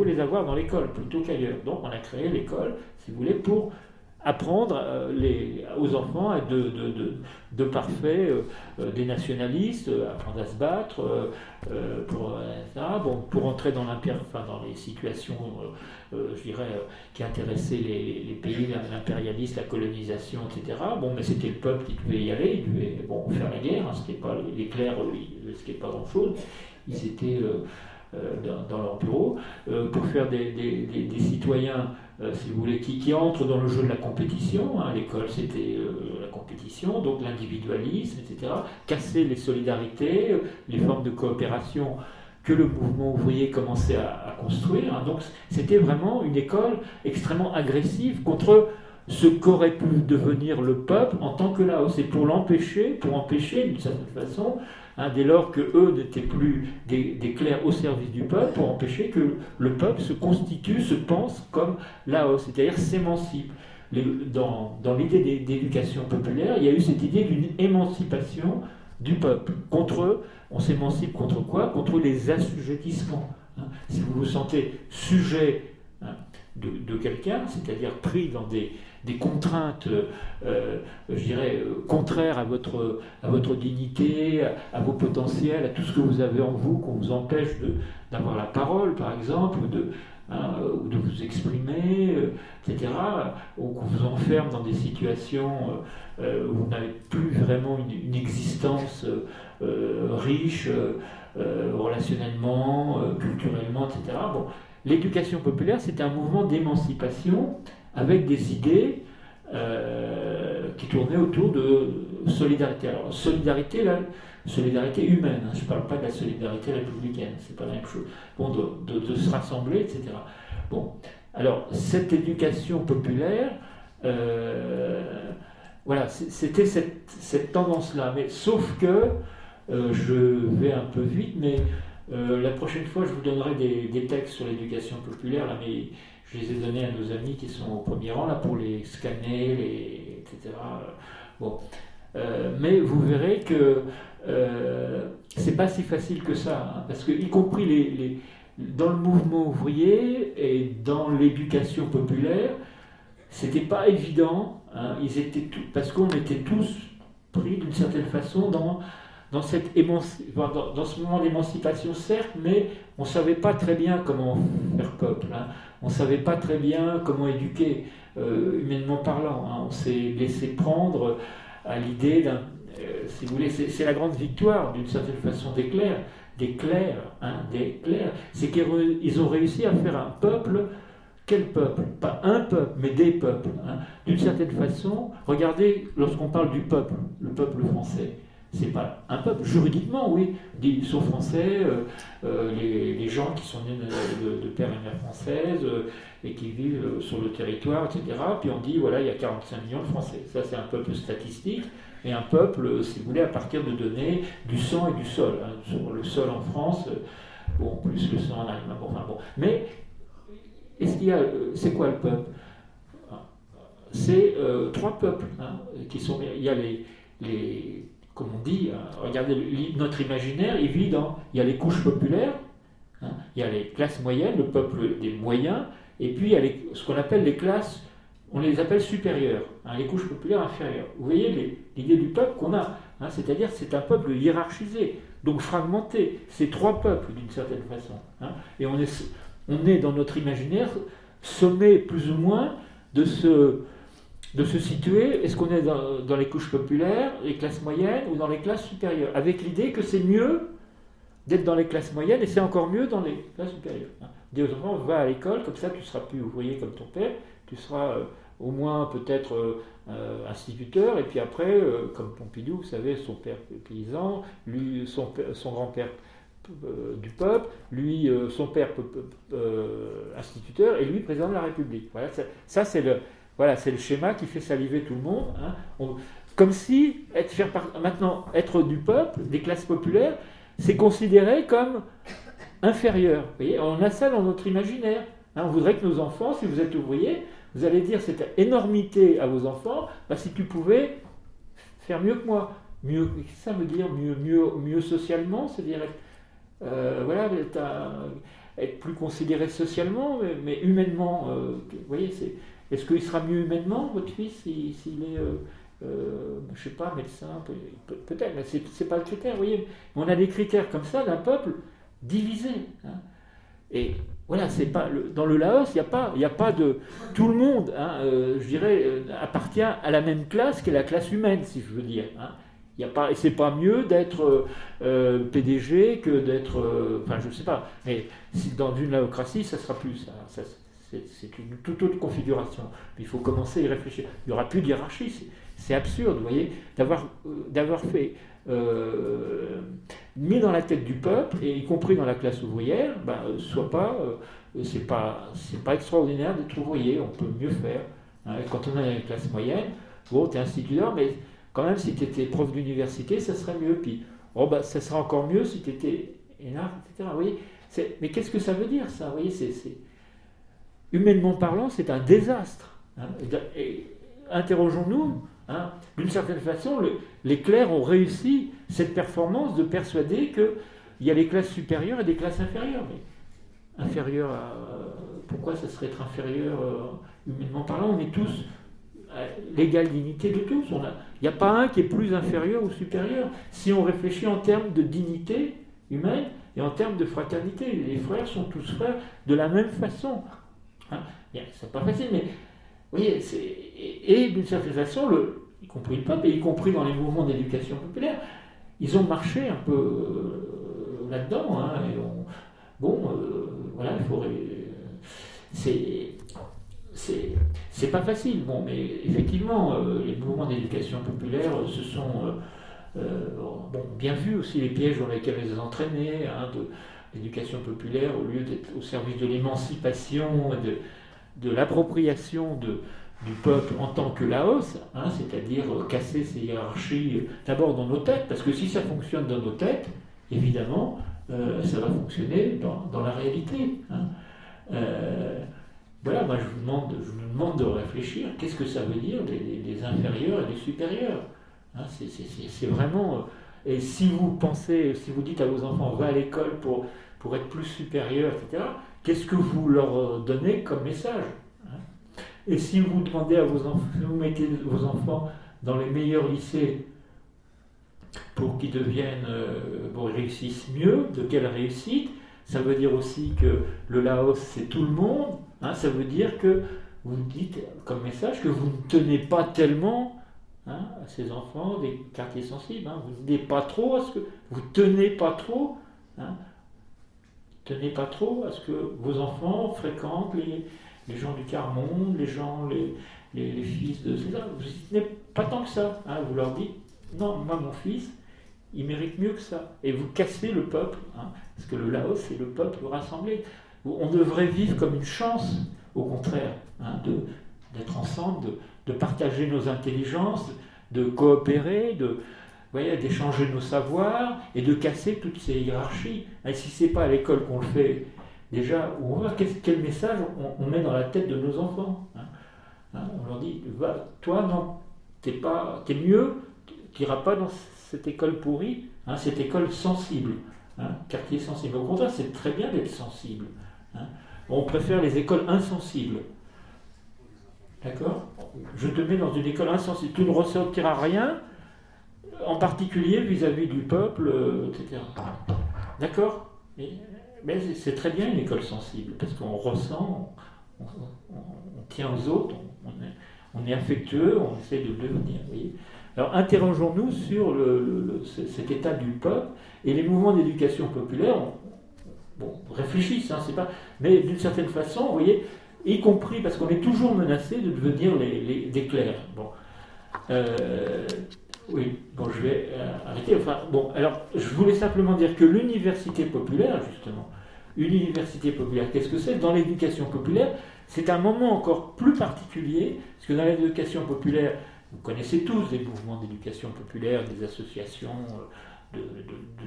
les avoir dans l'école plutôt qu'ailleurs. Donc on a créé l'école, si vous voulez, pour apprendre aux enfants à être de parfaits dénationalistes, apprendre à se battre, pour entrer dans les situations, je dirais, qui intéressaient les pays, l'impérialisme, la colonisation, etc. Bon, mais c'était le peuple qui devait y aller, il devait faire la guerre, hein, c'était pas les clercs, ils ne risquaient pas grand-chose, ils étaient dans leur bureau, pour faire des citoyens, si vous voulez, qui entrent dans le jeu de la compétition. Hein. L'école, c'était la compétition, donc l'individualisme, etc. Casser les solidarités, les formes de coopération que le mouvement ouvrier commençait à construire. Hein. Donc c'était vraiment une école extrêmement agressive contre ce qu'aurait pu devenir le peuple en tant que Laos. C'est pour empêcher d'une certaine façon, hein, dès lors que eux n'étaient plus des clercs au service du peuple, pour empêcher que le peuple se constitue, se pense comme Laos, c'est-à-dire s'émancipe. Dans l'idée d'éducation populaire, il y a eu cette idée d'une émancipation du peuple. On s'émancipe contre quoi? Contre les assujettissements. Hein. Si vous vous sentez sujet, hein, de quelqu'un, c'est-à-dire pris dans des contraintes, je dirais, contraires à votre dignité, à vos potentiels, à tout ce que vous avez en vous, qu'on vous empêche d'avoir la parole, par exemple, ou de vous exprimer, etc., ou qu'on vous enferme dans des situations où vous n'avez plus vraiment une existence riche, relationnellement, culturellement, etc. Bon, l'éducation populaire, c'est un mouvement d'émancipation avec des idées qui tournaient autour de solidarité. Alors, solidarité humaine, hein, je ne parle pas de la solidarité républicaine, c'est pas la même chose. Bon, de se rassembler, etc. Bon, alors, cette éducation populaire, voilà, c'était cette tendance-là. Mais sauf que, je vais un peu vite, mais la prochaine fois, je vous donnerai des textes sur l'éducation populaire, là, mais je les ai donnés à nos amis qui sont au premier rang, là, pour les scanner, etc. Bon. Mais vous verrez que c'est pas si facile que ça, hein, parce que y compris dans le mouvement ouvrier et dans l'éducation populaire, c'était pas évident, hein, parce qu'on était tous pris d'une certaine façon dans ce moment d'émancipation, certes, mais on ne savait pas très bien comment faire peuple, hein. On ne savait pas très bien comment éduquer, humainement parlant, hein. On s'est laissé prendre à l'idée si vous voulez, c'est la grande victoire d'une certaine façon des clercs, hein, c'est qu'ils ont réussi à faire un peuple. Quel peuple? Pas un peuple, mais des peuples, hein. D'une certaine façon, regardez, lorsqu'on parle du peuple, le peuple français, c'est pas un peuple. Juridiquement, oui, ils sont français, les gens qui sont nés de père et mère françaises et qui vivent sur le territoire, etc. Puis on dit, voilà, il y a 45 millions de Français. Ça, c'est un peuple statistique. Et un peuple, si vous voulez, à partir de données du sang et du sol, hein. Sur le sol en France, bon, plus le sang en Allemagne, bon, enfin bon. Mais c'est quoi le peuple? C'est trois peuples, hein, qui sont. Il y a comme on dit, regardez notre imaginaire, il y a les couches populaires, hein, il y a les classes moyennes, le peuple des moyens, et puis il y a ce qu'on appelle les classes, on les appelle supérieures, hein, les couches populaires inférieures. Vous voyez l'idée du peuple qu'on a, hein, c'est-à-dire c'est un peuple hiérarchisé, donc fragmenté, c'est trois peuples d'une certaine façon, hein, et on est dans notre imaginaire sommé plus ou moins de se situer, est-ce qu'on est dans les couches populaires, les classes moyennes ou dans les classes supérieures, avec l'idée que c'est mieux d'être dans les classes moyennes et c'est encore mieux dans les classes supérieures. Dis aux enfants, va à l'école, comme ça tu seras plus ouvrier comme ton père, tu seras au moins peut-être instituteur, et puis après, comme Pompidou, vous savez, son père paysan, lui, son grand-père du peuple, lui, son père instituteur, et lui président de la République. Voilà, ça c'est le schéma qui fait saliver tout le monde, hein. Comme si maintenant être du peuple, des classes populaires, c'est considéré comme inférieur. Vous voyez, on a ça dans notre imaginaire, hein. On voudrait que nos enfants, si vous êtes ouvrier, vous allez dire cette énormité à vos enfants, bah, si tu pouvais faire mieux que moi. Mieux, qu'est-ce que ça veut dire mieux socialement, c'est-à-dire voilà, être plus considéré socialement, mais humainement. Vous voyez, est-ce qu'il sera mieux humainement, votre fils, s'il est, je ne sais pas, médecin, peut-être, mais ce n'est pas le critère, vous voyez. On a des critères comme ça d'un peuple divisé, hein. Et voilà, c'est pas dans le Laos, il n'y a pas de tout le monde, hein, je dirais, appartient à la même classe qu'est la classe humaine, si je veux dire, hein. Et c'est pas mieux d'être PDG que d'être, enfin je ne sais pas, mais dans une laocratie, ça sera plus ça. C'est une toute autre configuration. Mais il faut commencer à y réfléchir. Il n'y aura plus de hiérarchie. C'est absurde, vous voyez, d'avoir fait mis dans la tête du peuple, et y compris dans la classe ouvrière, c'est pas extraordinaire d'être ouvrier, on peut mieux faire, hein. Quand on est dans la classe moyenne, bon, tu es instituteur, mais quand même, si tu étais prof d'université, ça serait mieux. Puis, ça serait encore mieux si tu étais énarque, etc. Vous voyez, mais qu'est-ce que ça veut dire, ça? Vous voyez, humainement parlant, c'est un désastre, hein. Et interrogeons-nous, hein. D'une certaine façon, les clercs ont réussi cette performance de persuader qu'il y a les classes supérieures et des classes inférieures. Mais inférieures à... pourquoi ça serait être inférieur humainement parlant? On est tous à l'égale dignité de tous. Il n'y a pas un qui est plus inférieur ou supérieur. Si on réfléchit en termes de dignité humaine et en termes de fraternité, les frères sont tous frères de la même façon, hein. C'est pas facile, mais vous voyez, et d'une certaine façon, y compris le peuple, et y compris dans les mouvements d'éducation populaire, ils ont marché un peu là-dedans, hein, et voilà, il faut... C'est pas facile, bon, mais effectivement, les mouvements d'éducation populaire se sont bien vus aussi, les pièges dans lesquels ils les entraînaient, hein, de l'éducation populaire, au lieu d'être au service de l'émancipation, de l'appropriation du peuple en tant que Laos, hein, c'est-à-dire casser ces hiérarchies d'abord dans nos têtes, parce que si ça fonctionne dans nos têtes, évidemment, ça va fonctionner dans la réalité, hein. Voilà, moi je vous demande de réfléchir, qu'est-ce que ça veut dire des inférieurs et des supérieurs, Hein, c'est vraiment... et si vous pensez, si vous dites à vos enfants, va à l'école pour être plus supérieur, etc., qu'est-ce que vous leur donnez comme message, hein? Et si vous demandez à vos enfants, si vous mettez vos enfants dans les meilleurs lycées pour qu'ils deviennent, réussissent mieux, de quelle réussite? Ça veut dire aussi que le Laos, c'est tout le monde. Hein, ça veut dire que vous dites comme message que vous ne tenez pas tellement, hein, à ces enfants des quartiers sensibles. Hein, vous ne tenez pas trop à ce que vous tenez pas trop. Hein, tenez pas trop à ce que vos enfants fréquentent les gens du quart-monde, les fils de César. Vous n'y tenez pas tant que ça. Hein, vous leur dites non, moi mon fils, il mérite mieux que ça. Et vous cassez le peuple, hein, parce que le Laos, c'est le peuple rassemblé. On devrait vivre comme une chance, au contraire, hein, d'être ensemble, de partager nos intelligences, de coopérer, d'échanger nos savoirs et de casser toutes ces hiérarchies. Et si ce n'est pas à l'école qu'on le fait, déjà, on voit quel message on met dans la tête de nos enfants. Hein. Hein, on leur dit, toi, non, t'es mieux, tu n'iras pas dans cette école pourrie, hein, cette école sensible, hein, quartier sensible. Au contraire, c'est très bien d'être sensible. Hein. On préfère les écoles insensibles. D'accord? Je te mets dans une école insensible. Tu ne ressortiras rien, en particulier vis-à-vis du peuple, etc. D'accord? Mais c'est très bien une école sensible, parce qu'on ressent, on tient aux autres, on est affectueux, on essaie de le devenir. Vous voyez. Alors interrogeons-nous sur cet état du peuple, et les mouvements d'éducation populaire réfléchissent, hein, c'est pas, mais d'une certaine façon, vous voyez, y compris parce qu'on est toujours menacé de devenir des clercs. Bon. Oui, bon, je vais arrêter. Enfin, bon, alors, je voulais simplement dire que l'université populaire, justement, une université populaire, qu'est-ce que c'est? Dans l'éducation populaire, c'est un moment encore plus particulier, parce que dans l'éducation populaire, vous connaissez tous des mouvements d'éducation populaire, des associations de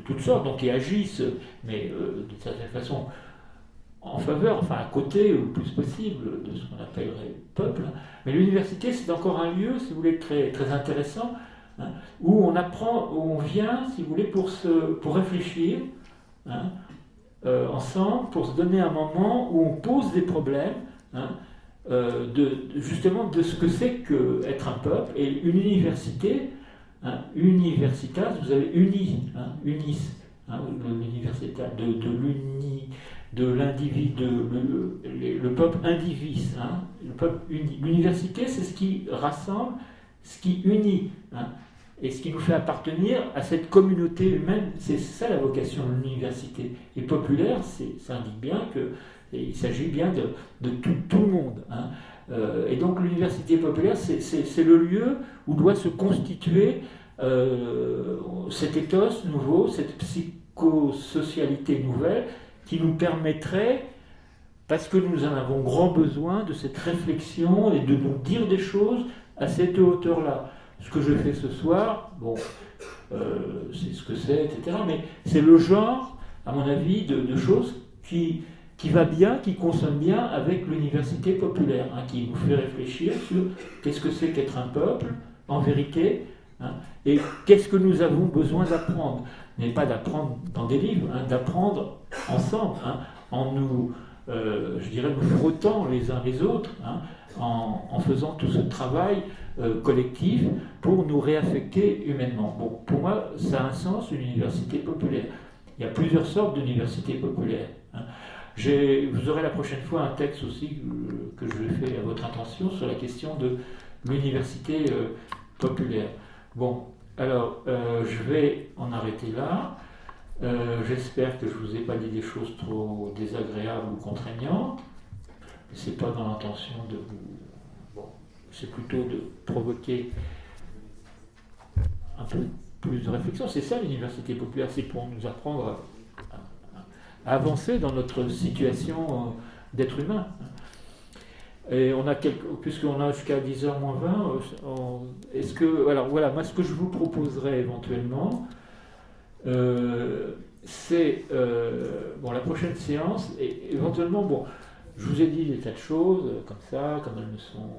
toutes sortes, donc qui agissent, mais d'une certaine façon en faveur, enfin à côté, le plus possible, de ce qu'on appellerait le peuple. Mais l'université, c'est encore un lieu, si vous voulez, très, très intéressant, hein, où on apprend, où on vient, si vous voulez, pour réfléchir, hein, ensemble, pour se donner un moment où on pose des problèmes, hein, justement de ce que c'est qu'être un peuple. Et une université, hein, universitas, vous avez unis, hein, l'universitas, de l'individu, le peuple indivis, hein, le peuple uni. L'université, c'est ce qui rassemble, ce qui unit, hein, et ce qui nous fait appartenir à cette communauté humaine. C'est ça la vocation de l'université. Et populaire, ça indique bien qu'il s'agit bien de tout le monde. Hein. Et donc l'université populaire, c'est le lieu où doit se constituer cet ethos nouveau, cette psychosocialité nouvelle, qui nous permettrait, parce que nous en avons grand besoin, de cette réflexion et de nous dire des choses à cette hauteur-là. Ce que je fais ce soir, c'est ce que c'est, etc. Mais c'est le genre, à mon avis, de choses qui va bien, qui consonne bien avec l'université populaire, hein, qui nous fait réfléchir sur qu'est-ce que c'est qu'être un peuple, en vérité, hein, et qu'est-ce que nous avons besoin d'apprendre. Mais pas d'apprendre dans des livres, hein, d'apprendre ensemble, hein, en nous, nous frottant les uns les autres, hein, en faisant tout ce travail collectif pour nous réaffecter humainement. Bon, pour moi, ça a un sens, une université populaire. Il y a plusieurs sortes d'universités populaires. Hein. Vous aurez la prochaine fois un texte aussi que je vais faire à votre attention sur la question de l'université populaire. Bon, alors je vais en arrêter là. J'espère que je ne vous ai pas dit des choses trop désagréables ou contraignantes. Ce n'est pas dans l'intention de vous... Bon, c'est plutôt de provoquer un peu plus de réflexion. C'est ça l'université populaire, c'est pour nous apprendre à avancer dans notre situation d'être humain. Et on a puisqu'on a jusqu'à 10h moins 20, alors voilà, moi ce que je vous proposerais éventuellement, c'est la prochaine séance, et éventuellement, je vous ai dit des tas de choses comme ça, comme elles me sont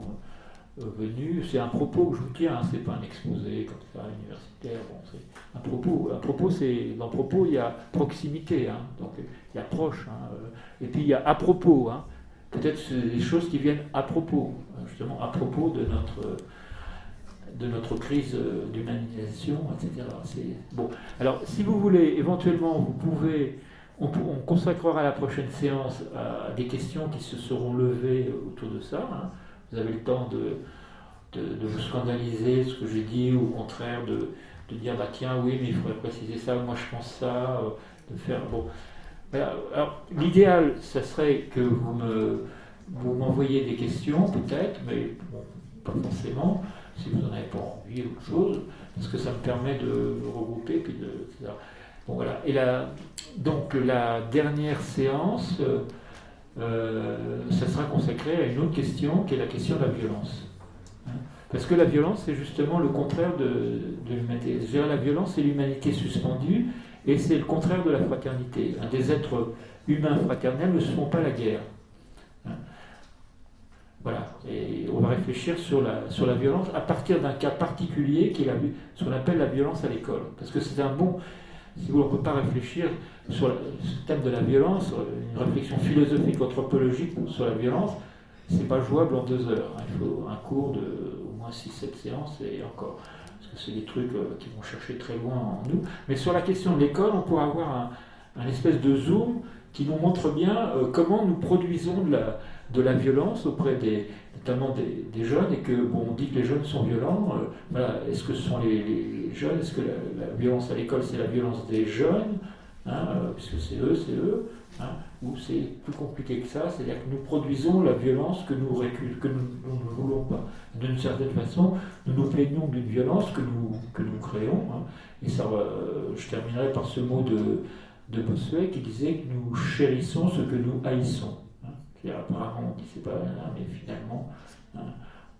venu, c'est un propos que je vous tiens, hein, c'est pas un exposé comme ça universitaire, bon, c'est un propos. Un propos, dans propos, il y a proximité, hein, donc il y a proche, hein, et puis il y a à propos, hein, peut-être c'est des choses qui viennent à propos, justement à propos de notre crise d'humanisation, etc. Bon. Alors, si vous voulez, éventuellement, on consacrera la prochaine séance à des questions qui se seront levées autour de ça. Hein. Vous avez le temps de vous scandaliser ce que j'ai dit, ou au contraire de dire bah tiens oui mais il faudrait préciser ça, moi je pense ça, de faire bon. Alors l'idéal, ça serait que vous m'envoyiez des questions peut-être, mais bon, pas forcément, si vous n'en avez pas envie ou autre chose, parce que ça me permet de regrouper puis etc. Bon voilà. Et donc la dernière séance. Ça sera consacré à une autre question qui est la question de la violence. Parce que la violence, c'est justement le contraire de l'humanité. La violence, c'est l'humanité suspendue et c'est le contraire de la fraternité. Des êtres humains fraternels ne se font pas la guerre. Voilà. Et on va réfléchir sur la violence à partir d'un cas particulier qui est ce qu'on appelle la violence à l'école. Parce que c'est un bon. Si vous ne pouvez pas réfléchir sur le thème de la violence, une réflexion philosophique, anthropologique sur la violence, c'est pas jouable en 2 heures. Il faut un cours de au moins 6-7 séances et encore. Parce que c'est des trucs qui vont chercher très loin en nous. Mais sur la question de l'école, on pourra avoir un espèce de zoom qui nous montre bien comment nous produisons de la violence auprès notamment des jeunes, et que bon, on dit que les jeunes sont violents. Voilà, est-ce que ce sont les jeunes? Est-ce que la violence à l'école, c'est la violence des jeunes, hein, puisque c'est eux, hein, ou c'est plus compliqué que ça, c'est-à-dire que nous produisons la violence que nous ne voulons pas. D'une certaine façon, nous nous plaignons d'une violence que nous créons, hein, et ça, je terminerai par ce mot de Bossuet qui disait que nous chérissons ce que nous haïssons. Apparemment, on dit c'est pas là, mais finalement, hein,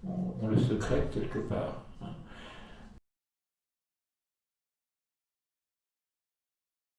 on le secrète quelque part.